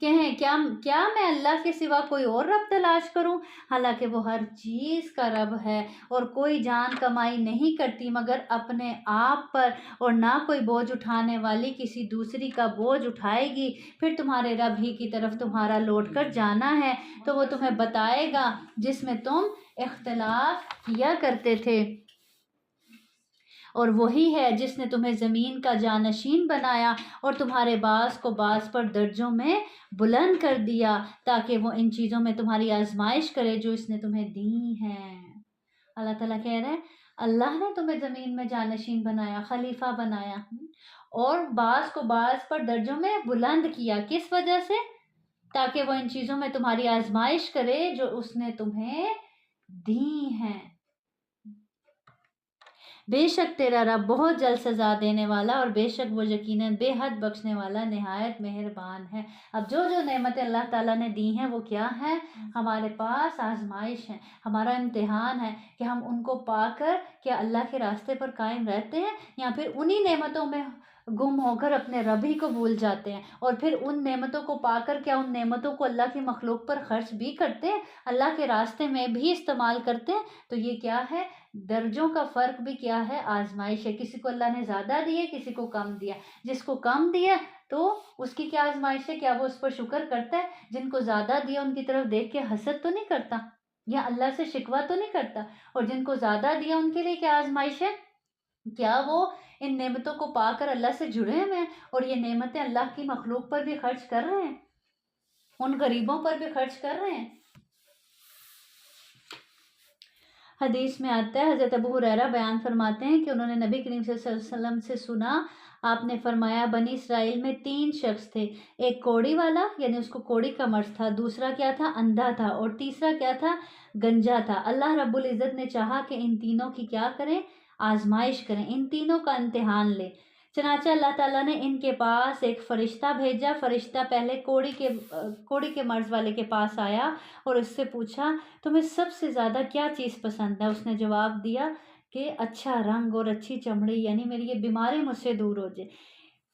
کہیں کیا میں اللہ کے سوا کوئی اور رب تلاش کروں، حالانکہ وہ ہر چیز کا رب ہے، اور کوئی جان کمائی نہیں کرتی مگر اپنے آپ پر، اور نہ کوئی بوجھ اٹھانے والی کسی دوسری کا بوجھ اٹھائے گی، پھر تمہارے رب ہی کی طرف تمہارا لوٹ کر جانا ہے، تو وہ تمہیں بتائے گا جس میں تم اختلاف کیا کرتے تھے۔ اور وہی ہے جس نے تمہیں زمین کا جانشین بنایا اور تمہارے بعض کو بعض پر درجوں میں بلند کر دیا، تاکہ وہ ان چیزوں میں تمہاری آزمائش کرے جو اس نے تمہیں دی ہیں۔ اللہ تعالیٰ کہہ رہے ہیں اللہ نے تمہیں زمین میں جانشین بنایا، خلیفہ بنایا، اور بعض کو بعض پر درجوں میں بلند کیا، کس وجہ سے؟ تاکہ وہ ان چیزوں میں تمہاری آزمائش کرے جو اس نے تمہیں دی ہیں۔ بے شک تیرا رب بہت جلد سزا دینے والا، اور بے شک وہ یقیناً بے حد بخشنے والا نہایت مہربان ہے۔ اب جو نعمتیں اللہ تعالیٰ نے دی ہیں وہ کیا ہیں؟ ہمارے پاس آزمائش ہے، ہمارا امتحان ہے کہ ہم ان کو پا کر کیا اللہ کے راستے پر قائم رہتے ہیں، یا پھر انہی نعمتوں میں گم ہو کر اپنے رب ہی کو بھول جاتے ہیں، اور پھر ان نعمتوں کو پا کر کیا ان نعمتوں کو اللہ کی مخلوق پر خرچ بھی کرتے ہیں، اللہ کے راستے میں بھی استعمال کرتے ہیں۔ تو یہ کیا ہے؟ درجوں کا فرق بھی کیا ہے؟ آزمائش ہے۔ کسی کو اللہ نے زیادہ دیے، کسی کو کم دیا۔ جس کو کم دیا تو اس کی کیا آزمائش ہے؟ کیا وہ اس پر شکر کرتا ہے؟ جن کو زیادہ دیا ان کی طرف دیکھ کے حسد تو نہیں کرتا، یا اللہ سے شکوہ تو نہیں کرتا؟ اور جن کو زیادہ دیا ان کے لیے کیا آزمائش ہے؟ کیا وہ ان نعمتوں کو پا کر اللہ سے جڑے ہوئے ہیں، اور یہ نعمتیں اللہ کی مخلوق پر بھی خرچ کر رہے ہیں، ان غریبوں پر بھی خرچ کر رہے ہیں؟ حدیث میں آتا ہے، حضرت ابو ہریرہ بیان فرماتے ہیں کہ انہوں نے نبی کریم صلی اللہ علیہ وسلم سے سنا، آپ نے فرمایا بنی اسرائیل میں 3 شخص تھے، ایک کوڑی والا یعنی اس کو کوڑی کا مرض تھا، دوسرا کیا تھا؟ اندھا تھا، اور تیسرا کیا تھا؟ گنجا تھا۔ اللہ رب العزت نے چاہا کہ ان تینوں کی کیا کریں؟ آزمائش کریں، ان تینوں کا امتحان لیں۔ چنانچہ اللہ تعالیٰ نے ان کے پاس ایک فرشتہ بھیجا۔ فرشتہ پہلے کوڑی کے مرض والے کے پاس آیا اور اس سے پوچھا تمہیں سب سے زیادہ کیا چیز پسند ہے؟ اس نے جواب دیا کہ اچھا رنگ اور اچھی چمڑی، یعنی میری یہ بیماری مجھ سے دور ہو جائے،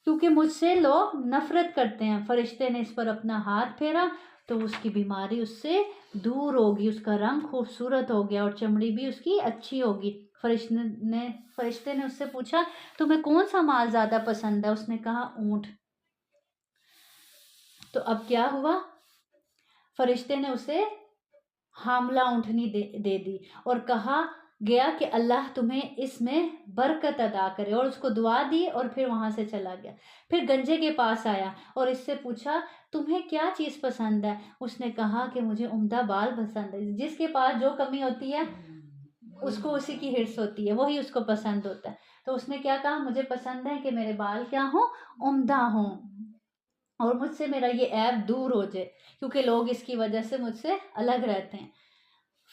کیونکہ مجھ سے لوگ نفرت کرتے ہیں۔ فرشتے نے اس پر اپنا ہاتھ پھیرا تو اس کی بیماری اس سے دور ہوگی، اس کا رنگ خوبصورت ہو گیا اور چمڑی بھی اس کی اچھی ہوگی۔ فرشتے نے اس سے پوچھا تمہیں کون سا مال زیادہ پسند ہے؟ اس نے کہا اونٹ۔ تو اب کیا ہوا؟ فرشتے نے اسے حاملہ اونٹنی دے دی اور کہا گیا کہ اللہ تمہیں اس میں برکت عطا کرے، اور اس کو دعا دی اور پھر وہاں سے چلا گیا۔ پھر گنجے کے پاس آیا اور اس سے پوچھا تمہیں کیا چیز پسند ہے؟ اس نے کہا کہ مجھے عمدہ بال پسند ہے۔ جس کے پاس جو کمی ہوتی ہے اس کو اسی کی ہرس ہوتی ہے، وہی اس کو پسند ہوتا ہے۔ تو اس نے کیا کہا؟ مجھے پسند ہے کہ میرے بال کیا ہوں؟ عمدہ ہوں، اور مجھ سے میرا یہ عیب دور ہو جائے، کیونکہ لوگ اس کی وجہ سے مجھ سے الگ رہتے ہیں۔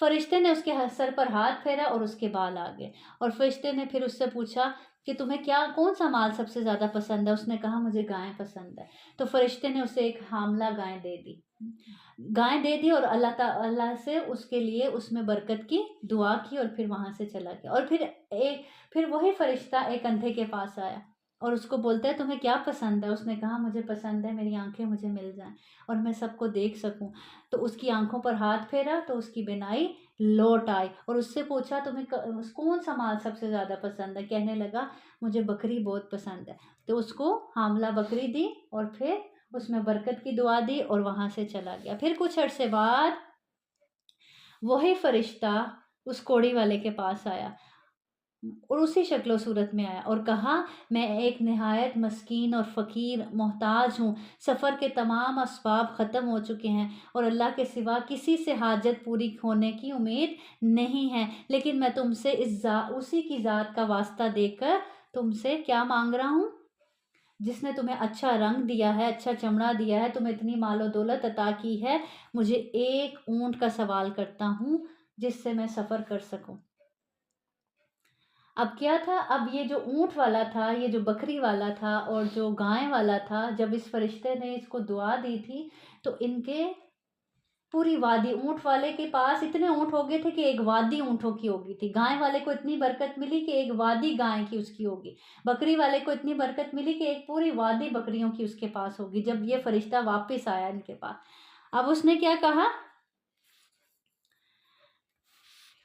فرشتے نے اس کے سر پر ہاتھ پھیرا اور اس کے بال آ گئے، اور فرشتے نے پھر اس سے پوچھا کہ تمہیں کون سا مال سب سے زیادہ پسند ہے؟ اس نے کہا مجھے گائیں پسند ہے۔ تو فرشتے نے اسے ایک حاملہ گائے دے دی اور اللہ تعالیٰ سے اس کے لیے اس میں برکت کی دعا کی، اور پھر وہاں سے چلا گیا۔ اور پھر وہی فرشتہ ایک اندھے کے پاس آیا اور اس کو بولتا ہے تمہیں کیا پسند ہے؟ اس نے کہا مجھے پسند ہے میری آنکھیں مجھے مل جائیں اور میں سب کو دیکھ سکوں۔ تو اس کی آنکھوں پر ہاتھ پھیرا تو اس کی بینائی لوٹ آئی، اور اس سے پوچھا تمہیں کون سا مال سب سے زیادہ پسند ہے؟ کہنے لگا مجھے بکری بہت پسند ہے۔ تو اس کو حاملہ بکری دی اور پھر اس میں برکت کی دعا دی اور وہاں سے چلا گیا۔ پھر کچھ عرصے بعد وہی فرشتہ اس کوڑی والے کے پاس آیا اور اسی شکل و صورت میں آیا اور کہا میں ایک نہایت مسکین اور فقیر محتاج ہوں، سفر کے تمام اسباب ختم ہو چکے ہیں اور اللہ کے سوا کسی سے حاجت پوری ہونے کی امید نہیں ہے، لیکن میں تم سے اسی کی ذات کا واسطہ دے کر تم سے کیا مانگ رہا ہوں؟ جس نے تمہیں اچھا رنگ دیا ہے، اچھا چمڑا دیا ہے، تمہیں اتنی مال و دولت عطا کی ہے، مجھے ایک اونٹ کا سوال کرتا ہوں جس سے میں سفر کر سکوں۔ اب کیا تھا؟ اب یہ جو اونٹ والا تھا، یہ جو بکری والا تھا اور جو گائے والا تھا، جب اس فرشتے نے اس کو دعا دی تھی تو ان کے پوری وادی، اونٹ والے کے پاس اتنے اونٹ ہو گئے تھے کہ ایک وادی اونٹوں کی ہوگی تھی، گائے والے کو اتنی برکت ملی کہ ایک وادی گائے کی اس کی ہوگی، بکری والے کو اتنی برکت ملی کہ ایک پوری وادی بکریوں کی اس کے پاس ہوگی جب یہ فرشتہ واپس آیا ان کے پاس۔ اب اس نے کیا کہا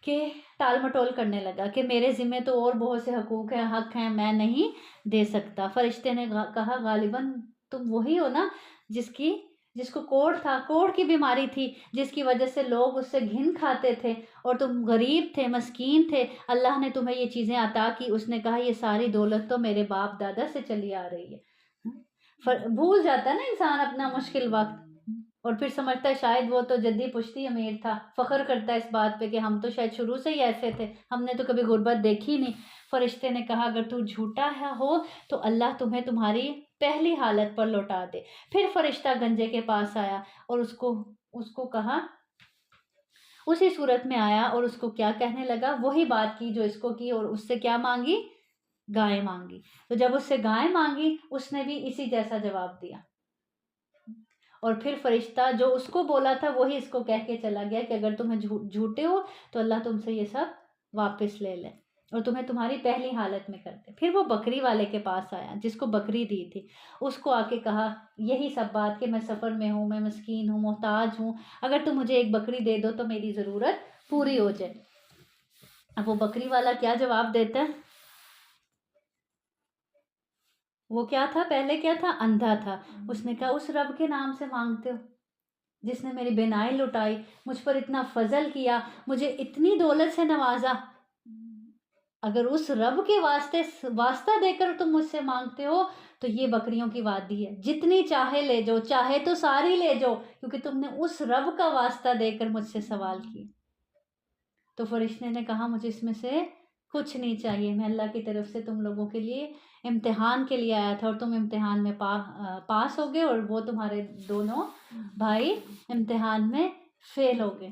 کہ ٹال مٹول کرنے لگا کہ میرے ذمہ تو اور بہت سے حقوق ہیں، حق ہیں، میں نہیں دے سکتا۔ فرشتے نے کہا غالباً تم وہی ہو نا جس کو کوڑ تھا، کوڑ کی بیماری تھی، جس کی وجہ سے لوگ اس سے گھن کھاتے تھے، اور تم غریب تھے، مسکین تھے، اللہ نے تمہیں یہ چیزیں عطا کی۔ اس نے کہا یہ ساری دولت تو میرے باپ دادا سے چلی آ رہی ہے۔ بھول جاتا ہے نا انسان اپنا مشکل وقت، اور پھر سمجھتا ہے شاید وہ تو جدی پشتی امیر تھا، فخر کرتا ہے اس بات پہ کہ ہم تو شاید شروع سے ہی ایسے تھے، ہم نے تو کبھی غربت دیکھی نہیں۔ فرشتے نے کہا اگر تو جھوٹا ہو تو اللہ تمہیں تمہاری پہلی حالت پر لوٹا دے۔ پھر فرشتہ گنجے کے پاس آیا اور اس کو کہا، اسی صورت میں آیا اور اس کو کیا کہنے لگا، وہی بات کی جو اس کو کی، اور اس سے کیا مانگی، گائے مانگی۔ تو جب اس سے گائے مانگی اس نے بھی اسی جیسا جواب دیا، اور پھر فرشتہ جو اس کو بولا تھا وہی اس کو کہہ کے چلا گیا کہ اگر تمہیں جھوٹے ہو تو اللہ تم سے یہ سب واپس لے لے اور تمہیں تمہاری پہلی حالت میں کر دے۔ پھر وہ بکری والے کے پاس آیا جس کو بکری دی تھی، اس کو آ کے کہا یہی سب بات کہ میں سفر میں ہوں، میں مسکین ہوں، محتاج ہوں، اگر تم مجھے ایک بکری دے دو تو میری ضرورت پوری ہو جائے۔ اب وہ بکری والا کیا جواب دیتا ہے، وہ کیا تھا، پہلے کیا تھا، اندھا تھا۔ اس نے کہا اس رب کے نام سے مانگتے ہو جس نے میری بینائی لٹائی، مجھ پر اتنا فضل کیا، مجھے اتنی دولت سے نوازا، اگر اس رب کے واسطہ دے کر تم مجھ سے مانگتے ہو تو یہ بکریوں کی وادی ہے، جتنی چاہے لے جاؤ، چاہے تو ساری لے جاؤ، کیونکہ تم نے اس رب کا واسطہ دے کر مجھ سے سوال کیا۔ تو فرشتے نے کہا مجھے اس میں سے کچھ نہیں چاہیے، میں اللہ کی طرف سے تم لوگوں کے لیے امتحان کے لیے آیا تھا، اور تم امتحان میں پاس ہو گئے، اور وہ تمہارے دونوں بھائی امتحان میں فیل ہو گئے۔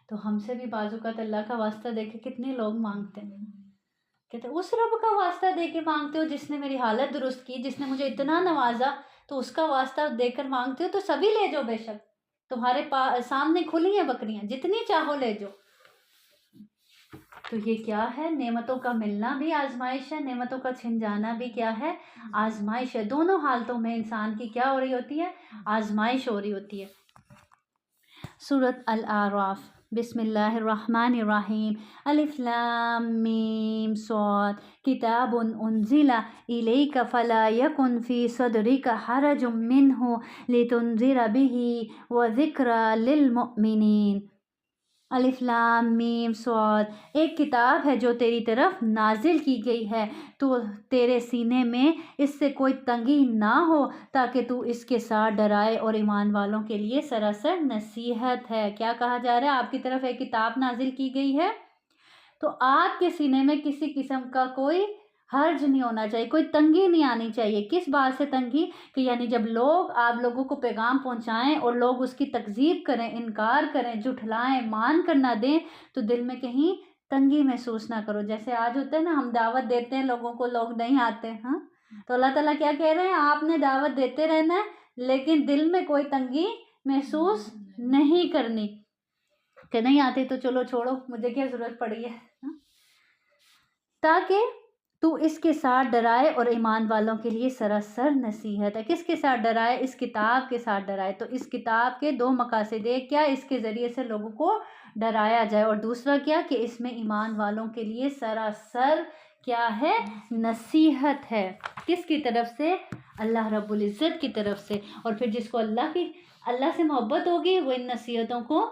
تو ہم سے بھی بعض اوقات اللہ کا واسطہ دے کے کتنے لوگ مانگتے ہیں، کہتے اس رب کا واسطہ دے کے مانگتے ہو جس نے میری حالت درست کی، جس نے مجھے اتنا نوازا، تو اس کا واسطہ دے کر مانگتے ہو تو سبھی لے جاؤ، بے شک تمہارے سامنے کھلی ہیں بکریاں، جتنی چاہو لے جاؤ۔ تو یہ کیا ہے، نعمتوں کا ملنا بھی آزمائش ہے، نعمتوں کا چھن جانا بھی کیا ہے، آزمائش ہے۔ دونوں حالتوں میں انسان کی کیا ہو رہی ہوتی ہے، آزمائش ہو رہی ہوتی ہے۔ سورۃ الاعراف، بسم اللہ الرحمن الرحیم، الف لام میم صاد، کتاب انزل الیک فلا یکن فی صدرک حرج منہ لتنذر بہ وذکری للمؤمنین۔ الف لام میم صاد، ایک کتاب ہے جو تیری طرف نازل کی گئی ہے، تو تیرے سینے میں اس سے کوئی تنگی نہ ہو تاکہ تو اس کے ساتھ ڈرائے، اور ایمان والوں کے لیے سراسر نصیحت ہے۔ کیا کہا جا رہا ہے، آپ کی طرف ایک کتاب نازل کی گئی ہے تو آپ کے سینے میں کسی قسم کا کوئی حرج نہیں ہونا چاہیے، کوئی تنگی نہیں آنی چاہیے۔ کس بات سے تنگی، کہ یعنی جب لوگ آپ لوگوں کو پیغام پہنچائیں اور لوگ اس کی تکذیب کریں، انکار کریں، جھٹلائیں، مان کر نہ دیں، تو دل میں کہیں تنگی محسوس نہ کرو۔ جیسے آج ہوتا ہے نا، ہم دعوت دیتے ہیں لوگوں کو، لوگ نہیں آتے، ہاں، تو اللہ تعالیٰ کیا کہہ رہے ہیں، آپ نے دعوت دیتے رہنا ہے لیکن دل میں کوئی تنگی محسوس نہیں کرنی کہ نہیں آتے تو چلو چھوڑو، مجھے کیا ضرورت پڑی ہے، تاکہ تو اس کے ساتھ ڈرائے اور ایمان والوں کے لیے سراسر نصیحت ہے۔ کس کے ساتھ ڈرائے، اس کتاب کے ساتھ ڈرائے۔ تو اس کتاب کے دو مقاصد، ایک کیا، اس کے ذریعے سے لوگوں کو ڈرایا جائے، اور دوسرا کیا کہ اس میں ایمان والوں کے لیے سراسر کیا ہے، نصیحت ہے۔ کس کی طرف سے، اللہ رب العزت کی طرف سے۔ اور پھر جس کو اللہ سے محبت ہوگی وہ ان نصیحتوں کو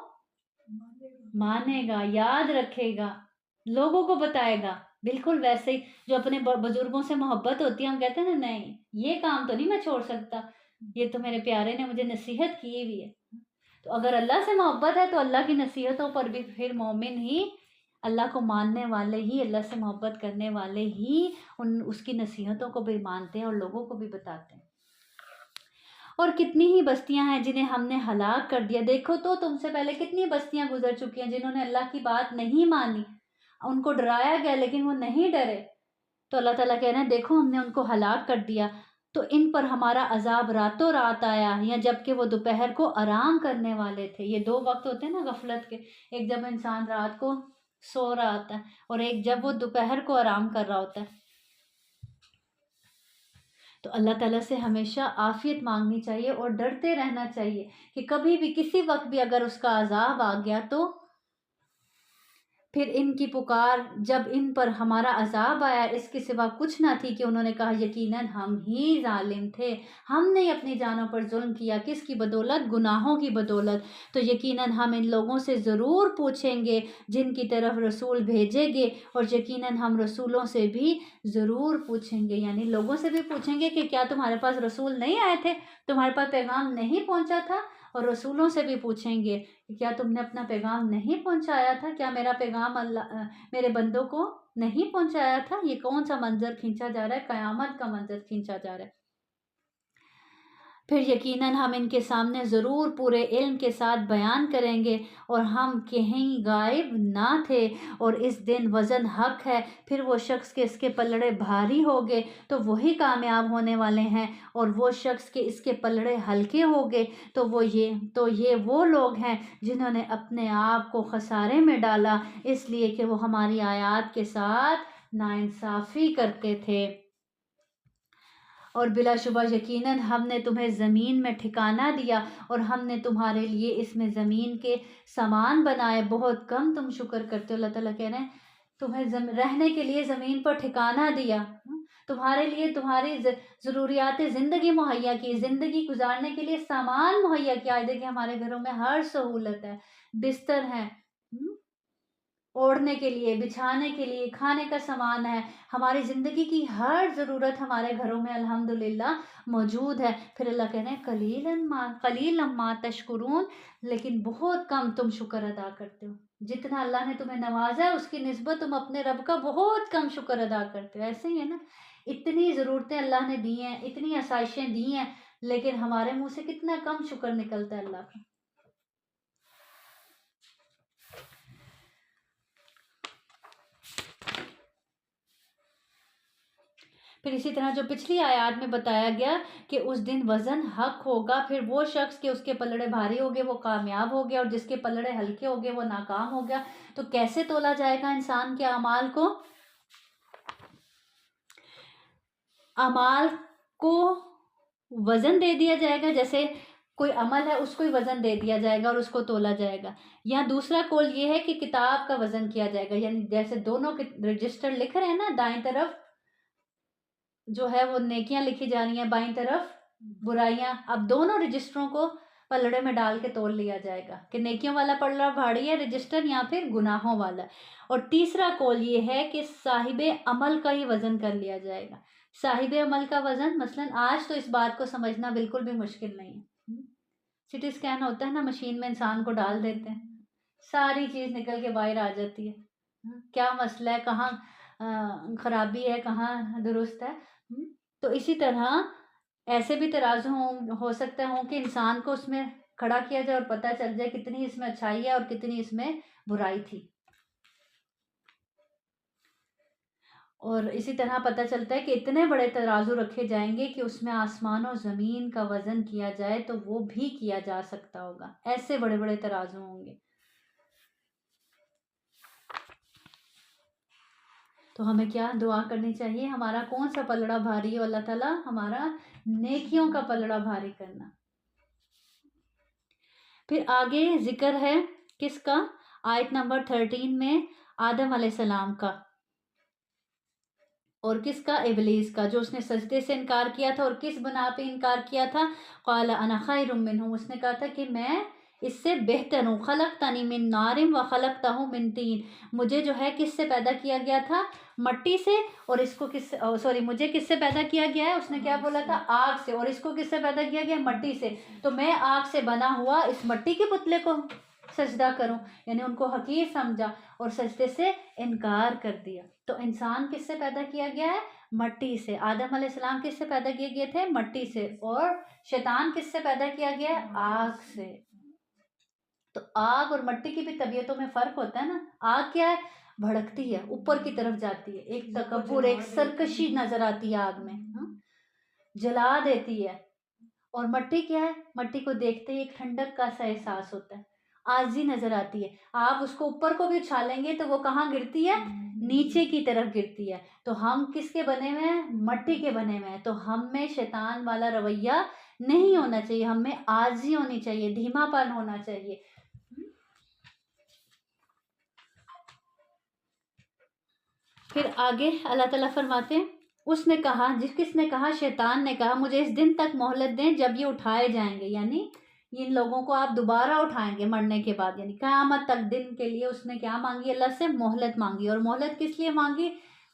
مانے گا، یاد رکھے گا، لوگوں کو بتائے گا۔ بالکل ویسے ہی جو اپنے بزرگوں سے محبت ہوتی ہے، ہم کہتے ہیں نا نہیں یہ کام تو نہیں میں چھوڑ سکتا، یہ تو میرے پیارے نے مجھے نصیحت کی ہوئی ہے۔ تو اگر اللہ سے محبت ہے تو اللہ کی نصیحتوں پر بھی پھر مومن ہی، اللہ کو ماننے والے ہی، اللہ سے محبت کرنے والے ہی اس کی نصیحتوں کو بھی مانتے ہیں اور لوگوں کو بھی بتاتے ہیں۔ اور کتنی ہی بستیاں ہیں جنہیں ہم نے ہلاک کر دیا۔ دیکھو تو تم سے پہلے کتنی بستیاں گزر چکی ہیں جنہوں نے اللہ کی بات نہیں مانی، ان کو ڈرایا گیا لیکن وہ نہیں ڈرے، تو اللہ تعالیٰ کہہ رہے ہیں دیکھو ہم نے ان کو ہلاک کر دیا۔ تو ان پر ہمارا عذاب راتوں رات آیا، یا جب کہ وہ دوپہر کو آرام کرنے والے تھے۔ یہ دو وقت ہوتے ہیں نا غفلت کے، ایک جب انسان رات کو سو رہا ہوتا ہے اور ایک جب وہ دوپہر کو آرام کر رہا ہوتا ہے۔ تو اللہ تعالیٰ سے ہمیشہ عافیت مانگنی چاہیے اور ڈرتے رہنا چاہیے کہ کبھی بھی کسی وقت بھی اگر اس کا عذاب آ گیا تو پھر ان کی پکار جب ان پر ہمارا عذاب آیا اس کے سوا کچھ نہ تھی کہ انہوں نے کہا یقیناً ہم ہی ظالم تھے، ہم نے اپنی جانوں پر ظلم کیا، کس کی بدولت؟ گناہوں کی بدولت۔ تو یقیناً ہم ان لوگوں سے ضرور پوچھیں گے جن کی طرف رسول بھیجیں گے، اور یقیناً ہم رسولوں سے بھی ضرور پوچھیں گے، یعنی لوگوں سے بھی پوچھیں گے کہ کیا تمہارے پاس رسول نہیں آئے تھے، تمہارے پاس پیغام نہیں پہنچا تھا؟ اور رسولوں سے بھی پوچھیں گے کہ کیا تم نے اپنا پیغام نہیں پہنچایا تھا؟ کیا میرا پیغام میرے بندوں کو نہیں پہنچایا تھا؟ یہ کون سا منظر کھینچا جا رہا ہے؟ قیامت کا منظر کھینچا جا رہا ہے۔ پھر یقیناً ہم ان کے سامنے ضرور پورے علم کے ساتھ بیان کریں گے، اور ہم کہیں غائب نہ تھے، اور اس دن وزن حق ہے، پھر وہ شخص کے اس کے پلڑے بھاری ہوگے تو وہی کامیاب ہونے والے ہیں، اور وہ شخص کے اس کے پلڑے ہلکے ہوگے تو یہ وہ لوگ ہیں جنہوں نے اپنے آپ کو خسارے میں ڈالا اس لیے کہ وہ ہماری آیات کے ساتھ ناانصافی کرتے تھے۔ اور بلا شبہ یقیناً ہم نے تمہیں زمین میں ٹھکانہ دیا، اور ہم نے تمہارے لیے اس میں زمین کے سامان بنائے، بہت کم تم شکر کرتے ہو۔ اللہ تعالیٰ کہہ رہے ہیں تمہیں رہنے کے لیے زمین پر ٹھکانہ دیا، تمہارے لیے تمہاری ضروریات زندگی مہیا کی، زندگی گزارنے کے لیے سامان مہیا کیا۔ دیکھیں ہمارے گھروں میں ہر سہولت ہے، بستر ہے، اوڑھنے کے لیے، بچھانے کے لیے، کھانے کا سامان ہے، ہماری زندگی کی ہر ضرورت ہمارے گھروں میں الحمدللہ موجود ہے۔ پھر اللہ کہہ رہے ہیں قلیلا ما تشکرون، لیکن بہت کم تم شکر ادا کرتے ہو۔ جتنا اللہ نے تمہیں نوازا ہے اس کی نسبت تم اپنے رب کا بہت کم شکر ادا کرتے ہو۔ ایسے ہی ہے نا، اتنی ضرورتیں اللہ نے دی ہیں، اتنی آسائشیں دی ہیں، لیکن ہمارے منہ سے کتنا کم شکر نکلتا ہے اللہ کا۔ پھر اسی طرح جو پچھلی آیات میں بتایا گیا کہ اس دن وزن حق ہوگا، پھر وہ شخص کے اس کے پلڑے بھاری ہوگے وہ کامیاب ہو گیا، اور جس کے پلڑے ہلکے ہوگے وہ ناکام ہو گیا۔ تو کیسے تولا جائے گا انسان کے اعمال کو؟ اعمال کو وزن دے دیا جائے گا، جیسے کوئی عمل ہے اس کو ہی وزن دے دیا جائے گا اور اس کو تولا جائے گا۔ یا دوسرا قول یہ ہے کہ کتاب کا وزن کیا جائے گا، یعنی جیسے دونوں کے رجسٹر لکھ رہے ہیں نا، دائیں طرف جو ہے وہ نیکیاں لکھی جا رہی ہیں، بائیں طرف برائیاں، اب دونوں رجسٹروں کو پلڑے میں ڈال کے تول لیا جائے گا کہ نیکیوں والا پلڑا بھاری ہے رجسٹر، یا پھر گناہوں والا۔ اور تیسرا قول یہ ہے کہ صاحب عمل کا ہی وزن کر لیا جائے گا۔ صاحب عمل کا وزن مثلاً آج تو اس بات کو سمجھنا بالکل بھی مشکل نہیں ہے، سٹی اسکین ہوتا ہے نا، مشین میں انسان کو ڈال دیتے ہیں، ساری چیز نکل کے باہر آ جاتی ہے، کیا مسئلہ ہے، کہاں خرابی ہے، کہاں درست ہے۔ تو اسی طرح ایسے بھی ترازو ہو سکتا ہوں کہ انسان کو اس میں کھڑا کیا جائے اور پتہ چل جائے کتنی اس میں اچھائی ہے اور کتنی اس میں برائی تھی۔ اور اسی طرح پتہ چلتا ہے کہ اتنے بڑے ترازو رکھے جائیں گے کہ اس میں آسمان و زمین کا وزن کیا جائے تو وہ بھی کیا جا سکتا ہوگا، ایسے بڑے بڑے ترازو ہوں گے۔ تو ہمیں کیا دعا کرنی چاہیے؟ ہمارا کون سا پلڑا بھاری ہو اللہ تعالیٰ ہمارا نیکیوں کا پلڑا بھاری کرنا۔ پھر آگے ذکر ہے کس کا؟ آیت نمبر 13 میں آدم علیہ السلام کا، اور کس کا؟ ابلیس کا، جو اس نے سجدے سے انکار کیا تھا، اور کس بنا پہ انکار کیا تھا؟ قال انا خیر منہ، اس نے کہا تھا کہ میں اس سے بہتر ہوں، خلقتنی من نار و خلقتہ من طین، مجھے جو ہے کس سے پیدا کیا گیا تھا؟ مٹی سے، اور اس کو مجھے کس سے پیدا کیا گیا ہے؟ اس نے کیا بولا تھا؟ آگ سے، اور اس کو کس سے پیدا کیا گیا؟ مٹی سے، تو میں آگ سے بنا ہوا اس مٹی کے پتلے کو سجدہ کروں، یعنی ان کو حقیر سمجھا اور سجدے سے انکار کر دیا۔ تو انسان کس سے پیدا کیا گیا ہے؟ مٹی سے۔ آدم علیہ السلام کس سے پیدا کیے گئے تھے؟ مٹی سے۔ اور شیطان کس سے پیدا کیا گیا ہے؟ آگ سے۔ تو آگ اور مٹی کی بھی طبیعتوں میں فرق ہوتا ہے نا۔ آگ کیا ہے؟ بھڑکتی ہے، اوپر کی طرف جاتی ہے، ایک تکبر، ایک سرکشی نظر آتی ہے آگ میں، جلا دیتی ہے. اور مٹی کیا ہے؟ مٹی کو دیکھتے ہی ایک ٹھنڈک کا سا احساس ہوتا ہے، عاجزی نظر آتی ہے. آپ اس کو اوپر کو بھی اچھالیں گے تو وہ کہاں گرتی ہے؟ نیچے کی طرف گرتی ہے. تو ہم کس کے بنے ہوئے ہیں؟ مٹی کے بنے ہوئے ہیں. تو ہم میں شیطان والا رویہ نہیں ہونا چاہیے، ہم میں عاجزی ہونی چاہیے، دھیما پن ہونا چاہیے. پھر آگے اللہ تعالیٰ فرماتے ہیں، اس نے کہا، کس نے کہا؟ شیطان نے کہا، مجھے اس دن تک مہلت دیں جب یہ اٹھائے جائیں گے، یعنی ان لوگوں کو آپ دوبارہ اٹھائیں گے مرنے کے بعد، یعنی قیامت تک دن کے لیے اس نے کیا مانگی؟ اللہ سے مہلت مانگی. اور مہلت کس لیے مانگی؟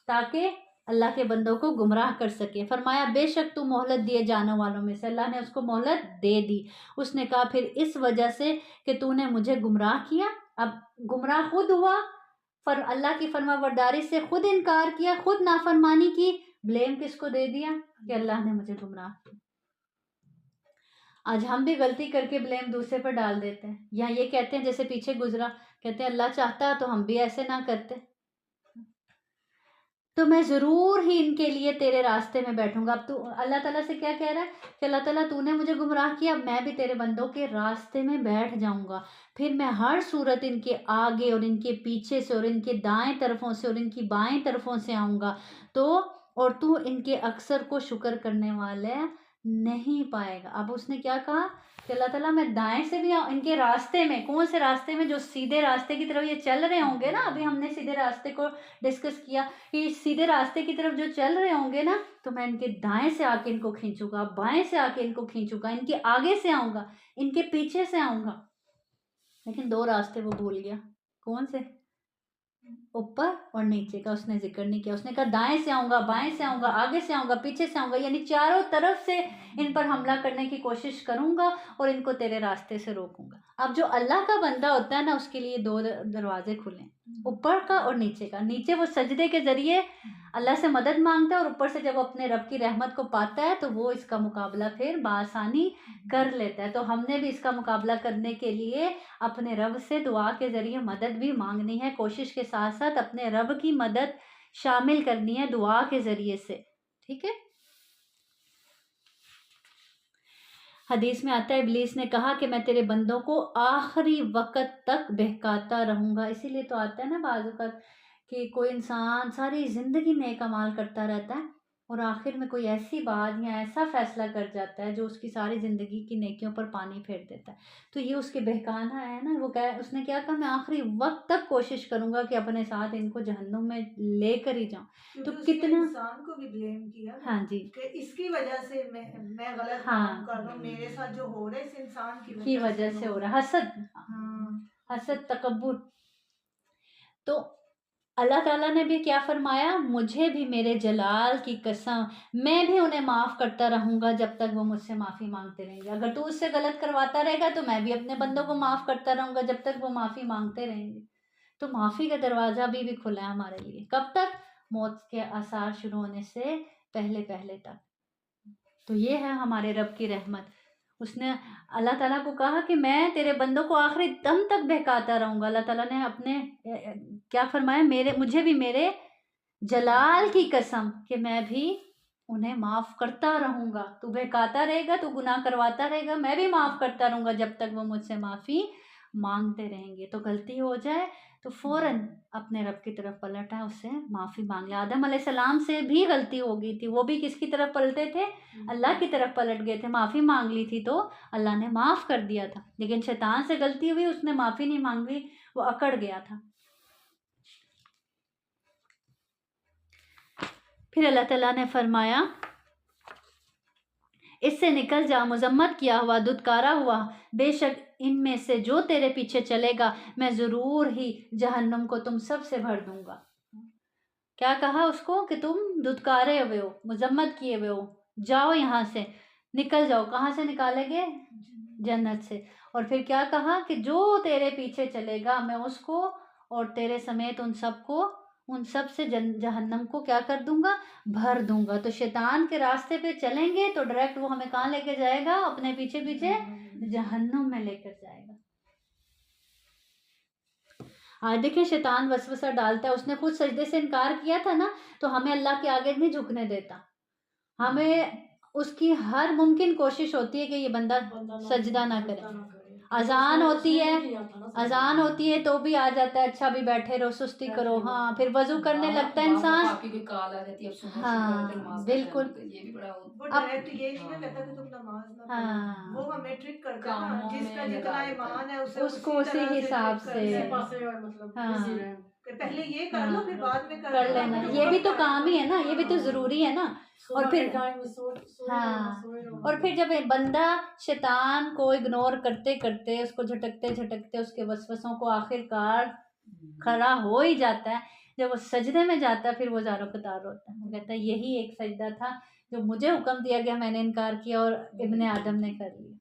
تاکہ اللہ کے بندوں کو گمراہ کر سکے. فرمایا بے شک تو مہلت دیے جانے والوں میں سے. اللہ نے اس کو مہلت دے دی. اس نے کہا پھر اس وجہ سے کہ تو نے مجھے گمراہ کیا. اب گمراہ خود ہوا، اللہ کی فرما برداری سے خود انکار کیا، خود نافرمانی کی. بلیم کس کو دے دیا؟ کہ اللہ نے مجھے گمراہ کیا. آج ہم بھی غلطی کر کے بلیم دوسرے پر ڈال دیتے ہیں، یا یہ کہتے ہیں جیسے پیچھے گزرا، کہتے ہیں اللہ چاہتا تو ہم بھی ایسے نہ کرتے. تو میں ضرور ہی ان کے لیے تیرے راستے میں بیٹھوں گا. اب تو اللہ تعالیٰ سے کیا کہہ رہا ہے کہ اللہ تعالیٰ تو نے مجھے گمراہ کیا، اب میں بھی تیرے بندوں کے راستے میں بیٹھ جاؤں گا. پھر میں ہر صورت ان کے آگے اور ان کے پیچھے سے اور ان کے دائیں طرفوں سے اور ان کی بائیں طرفوں سے آؤں گا. اور تو ان کے اکثر کو شکر کرنے والے نہیں پائے گا. اب اس نے کیا کہا کہ اللہ تعالیٰ میں دائیں سے بھی ان کے راستے میں، کون سے راستے میں؟ جو سیدھے راستے کی طرف یہ چل رہے ہوں گے نا. ابھی ہم نے سیدھے راستے کو ڈسکس کیا کہ سیدھے راستے کی طرف جو چل رہے ہوں گے نا، تو میں ان کے دائیں سے آ کے ان کو کھینچوں گا، بائیں سے آ کے ان کو کھینچوں گا، ان کے آگے سے آؤں گا، ان کے پیچھے سے آؤں گا. لیکن دو راستے وہ بھول گیا. کون سے؟ اوپر اور نیچے کا اس نے ذکر نہیں کیا. اس نے کہا دائیں سے آؤں گا، بائیں سے آؤں گا، آگے سے آؤں گا، پیچھے سے آؤں گا، یعنی چاروں طرف سے ان پر حملہ کرنے کی کوشش کروں گا اور ان کو تیرے راستے سے روکوں گا. اب جو اللہ کا بندہ ہوتا ہے نا، اس کے لیے دو دروازے کھلے، اوپر کا اور نیچے کا. نیچے وہ سجدے کے ذریعے اللہ سے مدد مانگتا ہے، اور اوپر سے جب وہ اپنے رب کی رحمت کو پاتا ہے تو وہ اس کا مقابلہ پھر بآسانی کر لیتا ہے. تو ہم نے بھی اس کا مقابلہ کرنے کے لیے اپنے رب سے دعا کے ذریعے مدد بھی مانگنی ہے، کوشش کے ساتھ ساتھ اپنے رب کی مدد شامل کرنی ہے دعا کے ذریعے سے. ٹھیک ہے. حدیث میں آتا ہے ابلیس نے کہا کہ میں تیرے بندوں کو آخری وقت تک بہکاتا رہوں گا. اسی لیے تو آتا ہے نا بعض اوقات کہ کوئی انسان ساری زندگی نیک اعمال کرتا رہتا ہے اور آخر میں کوئی ایسی بات یا ایسا فیصلہ کر جاتا ہے جو اس کی ساری زندگی کی نیکیوں پر پانی پھیر دیتا ہے. تو یہ اس کے بہکانا ہے نا. وہ اس نے کیا کہا؟ میں آخری وقت تک کوشش کروں گا کہ اپنے ساتھ ان کو جہنم میں لے کر ہی جاؤں. تو کتنا انسان کو بھی بلیم کیا نا، ہاں جی، کہ اس کی وجہ سے میں غلط ہاں کام کر رہا ہوں، میرے ساتھ جو ہو رہا ہے اس انسان کی وجہ سے ہو رہا ہے. حسد، ہاں. حسد، تکبر. تو اللہ تعالیٰ نے بھی کیا فرمایا؟ مجھے بھی میرے جلال کی قسم میں بھی انہیں معاف کرتا رہوں گا جب تک وہ مجھ سے معافی مانگتے رہیں گے. اگر تو اس سے غلط کرواتا رہے گا تو میں بھی اپنے بندوں کو معاف کرتا رہوں گا جب تک وہ معافی مانگتے رہیں گے. تو معافی کا دروازہ بھی کھلا ہے ہمارے لیے. کب تک؟ موت کے آثار شروع ہونے سے پہلے پہلے تک. تو یہ ہے ہمارے رب کی رحمت. اس نے اللہ تعالیٰ کو کہا کہ میں تیرے بندوں کو آخری دم تک بہکاتا رہوں گا. اللہ تعالیٰ نے اپنے کیا فرمایا؟ مجھے بھی میرے جلال کی قسم کہ میں بھی انہیں معاف کرتا رہوں گا. تو بہکاتا رہے گا، تو گناہ کرواتا رہے گا، میں بھی معاف کرتا رہوں گا جب تک وہ مجھ سے معافی مانگتے رہیں گے. تو غلطی ہو جائے تو فوراً اپنے رب کی طرف پلٹ ہے، اس سے معافی مانگ لے. آدم علیہ السلام سے بھی غلطی ہو گئی تھی، وہ بھی کس کی طرف پلٹے تھے؟ اللہ کی طرف پلٹ گئے تھے. معافی مانگ لی تھی تو اللہ نے معاف کر دیا تھا. لیکن شیطان سے غلطی ہوئی، اس نے معافی نہیں مانگی، وہ اکڑ گیا تھا. پھر اللہ تعالیٰ نے فرمایا اس سے نکل جا، مذمت کیا ہوا، دھتکارا ہوا. بے شک ان میں سے جو تیرے پیچھے چلے گا میں ضرور ہی جہنم کو تم سب سے بھر دوں گا. کیا کہا اس کو؟ کہ تم دھتکارے ہوئے ہو، مذمت کیے ہوئے ہو، جاؤ یہاں سے، نکل جاؤ. کہاں سے نکالیں گے؟ جنت سے. اور پھر کیا کہا کہ جو تیرے پیچھے چلے گا میں اس کو اور تیرے سمیت ان سب سے جہنم کو کیا کر دوں گا؟ بھر دوں گا. تو شیطان کے راستے پہ چلیں گے تو ڈائریکٹ وہ ہمیں کہاں لے کے جائے گا؟ اپنے پیچھے پیچھے جہنم میں لے کر جائے گا. آج دیکھیں شیطان وسوسہ ڈالتا ہے. اس نے خود سجدے سے انکار کیا تھا نا، تو ہمیں اللہ کے آگے نہیں جھکنے دیتا. ہمیں اس کی ہر ممکن کوشش ہوتی ہے کہ یہ بندہ سجدہ نہ کرے. اذان ہوتی ہے تو بھی آ جاتا ہے اچھا بھی بیٹھے رہو سستی کرو. ہاں پھر وضو کرنے لگتا ہے انسان. ہاں بالکل. اب ہاں وہ ہمیں ٹرک کرتا ہے نا، جس کا جتنا ایمان ہے اس کو اسی حساب سے. ہاں پہلے یہ کر لو پھر بعد میں کر لینا. یہ بھی تو کام ہی ہے نا، یہ بھی تو ضروری ہے نا. اور پھر ہاں اور پھر جب بندہ شیطان کو اگنور کرتے کرتے اس کو جھٹکتے جھٹکتے اس کے وسوسوں کو آخر کار کھڑا ہو ہی جاتا ہے، جب وہ سجدے میں جاتا ہے پھر وہ زارو قطار ہوتا ہے. وہ کہتا ہے یہی ایک سجدہ تھا جو مجھے حکم دیا گیا، میں نے انکار کیا اور ابن آدم نے کر لیا.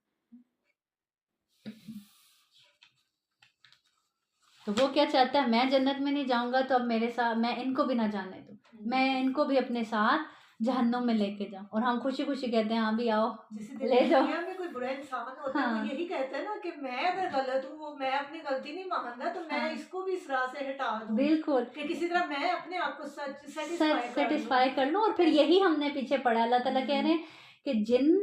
تو وہ کیا چاہتا ہے، میں جنت میں نہیں جاؤں گا تو اب میرے ساتھ میں ان کو بھی نہ جانے دوں، میں ان کو بھی اپنے ساتھ جہنم میں لے کے جاؤں. اور ہم خوشی خوشی کہتے ہیں ہاں بھی آؤ لے جاؤ. دنیا میں کوئی برا انسان ہوتا ہے وہ یہی کہتا ہے نا کہ میں اگر غلط ہوں، وہ میں اپنی غلطی نہیں مانتا تو میں اس کو بھی اس راہ سے ہٹا دوں. بالکل کہ کسی طرح میں اپنے آپ کو سیٹسفائی کر لوں. اور پھر یہی ہم نے پیچھے پڑھا. اللہ تعالیٰ کہہ رہے ہیں کہ جن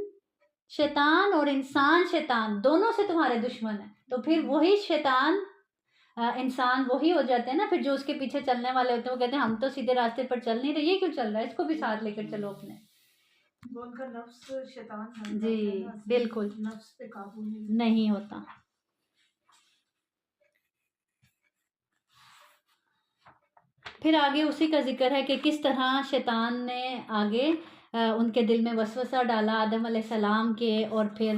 شیطان اور انسان شیطان دونوں سے تمہارے دشمن ہیں. تو پھر وہی شیطان انسان وہی ہو جاتے ہیں نا پھر جو اس کے پیچھے چلنے والے ہوتے ہیں. وہ کہتے ہیں ہم تو سیدھے راستے پر چل نہیں رہے، یہ کیوں چل رہا ہے، اس کو بھی ساتھ لے کر چلو اپنے. ان کا نفس شیطان جی بالکل نفس پہ قابو نہیں ہوتا. پھر آگے اسی کا ذکر ہے کہ کس طرح شیطان نے آگے ان کے دل میں وسوسہ ڈالا آدم علیہ السلام کے، اور پھر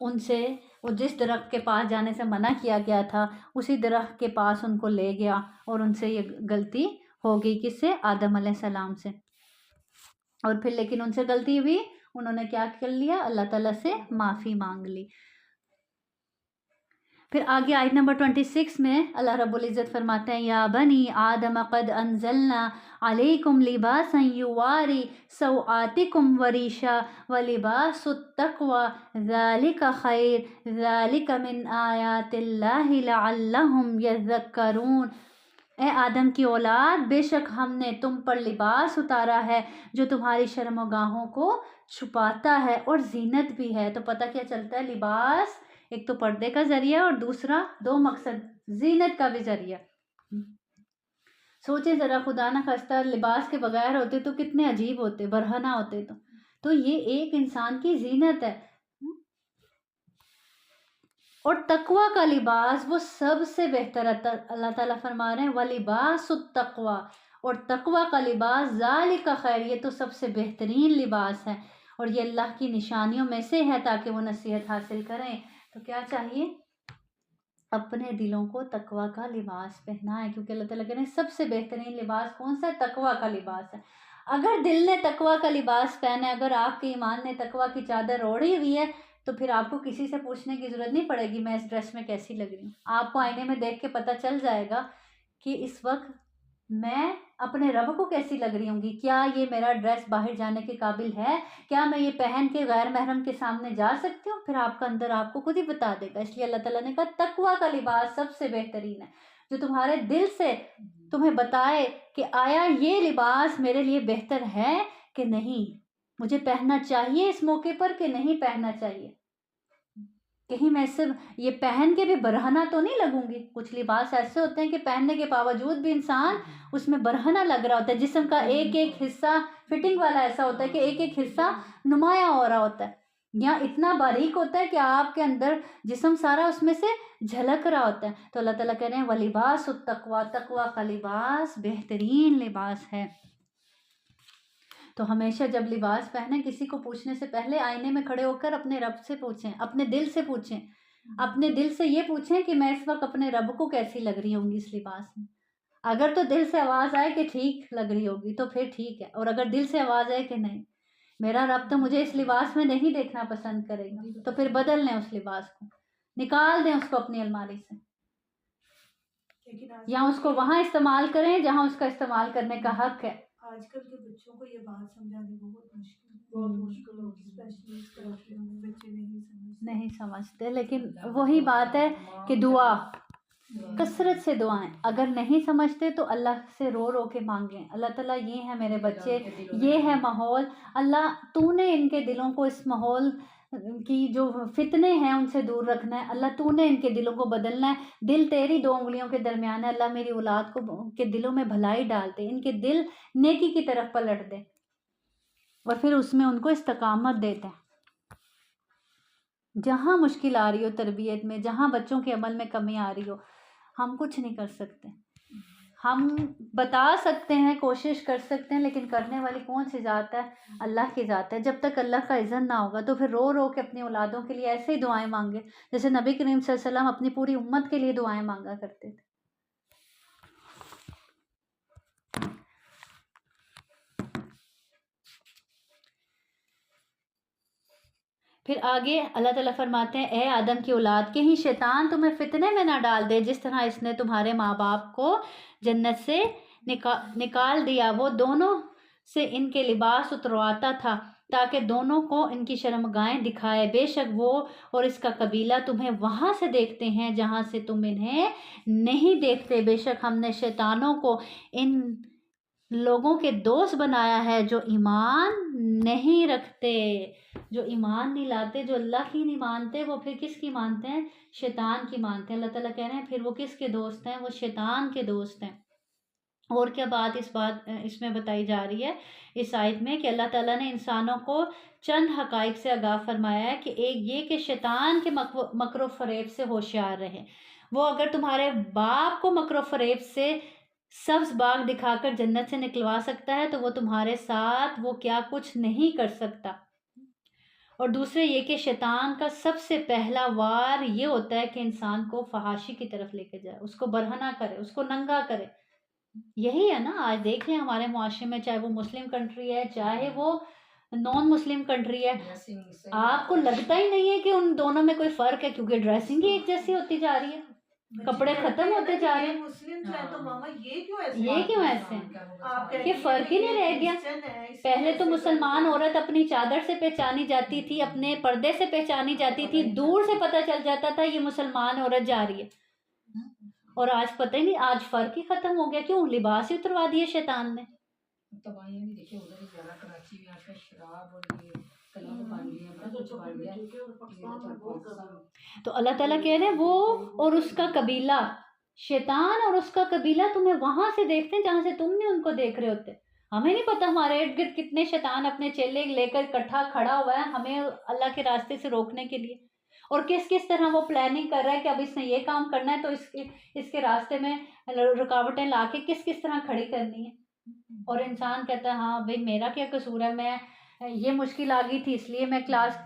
ان سے وہ جس درخت کے پاس جانے سے منع کیا گیا تھا اسی درخت کے پاس ان کو لے گیا، اور ان سے یہ غلطی ہو گئی. کس سے؟ آدم علیہ السلام سے. اور پھر لیکن ان سے غلطی ہوئی، انہوں نے کیا کر لیا، اللہ تعالیٰ سے معافی مانگ لی. پھر آگے آیت نمبر 26 میں اللہ رب العزت فرماتے ہیں یا بنی آدم قد انزلنا علیکم لباسا یواری سوآتکم وریشا ولباس التقوی ذالک خیر ذالک من آیات اللہ لعلہم یذکرون. اے آدم کی اولاد، بے شک ہم نے تم پر لباس اتارا ہے جو تمہاری شرم و گاہوں کو چھپاتا ہے اور زینت بھی ہے. تو پتہ کیا چلتا ہے، لباس ایک تو پردے کا ذریعہ اور دوسرا دو مقصد زینت کا بھی ذریعہ. سوچے ذرا، خدا نہ خواستہ لباس کے بغیر ہوتے تو کتنے عجیب ہوتے، برہنہ ہوتے. تو یہ ایک انسان کی زینت ہے. اور تقوی کا لباس وہ سب سے بہتر ہے. اللہ تعالیٰ فرما رہے ہیں وَلِبَاسُ التَّقْوَى، اور تقوی کا لباس ذَلِكَ خیر، یہ تو سب سے بہترین لباس ہے اور یہ اللہ کی نشانیوں میں سے ہے تاکہ وہ نصیحت حاصل کریں. تو کیا چاہیے؟ اپنے دلوں کو تقوی کا لباس پہنائیں، کیونکہ اللہ تعالیٰ کہہ رہے ہیں سب سے بہترین لباس کون سا ہے؟ تقوی کا لباس ہے. اگر دل نے تقوی کا لباس پہنا ہے، اگر آپ کے ایمان نے تقوی کی چادر اوڑھی ہوئی ہے، تو پھر آپ کو کسی سے پوچھنے کی ضرورت نہیں پڑے گی میں اس ڈریس میں کیسی لگ رہی ہوں. آپ کو آئینے میں دیکھ کے پتہ چل جائے گا کہ اس وقت میں اپنے رب کو کیسی لگ رہی ہوں گی. کیا یہ میرا ڈریس باہر جانے کے قابل ہے؟ کیا میں یہ پہن کے غیر محرم کے سامنے جا سکتی ہوں؟ پھر آپ کا اندر آپ کو خود ہی بتا دے گا. اس لیے اللہ تعالیٰ نے کہا تقوی کا لباس سب سے بہترین ہے، جو تمہارے دل سے تمہیں بتائے کہ آیا یہ لباس میرے لیے بہتر ہے کہ نہیں، مجھے پہننا چاہیے اس موقع پر کہ نہیں پہننا چاہیے. کہیں میں صرف یہ پہن کے بھی برہنہ تو نہیں لگوں گی. کچھ لباس ایسے ہوتے ہیں کہ پہننے کے باوجود بھی انسان اس میں برہنہ لگ رہا ہوتا ہے. جسم کا ایک ایک حصہ فٹنگ والا ایسا ہوتا ہے کہ ایک ایک حصہ نمایاں ہو رہا ہوتا ہے، یا اتنا باریک ہوتا ہے کہ آپ کے اندر جسم سارا اس میں سے جھلک رہا ہوتا ہے. تو اللہ تعالیٰ کہہ رہے ہیں وَلِبَاسُ التَّقْوَى، تقوی کا لباس بہترین لباس ہے. تو ہمیشہ جب لباس پہنیں کسی کو پوچھنے سے پہلے آئینے میں کھڑے ہو کر اپنے رب سے پوچھیں، اپنے دل سے پوچھیں. اپنے دل سے یہ پوچھیں کہ میں اس وقت اپنے رب کو کیسی لگ رہی ہوں گی اس لباس میں. اگر تو دل سے آواز آئے کہ ٹھیک لگ رہی ہوگی تو پھر ٹھیک ہے، اور اگر دل سے آواز آئے کہ نہیں، میرا رب تو مجھے اس لباس میں نہیں دیکھنا پسند کرے گا، تو پھر بدل لیں اس لباس کو، نکال دیں اس کو اپنی الماری سے، یا اس کو وہاں استعمال کریں جہاں اس کا استعمال کرنے کا حق ہے. آج کل کے بچوں کو یہ بات سمجھانے بہت مشکل ہوگی، اسپیشلی اس طرح بچے نہیں سمجھتے. لیکن وہی بات ہے کہ دعا کثرت سے دعائیں. اگر نہیں سمجھتے تو اللہ سے رو رو کے مانگیں. اللہ تعالیٰ یہ ہے میرے بچے، یہ ہے ماحول، اللہ تو نے ان کے دلوں کو اس ماحول کی جو فتنے ہیں ان سے دور رکھنا ہے. اللہ تو نے ان کے دلوں کو بدلنا ہے. دل تیری 2 انگلیوں کے درمیان ہے. اللہ میری اولاد کو کے دلوں میں بھلائی ڈال دے، ان کے دل نیکی کی طرف پلٹ دے اور پھر اس میں ان کو استقامت دیتے ہیں. جہاں مشکل آ رہی ہو تربیت میں، جہاں بچوں کے عمل میں کمی آ رہی ہو، ہم کچھ نہیں کر سکتے. ہم بتا سکتے ہیں، کوشش کر سکتے ہیں، لیکن کرنے والی کون سی ذات ہے؟ اللہ کی ذات ہے. جب تک اللہ کا اذن نہ ہوگا تو پھر رو رو کے اپنی اولادوں کے لیے ایسے ہی دعائیں مانگے جیسے نبی کریم صلی اللہ علیہ وسلم اپنی پوری امت کے لیے دعائیں مانگا کرتے تھے. پھر آگے اللہ تعالیٰ فرماتے ہیں اے آدم کی اولاد، کہیں شیطان تمہیں فتنے میں نہ ڈال دے جس طرح اس نے تمہارے ماں باپ کو جنت سے نکال دیا. وہ دونوں سے ان کے لباس اترواتا تھا تاکہ دونوں کو ان کی شرمگاہیں دکھائے. بے شک وہ اور اس کا قبیلہ تمہیں وہاں سے دیکھتے ہیں جہاں سے تم انہیں نہیں دیکھتے. بے شک ہم نے شیطانوں کو ان لوگوں کے دوست بنایا ہے جو ایمان نہیں رکھتے، جو ایمان نہیں لاتے، جو اللہ کی نہیں مانتے، وہ پھر کس کی مانتے ہیں؟ شیطان کی مانتے ہیں. اللہ تعالیٰ کہہ رہے ہیں پھر وہ کس کے دوست ہیں؟ وہ شیطان کے دوست ہیں. اور کیا بات اس میں بتائی جا رہی ہے اس آیت میں کہ اللہ تعالیٰ نے انسانوں کو چند حقائق سے آگاہ فرمایا ہے کہ ایک یہ کہ شیطان کے مکر و فریب سے ہوشیار رہے. وہ اگر تمہارے باپ کو مکر و فریب سے سبز باغ دکھا کر جنت سے نکلوا سکتا ہے تو وہ تمہارے ساتھ وہ کیا کچھ نہیں کر سکتا. اور دوسرے یہ کہ شیطان کا سب سے پہلا وار یہ ہوتا ہے کہ انسان کو فحاشی کی طرف لے کے جائے، اس کو برہنہ کرے، اس کو ننگا کرے. یہی ہے نا آج دیکھ لیں ہمارے معاشرے میں، چاہے وہ مسلم کنٹری ہے چاہے وہ نان مسلم کنٹری ہے، آپ کو لگتا ہی نہیں ہے کہ ان دونوں میں کوئی فرق ہے کیونکہ ڈریسنگ ہی ایک جیسی ہوتی جا رہی ہے، کپڑے ختم ہوتے جا رہے ہیں. مسلم ہیں تو ماما یہ کیوں ایسے ہیں؟ یہ فرق ہی نہیں رہ گیا. پہلے تو مسلمان عورت اپنی چادر سے پہچانی جاتی تھی، اپنے پردے سے پہچانی جاتی تھی، دور سے پتہ چل جاتا تھا یہ مسلمان عورت جا رہی ہے. اور آج پتہ ہی نہیں، آج فرق ہی ختم ہو گیا. کیوں؟ لباس ہی اتروا دیے شیطان نے. تو اللہ تعالیٰ کہہ رہے ہیں وہ اور اس کا قبیلہ، شیطان اور اس کا قبیلہ تمہیں وہاں سے دیکھتے ہیں جہاں سے تم نہیں ان کو دیکھ رہے ہوتے. ہمیں نہیں پتا ہمارے ارد گرد کتنے شیطان اپنے چیلے لے کر اکٹھا کھڑا ہوا ہے ہمیں اللہ کے راستے سے روکنے کے لیے، اور کس طرح وہ پلاننگ کر رہا ہے کہ اب اس نے یہ کام کرنا ہے تو اس کے راستے میں رکاوٹیں لا کے کس طرح کھڑی کرنی ہے. اور انسان کہتا ہے ہاں بھائی میرا کیا قصور ہے، میں یہ مشکل آ گئی تھی اس لیے میں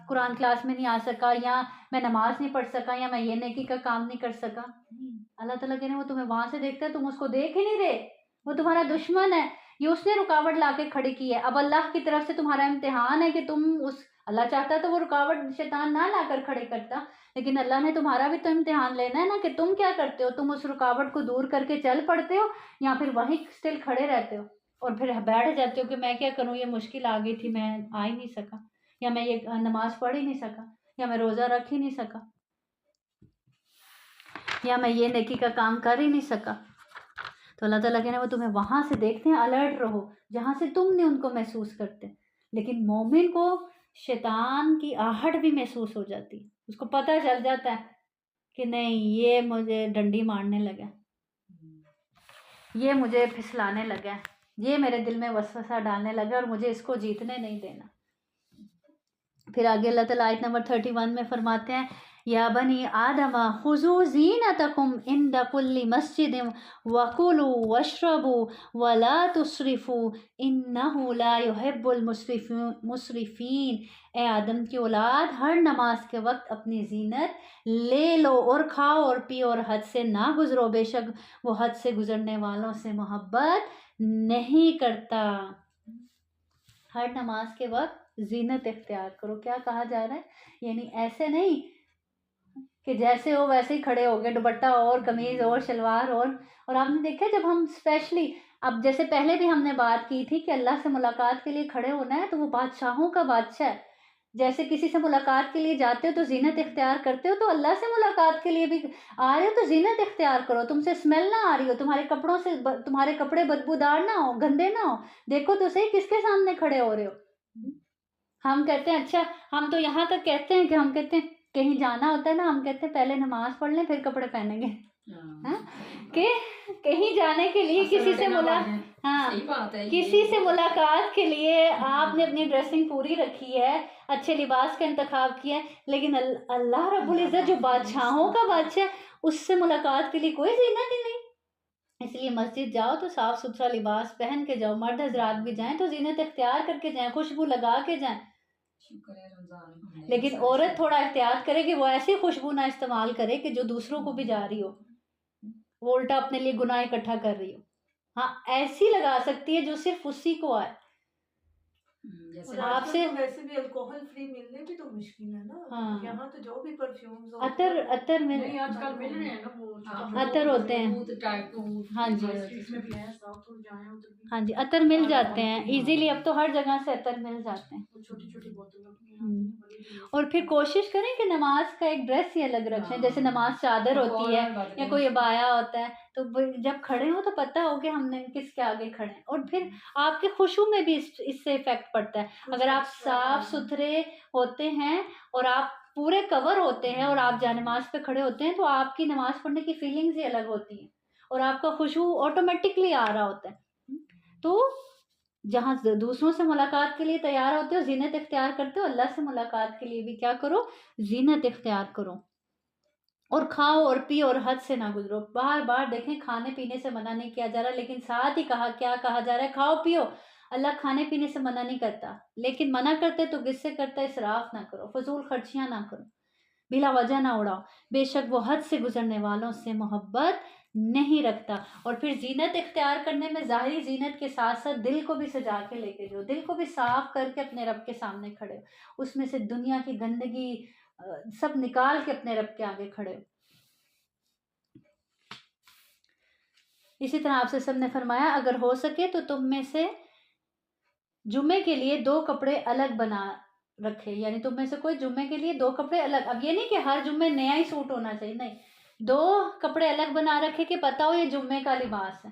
قرآن کلاس میں نہیں آ سکا، یا میں نماز نہیں پڑھ سکا، یا میں یہ نیکی کا کام نہیں کر سکا. اللہ تعالیٰ کہنے وہ تمہیں وہاں سے دیکھتا ہے، تم اس کو دیکھ ہی نہیں رہے. وہ تمہارا دشمن ہے، یہ اس نے رکاوٹ لا کے کھڑی کی ہے. اب اللہ کی طرف سے تمہارا امتحان ہے کہ تم اللہ چاہتا تو وہ رکاوٹ شیطان نہ لا کر کھڑے کرتا، لیکن اللہ نے تمہارا بھی تو امتحان لینا ہے نا کہ تم کیا کرتے ہو. تم اس رکاوٹ کو دور کر کے چل پڑتے ہو یا پھر وہیں اسٹل کھڑے رہتے ہو اور پھر بیٹھ جاتے ہو کہ میں کیا کروں، یہ مشکل آ گئی تھی میں آ ہی نہیں سکا، یا میں یہ نماز پڑھ ہی نہیں سکا، یا میں روزہ رکھ ہی نہیں سکا، یا میں یہ نیکی کا کام کر ہی نہیں سکا. تو اللہ تعالیٰ کہنا وہ تمہیں وہاں سے دیکھتے ہیں، الرٹ رہو جہاں سے تم نے ان کو محسوس کرتے. لیکن مومن کو شیطان کی آہٹ بھی محسوس ہو جاتی، اس کو پتہ چل جاتا ہے کہ نہیں یہ مجھے ڈنڈی مارنے لگا، یہ مجھے پھسلانے لگا، یہ میرے دل میں وسوسہ ڈالنے لگا اور مجھے اس کو جیتنے نہیں دینا. پھر آگے اللہ تعالیٰ آیت نمبر 31 میں فرماتے ہیں یا بنی آدم خذوا زینتکم عند کل مسجد وکلوا واشربوا ولا تسرفوا انہ لا يحب المسرفین. اے آدم کی اولاد، ہر نماز کے وقت اپنی زینت لے لو اور کھاؤ اور پیو اور حد سے نہ گزرو، بے شک وہ حد سے گزرنے والوں سے محبت نہیں کرتا. ہر نماز کے وقت زینت اختیار کرو. کیا کہا جا رہا ہے؟ یعنی ایسے نہیں کہ جیسے ہو ویسے ہی کھڑے ہو گئے، دوپٹہ اور قمیض اور شلوار اور آپ نے دیکھا جب ہم اسپیشلی اب جیسے پہلے بھی ہم نے بات کی تھی کہ اللہ سے ملاقات کے لیے کھڑے ہونا ہے تو وہ بادشاہوں کا بادشاہ ہے، جیسے کسی سے ملاقات کے لیے جاتے ہو تو زینت اختیار کرتے ہو، تو اللہ سے ملاقات کے لیے بھی آ رہے ہو تو زینت اختیار کرو. تم سے اسمیل نہ آ رہی ہو، تمہارے کپڑوں سے تمہارے کپڑے بدبودار نہ ہو، گندے نہ ہو. دیکھو تو صحیح کس کے سامنے کھڑے ہو رہے ہو. ہم کہتے ہیں اچھا، ہم تو یہاں تک کہتے ہیں کہ ہم کہتے ہیں کہیں جانا ہوتا ہے نا، ہم کہتے ہیں پہلے نماز پڑھ لیں پھر کپڑے پہنیں گے. ہاں، کہ کہیں جانے کے لیے کسی سے کسی سے ملاقات کے لیے آپ نے اپنی ڈریسنگ پوری رکھی ہے، اچھے لباس کا انتخاب کیا ہے، لیکن اللہ رب العزت جو بادشاہوں کا بادشاہ ہے اس سے ملاقات کے لیے کوئی زینت ہی نہیں. اس لیے مسجد جاؤ تو صاف ستھرا لباس پہن کے جاؤ. مرد حضرات بھی جائیں تو زینت اختیار کر کے جائیں، خوشبو لگا کے جائیں. لیکن عورت تھوڑا احتیاط کرے کہ وہ ایسی خوشبو نہ استعمال کرے کہ جو دوسروں کو بھی جا رہی ہو، وہ الٹا اپنے لیے گناہ اکٹھا کر رہی ہو. ہاں، ایسی لگا سکتی ہے جو صرف اسی کو آئے. آپ سے ویسے بھی الکوہل فری ملنے بھی تو مشکل ہے نا. ہاں، یہاں تو جو بھی پرفیومز عطر آج کل مل رہے ہیں نا، وہ عطر ہوتے ہیں. ہاں جی ہاں جی، عطر مل جاتے ہیں ایزیلی. اب تو ہر جگہ سے عطر مل جاتے ہیں. چھوٹی چھوٹی بوتلوں. اور پھر کوشش کریں کہ نماز کا ایک ڈریس ہی الگ رکھیں. جیسے نماز چادر ہوتی ہے یا کوئی عبایا ہوتا ہے، تو جب کھڑے ہو تو پتہ ہو کہ ہم نے کس کے آگے کھڑے ہیں. اور پھر آپ کے خشوع میں بھی اس سے افیکٹ پڑتا ہے. اگر آپ صاف ستھرے ہوتے ہیں اور آپ پورے کور ہوتے ہیں اور آپ جا نماز پہ کھڑے ہوتے ہیں تو آپ کی نماز پڑھنے کی فیلنگز ہی الگ ہوتی ہیں اور آپ کا خشوع آٹومیٹکلی آ رہا ہوتا ہے. تو جہاں دوسروں سے ملاقات کے لیے تیار ہوتے ہو، زینت اختیار کرتے ہو، اللہ سے ملاقات کے لیے بھی کیا کرو، زینت اختیار کرو. اور کھاؤ اور پیو اور حد سے نہ گزرو. بار بار دیکھیں کھانے پینے سے منع نہیں کیا جا رہا، لیکن ساتھ ہی کیا کہا جا رہا ہے، کھاؤ پیو. اللہ کھانے پینے سے منع نہیں کرتا، لیکن منع کرتے تو کس سے کرتا ہے، اسراف نہ کرو، فضول خرچیاں نہ کرو، بلا وجہ نہ اڑاؤ. بے شک وہ حد سے گزرنے والوں سے محبت نہیں رکھتا. اور پھر زینت اختیار کرنے میں ظاہری زینت کے ساتھ ساتھ دل کو بھی سجا کے لے کے جاؤ، دل کو بھی صاف کر کے اپنے رب کے سامنے کھڑے ہو. اس میں سے دنیا کی گندگی سب نکال کے اپنے رب کے آگے کھڑے ہو. اسی طرح آپ سے سب نے فرمایا اگر ہو سکے تو تم میں سے جمعے کے لیے 2 کپڑے الگ بنا رکھے. یعنی تم میں سے کوئی جمعے کے لیے 2 کپڑے الگ. اب یہ نہیں کہ ہر جمعے نیا ہی سوٹ ہونا چاہیے، نہیں، 2 کپڑے الگ بنا رکھے کہ پتہ ہو یہ جمعے کا لباس ہے،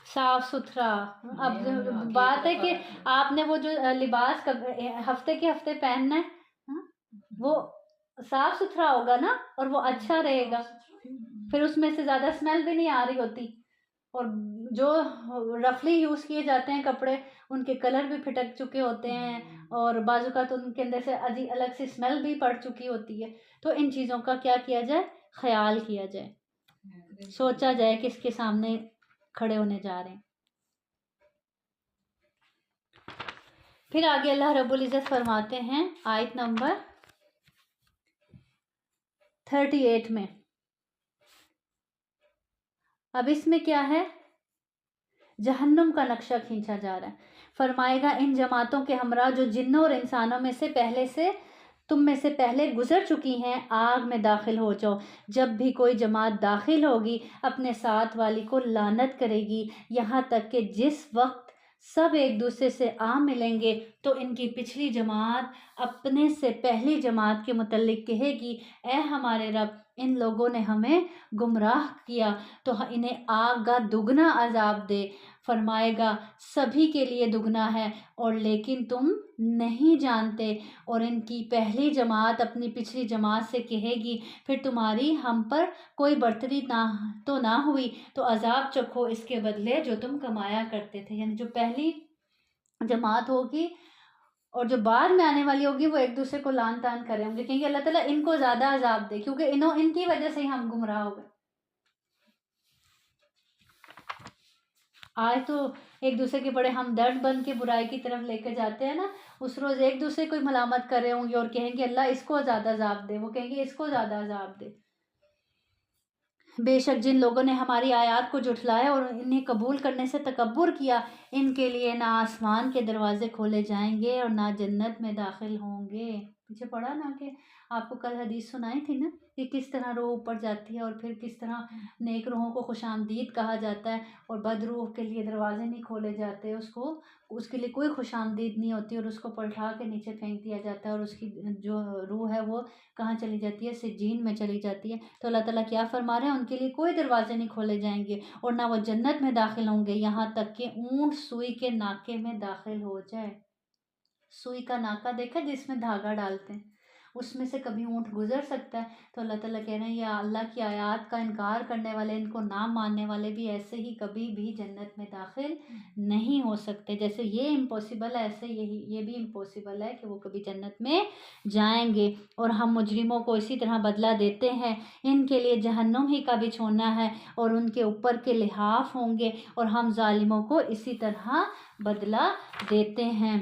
صاف ستھرا. اب بات ہے کہ آپ نے وہ جو لباس ہفتے کے ہفتے پہننا ہے وہ صاف ستھرا ہوگا نا، اور وہ اچھا رہے گا، پھر اس میں سے زیادہ اسمیل بھی نہیں آ رہی ہوتی. اور جو رفلی یوز کیے جاتے ہیں کپڑے ان کے کلر بھی پھٹک چکے ہوتے ہیں اور بعض اوقات ان کے اندر سے الگ سی اسمیل بھی پڑ چکی ہوتی ہے. تو ان چیزوں کا کیا کیا جائے، خیال کیا جائے، سوچا جائے کہ اس کے سامنے کھڑے ہونے جا رہے ہیں. پھر آگے اللہ رب العزت فرماتے ہیں آیت نمبر 38 میں. اب اس میں کیا ہے، جہنم کا نقشہ کھینچا جا رہا ہے. فرمائے گا ان جماعتوں کے ہمراہ جو جنوں اور انسانوں میں سے تم میں سے پہلے گزر چکی ہیں، آگ میں داخل ہو جاؤ. جب بھی کوئی جماعت داخل ہوگی اپنے ساتھ والی کو لعنت کرے گی، یہاں تک کہ جس وقت سب ایک دوسرے سے آ ملیں گے تو ان کی پچھلی جماعت اپنے سے پہلی جماعت کے متعلق کہے گی اے ہمارے رب، ان لوگوں نے ہمیں گمراہ کیا تو انہیں آگ کا دگنا عذاب دے. فرمائے گا سبھی کے لیے دگنا ہے اور لیکن تم نہیں جانتے. اور ان کی پہلی جماعت اپنی پچھلی جماعت سے کہے گی پھر تمہاری ہم پر کوئی برتری نہ ہوئی تو عذاب چکھو اس کے بدلے جو تم کمایا کرتے تھے. یعنی جو پہلی جماعت ہوگی اور جو بعد میں آنے والی ہوگی وہ ایک دوسرے کو لعن طعن کرے ہوں گے، کہیں گے اللہ تعالیٰ ان کو زیادہ عذاب دے کیونکہ ان کی وجہ سے ہی ہم گمراہ ہو گئے. آج تو ایک دوسرے کے بڑے ہم درد بن کے برائی کی طرف لے کے جاتے ہیں نا، اس روز ایک دوسرے کو ملامت کر رہے ہوں گے اور کہیں گے اللہ اس کو زیادہ عذاب دے، وہ کہیں گے اس کو زیادہ عذاب دے. بے شک جن لوگوں نے ہماری آیات کو جھٹلایا اور انہیں قبول کرنے سے تکبر کیا، ان کے لیے نہ آسمان کے دروازے کھولے جائیں گے اور نہ جنت میں داخل ہوں گے. پیچھے پڑھا نا کہ آپ کو کل حدیث سنائی تھی نا کہ کس طرح روح اوپر جاتی ہے اور پھر کس طرح نیک روحوں کو خوش آمدید کہا جاتا ہے اور بد روح کے لیے دروازے نہیں کھولے جاتے، اس کے لیے کوئی خوش آمدید نہیں ہوتی اور اس کو پلٹا کے نیچے پھینک دیا جاتا ہے اور اس کی جو روح ہے وہ کہاں چلی جاتی ہے؟ سجین میں چلی جاتی ہے۔ تو اللہ تعالیٰ کیا فرما رہے ہیں؟ ان کے لیے کوئی دروازے نہیں کھولے جائیں گے اور نہ وہ جنت میں داخل ہوں گے یہاں تک کہ اونٹ سوئی کے ناکے میں داخل ہو جائے۔ سوئی کا ناکا دیکھا جس میں دھاگا ڈالتے ہیں، اس میں سے کبھی اونٹ گزر سکتا ہے؟ تو اللہ تعالیٰ کہہ رہے ہیں یہ اللہ کی آیات کا انکار کرنے والے، ان کو نہ ماننے والے بھی ایسے ہی کبھی بھی جنت میں داخل نہیں ہو سکتے۔ جیسے یہ امپاسبل ہے ایسے یہ بھی امپاسبل ہے کہ وہ کبھی جنت میں جائیں گے۔ اور ہم مجرموں کو اسی طرح بدلہ دیتے ہیں، ان کے لیے جہنم ہی کا بچھونا ہے اور ان کے اوپر کے لحاف ہوں گے، اور ہم ظالموں کو اسی طرح بدلہ دیتے ہیں۔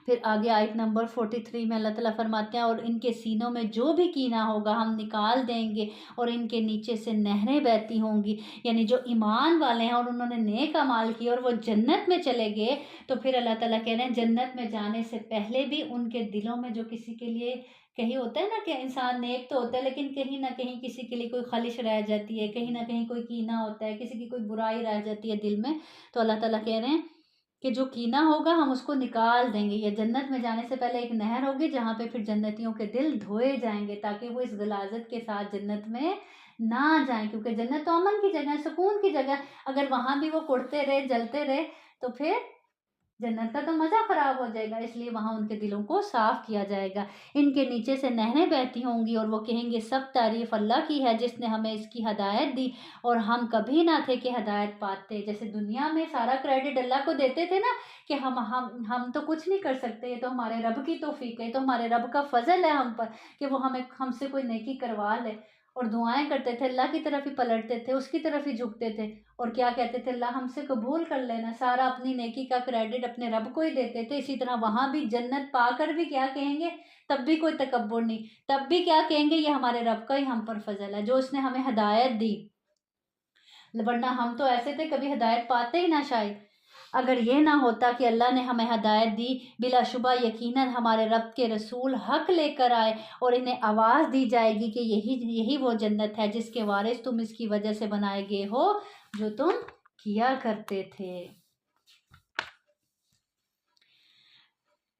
پھر آگے آیت نمبر 43 میں اللہ تعالیٰ فرماتے ہیں اور ان کے سینوں میں جو بھی کینہ ہوگا ہم نکال دیں گے اور ان کے نیچے سے نہریں بہتی ہوں گی۔ یعنی جو ایمان والے ہیں اور انہوں نے نیک اعمال کیے اور وہ جنت میں چلے گئے، تو پھر اللہ تعالیٰ کہہ رہے ہیں جنت میں جانے سے پہلے بھی ان کے دلوں میں جو کسی کے لیے کہیں ہوتا ہے نا کہ انسان نیک تو ہوتا ہے لیکن کہیں نہ کہیں کسی کے لیے کوئی خلش رہ جاتی ہے، کہیں نہ کہیں کوئی کینہ ہوتا ہے، کسی کی کوئی برائی رہ جاتی ہے دل میں، تو اللہ تعالیٰ کہہ رہے ہیں کہ جو کینہ ہوگا ہم اس کو نکال دیں گے۔ یا جنت میں جانے سے پہلے ایک نہر ہوگی جہاں پہ پھر جنتیوں کے دل دھوئے جائیں گے تاکہ وہ اس غلاظت کے ساتھ جنت میں نہ جائیں، کیونکہ جنت تو امن کی جگہ ہے، سکون کی جگہ ہے۔ اگر وہاں بھی وہ کڑتے رہے جلتے رہے تو پھر جنت کا تو مزہ خراب ہو جائے گا، اس لیے وہاں ان کے دلوں کو صاف کیا جائے گا۔ ان کے نیچے سے نہریں بہتی ہوں گی اور وہ کہیں گے سب تعریف اللہ کی ہے جس نے ہمیں اس کی ہدایت دی اور ہم کبھی نہ تھے کہ ہدایت پاتے۔ جیسے دنیا میں سارا کریڈٹ اللہ کو دیتے تھے نا کہ ہم تو کچھ نہیں کر سکتے، یہ تو ہمارے رب کی توفیق ہے، یہ تو ہمارے رب کا فضل ہے ہم پر کہ وہ ہم سے کوئی نیکی کروا لے، اور دعائیں کرتے تھے اللہ کی طرف ہی پلٹتے تھے، اس کی طرف ہی جھکتے تھے اور کیا کہتے تھے اللہ ہم سے قبول کر لینا، سارا اپنی نیکی کا کریڈٹ اپنے رب کو ہی دیتے تھے۔ اسی طرح وہاں بھی جنت پا کر بھی کیا کہیں گے؟ تب بھی کوئی تکبر نہیں، تب بھی کیا کہیں گے؟ یہ ہمارے رب کا ہی ہم پر فضل ہے جو اس نے ہمیں ہدایت دی، ورنہ ہم تو ایسے تھے کبھی ہدایت پاتے ہی نہ شاید۔ اگر یہ نہ ہوتا کہ اللہ نے ہمیں ہدایت دی، بلا شبہ یقیناً ہمارے رب کے رسول حق لے کر آئے اور انہیں آواز دی جائے گی کہ یہی وہ جنت ہے جس کے وارث تم اس کی وجہ سے بنائے گئے ہو جو تم کیا کرتے تھے۔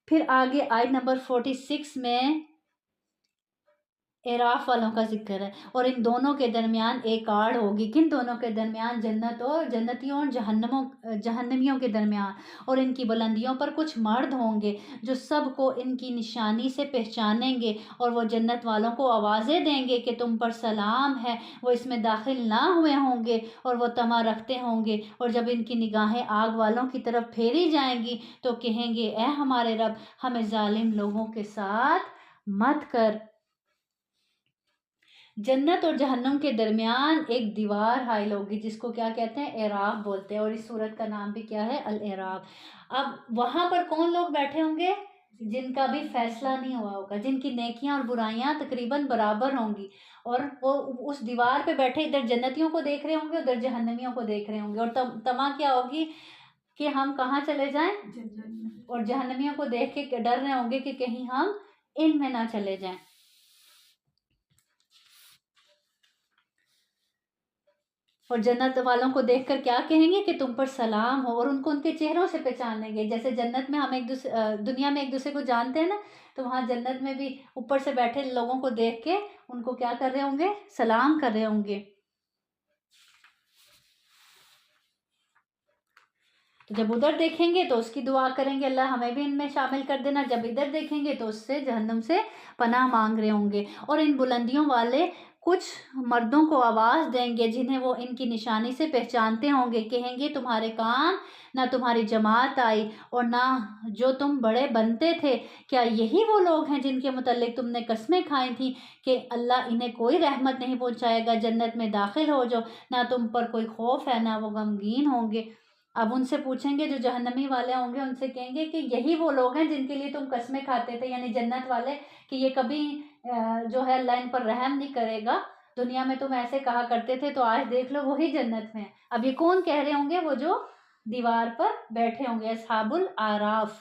پھر آگے آیت نمبر 46 میں اعراف والوں کا ذکر ہے اور ان دونوں کے درمیان ایک آڑ ہوگی۔ کن دونوں کے درمیان؟ جنتیوں اور جہنمیوں کے درمیان، اور ان کی بلندیوں پر کچھ مرد ہوں گے جو سب کو ان کی نشانی سے پہچانیں گے اور وہ جنت والوں کو آوازیں دیں گے کہ تم پر سلام ہے۔ وہ اس میں داخل نہ ہوئے ہوں گے اور وہ طمع رکھتے ہوں گے، اور جب ان کی نگاہیں آگ والوں کی طرف پھیری جائیں گی تو کہیں گے اے ہمارے رب ہمیں ظالم لوگوں کے ساتھ مت کر۔ جنت اور جہنم کے درمیان ایک دیوار حائل ہوگی جس کو کیا کہتے ہیں؟ اعراف بولتے ہیں، اور اس صورت کا نام بھی کیا ہے؟ الاعراف۔ اب وہاں پر کون لوگ بیٹھے ہوں گے؟ جن کا بھی فیصلہ نہیں ہوا ہوگا، جن کی نیکیاں اور برائیاں تقریباً برابر ہوں گی، اور وہ اس دیوار پہ بیٹھے ادھر جنتیوں کو دیکھ رہے ہوں گے ادھر جہنمیوں کو دیکھ رہے ہوں گے، اور طمع کیا ہوگی کہ ہم کہاں چلے جائیں؟ اور جہنمیوں کو دیکھ کے ڈر رہے ہوں گے کہ کہیں ہم ان میں نہ چلے جائیں۔ اور جنت والوں کو دیکھ کر کیا کہیں گے کہ تم پر سلام ہو، اور ان کو ان کے چہروں سے پہچانیں گے۔ جیسے جنت میں ہم دنیا میں ایک دوسرے کو جانتے ہیں نا، تو وہاں جنت میں بھی اوپر سے بیٹھے لوگوں کو دیکھ کے ان کو کیا کر رہے ہوں گے؟ سلام کر رہے ہوں گے۔ تو جب ادھر دیکھیں گے تو اس کی دعا کریں گے اللہ ہمیں بھی ان میں شامل کر دینا، جب ادھر دیکھیں گے تو اس سے جہنم سے پناہ مانگ رہے ہوں گے۔ اور ان بلندیوں والے کچھ مردوں کو آواز دیں گے جنہیں وہ ان کی نشانی سے پہچانتے ہوں گے، کہیں گے تمہارے کام نہ تمہاری جماعت آئی اور نہ جو تم بڑے بنتے تھے، کیا یہی وہ لوگ ہیں جن کے متعلق تم نے قسمیں کھائی تھیں کہ اللہ انہیں کوئی رحمت نہیں پہنچائے گا، جنت میں داخل ہو جو نہ تم پر کوئی خوف ہے نہ وہ غمگین ہوں گے۔ اب ان سے پوچھیں گے جو جہنمی والے ہوں گے، ان سے کہیں گے کہ یہی وہ لوگ ہیں جن کے لیے تم قسمیں کھاتے تھے، یعنی جنت والے، کہ یہ کبھی جو ہے اللہ ان پر رحم نہیں کرے گا، دنیا میں تم ایسے کہا کرتے تھے تو آج دیکھ لو وہی جنت میں۔ اب یہ کون کہہ رہے ہوں گے؟ وہ جو دیوار پر بیٹھے ہوں گے، اصحاب الاعراف۔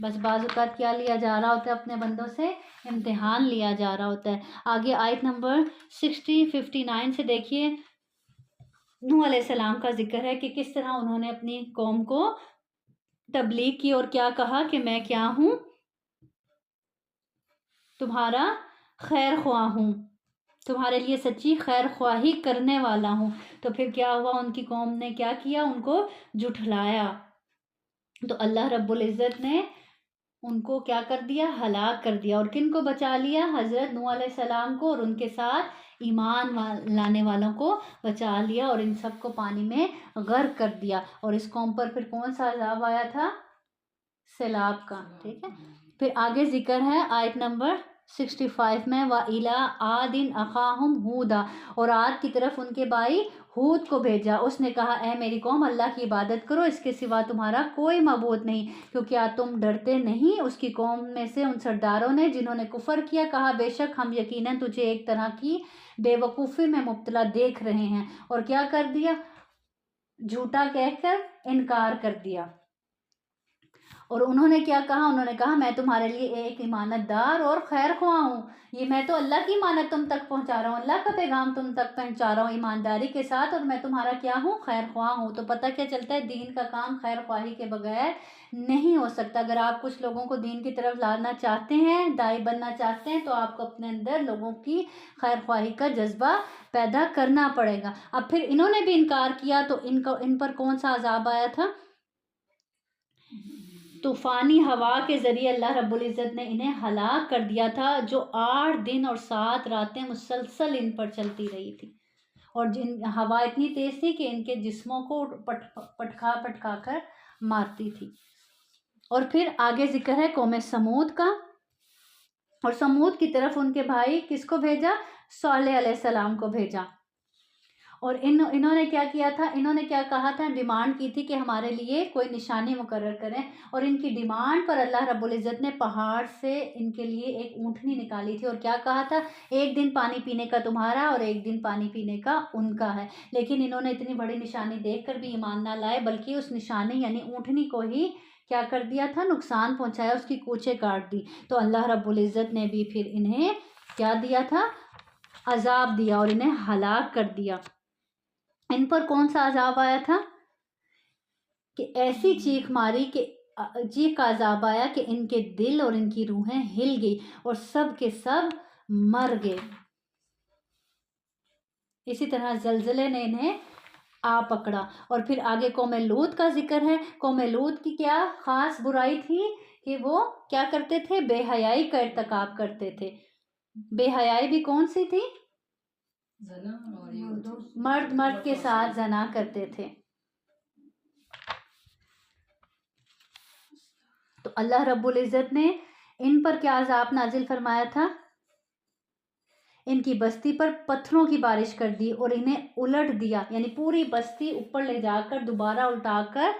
بس بعض اوقات کیا لیا جا رہا ہوتا ہے اپنے بندوں سے، امتحان لیا جا رہا ہوتا ہے۔ آگے آیت نمبر 59 سے دیکھیے، نوح علیہ السلام کا ذکر ہے کہ کس طرح انہوں نے اپنی قوم کو تبلیغ کی اور کیا کہا کہ میں کیا ہوں، تمہارا خیر خواہ ہوں، تمہارے لیے سچی خیر خواہی کرنے والا ہوں۔ تو پھر کیا ہوا، ان کی قوم نے کیا کیا، ان کو جھٹلایا، تو اللہ رب العزت نے ان کو کیا کر دیا، ہلاک کر دیا۔ اور کن کو بچا لیا، حضرت نوح علیہ السلام کو اور ان کے ساتھ ایمان لانے والوں کو بچا لیا، اور ان سب کو پانی میں غرق کر دیا۔ اور اس قوم پر پھر کون سا عذاب آیا تھا، سیلاب کا، ٹھیک ہے۔ پھر آگے ذکر ہے آیت نمبر 65 میں، وَإِلَىٰ عَادٍ أَخَاهُمْ هُودًا، اور عاد کی طرف ان کے بھائی ہود کو بھیجا۔ اس نے کہا، اے میری قوم، اللہ کی عبادت کرو، اس کے سوا تمہارا کوئی معبود نہیں، کیونکہ کیا تم ڈرتے نہیں؟ اس کی قوم میں سے ان سرداروں نے جنہوں نے کفر کیا کہا، بے شک ہم یقیناً تجھے ایک طرح کی بے وقوفی میں مبتلا دیکھ رہے ہیں، اور کیا کر دیا، جھوٹا کہہ کر انکار کر دیا۔ اور انہوں نے کیا کہا، انہوں نے کہا میں تمہارے لیے ایک امانت دار اور خیر خواہ ہوں، یہ میں تو اللہ کی امانت تم تک پہنچا رہا ہوں، اللہ کا پیغام تم تک پہنچا رہا ہوں ایمانداری کے ساتھ، اور میں تمہارا کیا ہوں، خیر خواہ ہوں۔ تو پتہ کیا چلتا ہے، دین کا کام خیر خواہی کے بغیر نہیں ہو سکتا۔ اگر آپ کچھ لوگوں کو دین کی طرف لانا چاہتے ہیں، داعی بننا چاہتے ہیں، تو آپ کو اپنے اندر لوگوں کی خیر خواہی کا جذبہ پیدا کرنا پڑے گا۔ اب پھر انہوں نے بھی انکار کیا، تو ان پر کون سا عذاب آیا تھا، طوفانی ہوا کے ذریعے اللہ رب العزت نے انہیں ہلاک کر دیا تھا، جو 8 دن اور 7 راتیں مسلسل ان پر چلتی رہی تھی، اور ہوا اتنی تیز تھی کہ ان کے جسموں کو پٹکا پٹکا کر مارتی تھی۔ اور پھر آگے ذکر ہے قوم سمود کا، اور سمود کی طرف ان کے بھائی کس کو بھیجا، صالح علیہ السلام کو بھیجا۔ اور انہوں نے کیا کیا تھا، انہوں نے کیا کہا تھا، ڈیمانڈ کی تھی کہ ہمارے لیے کوئی نشانی مقرر کریں، اور ان کی ڈیمانڈ پر اللہ رب العزت نے پہاڑ سے ان کے لیے ایک اونٹنی نکالی تھی، اور کیا کہا تھا، ایک دن پانی پینے کا تمہارا اور ایک دن پانی پینے کا ان کا ہے۔ لیکن انہوں نے اتنی بڑی نشانی دیکھ کر بھی ایمان نہ لائے، بلکہ اس نشانی یعنی اونٹنی کو ہی کیا کر دیا تھا، نقصان پہنچایا، اس کی کوچے کاٹ دی۔ تو اللہ رب العزت نے بھی پھر انہیں کیا دیا تھا، عذاب دیا، اور انہیں ہلاک کر دیا۔ ان پر کون سا عذاب آیا تھا کہ ایسی چیخ ماری کہ چیخ کا عذاب آیا کہ ان کے دل اور ان کی روحیں ہل گئی، اور سب کے سب مر گئے۔ اسی طرح زلزلے نے انہیں آ پکڑا۔ اور پھر آگے قوم لوط کا ذکر ہے۔ قوم لوط کی کیا خاص برائی تھی کہ وہ کیا کرتے تھے، بے حیائی کا ارتکاب کرتے تھے۔ بے حیائی بھی کون سی تھی، مرد مرد کے ساتھ زنا کرتے تھے۔ تو اللہ رب العزت نے ان پر کیا عذاب نازل فرمایا تھا، ان کی بستی پر پتھروں کی بارش کر دی، اور انہیں الٹ دیا، یعنی پوری بستی اوپر لے جا کر دوبارہ الٹا کر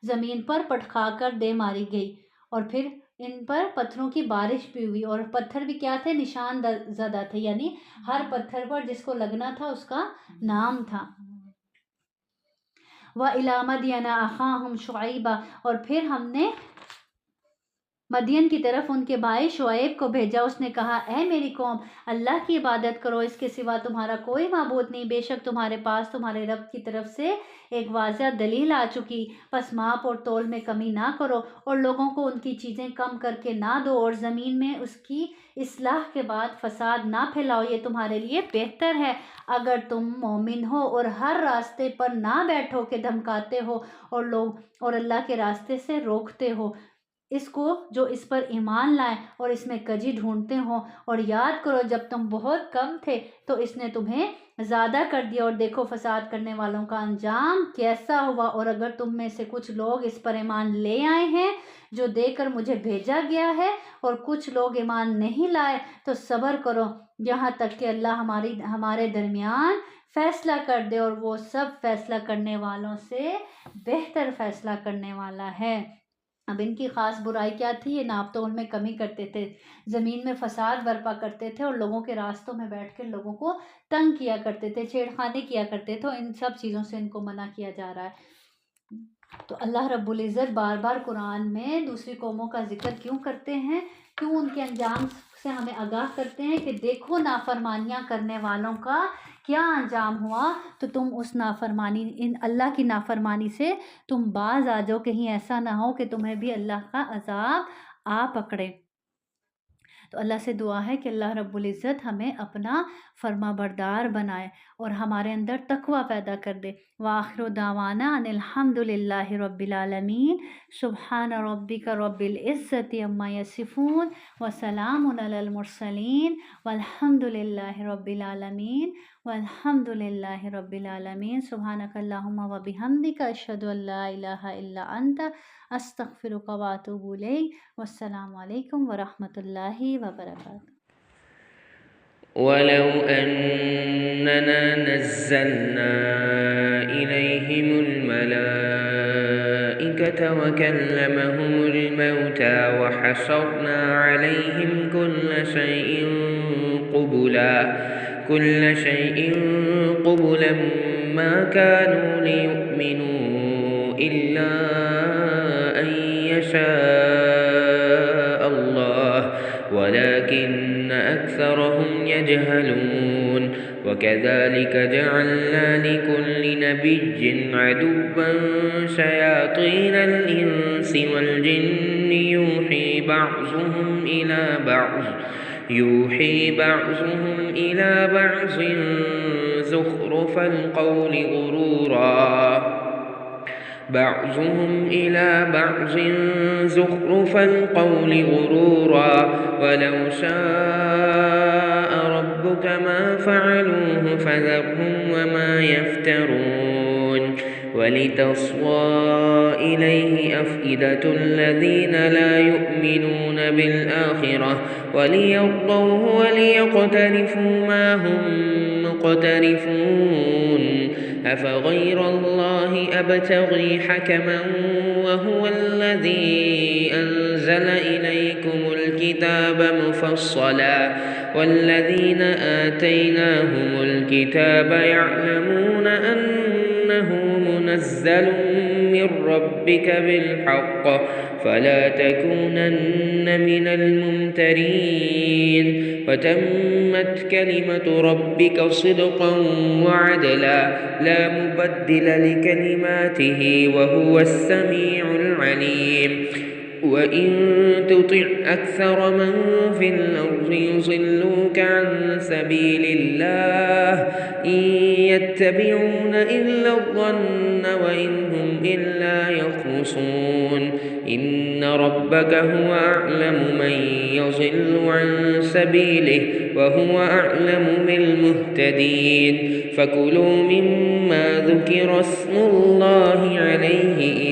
زمین پر پٹکا کر دے ماری گئی، اور پھر ان پر پتھروں کی بارش بھی ہوئی، اور پتھر بھی کیا تھے، نشان زدہ تھے، یعنی ہر پتھر پر جس کو لگنا تھا اس کا نام تھا۔ وَإِلَىٰ مَدْيَنَ أَخَاهُمْ شُعَيْبًا، اور پھر ہم نے مدین کی طرف ان کے بھائی شعیب کو بھیجا۔ اس نے کہا، اے میری قوم، اللہ کی عبادت کرو، اس کے سوا تمہارا کوئی معبود نہیں، بے شک تمہارے پاس تمہارے رب کی طرف سے ایک واضح دلیل آ چکی، پس ماپ اور تول میں کمی نہ کرو، اور لوگوں کو ان کی چیزیں کم کر کے نہ دو، اور زمین میں اس کی اصلاح کے بعد فساد نہ پھیلاؤ، یہ تمہارے لیے بہتر ہے اگر تم مومن ہو، اور ہر راستے پر نہ بیٹھو کہ دھمکاتے ہو اور اللہ کے راستے سے روکتے ہو اس کو جو اس پر ایمان لائیں، اور اس میں کجی ڈھونڈتے ہوں، اور یاد کرو جب تم بہت کم تھے تو اس نے تمہیں زیادہ کر دیا، اور دیکھو فساد کرنے والوں کا انجام کیسا ہوا۔ اور اگر تم میں سے کچھ لوگ اس پر ایمان لے آئے ہیں جو دے کر مجھے بھیجا گیا ہے، اور کچھ لوگ ایمان نہیں لائے، تو صبر کرو یہاں تک کہ اللہ ہمارے درمیان فیصلہ کر دے، اور وہ سب فیصلہ کرنے والوں سے بہتر فیصلہ کرنے والا ہے۔ اب ان کی خاص برائی کیا تھی، یہ ناپ تول میں کمی کرتے تھے، زمین میں فساد برپا کرتے تھے، اور لوگوں کے راستوں میں بیٹھ کے لوگوں کو تنگ کیا کرتے تھے، چھیڑ خانی کیا کرتے تھے۔ ان سب چیزوں سے ان کو منع کیا جا رہا ہے۔ تو اللہ رب العزت بار بار قرآن میں دوسری قوموں کا ذکر کیوں کرتے ہیں؟ کیوں ان کے انجام سے ہمیں آگاہ کرتے ہیں کہ دیکھو نافرمانیاں کرنے والوں کا کیا انجام ہوا، تو تم اس نافرمانی ان اللہ کی نافرمانی سے تم باز آ جاؤ، کہیں ایسا نہ ہو کہ تمہیں بھی اللہ کا عذاب آ پکڑے۔ تو اللہ سے دعا ہے کہ اللہ رب العزت ہمیں اپنا فرما بردار بنائے اور ہمارے اندر تقوی پیدا کر دے۔ وآخر دعوانا ان الحمد للہ رب العالمین، سبحان ربک رب العزت عما یصفون وسلام علی المرسلین والحمد للہ رب العالمین والحمد للہ رب العالمین۔ سبحانک اللہم و بحمدک، اشہد ان لا الہ الا انت، استغفرک و اتوب الیک۔ والسلام علیکم ورحمۃ اللہ وبرکاتہ۔ ولو أننا نزلنا إليهم الملائكة وكلمهم الموتى وحشرنا عليهم كل شيء قبلا ما كانوا ليؤمنوا إلا أن يشاء الله ولكن أكثرهم يجهلون وكذلك جعلنا لكل نبي عدوا شياطين الإنس والجن يوحي بعضهم إلى بعض زخرف القول غرورا ولو شاء ربك ما فعلوه فذرهم وما يفترون ولتصغى إليه أفئدة الذين لا يؤمنون بالآخرة وليرضوه وليقترفوا ما هم مقترفون أفغير الله أبتغي حكما وهو الذي أنزل إليكم الكتاب مفصلا والذين آتيناهم الكتاب يعلمون أنه منزل من ربك بالحق فلا تكونن من الممترين وتمت كلمة ربك صدقا وعدلا لا مبدل لكلماته وهو السميع العليم وإن تطع أكثر من في الأرض يضلوك عن سبيل الله إن يتبعون إلا الظن وإن هم إلا يخرصون إن ربك هو أعلم من يضل عن سبيله وهو أعلم بالمهتدين فكلوا مما ذكر اسم الله عليه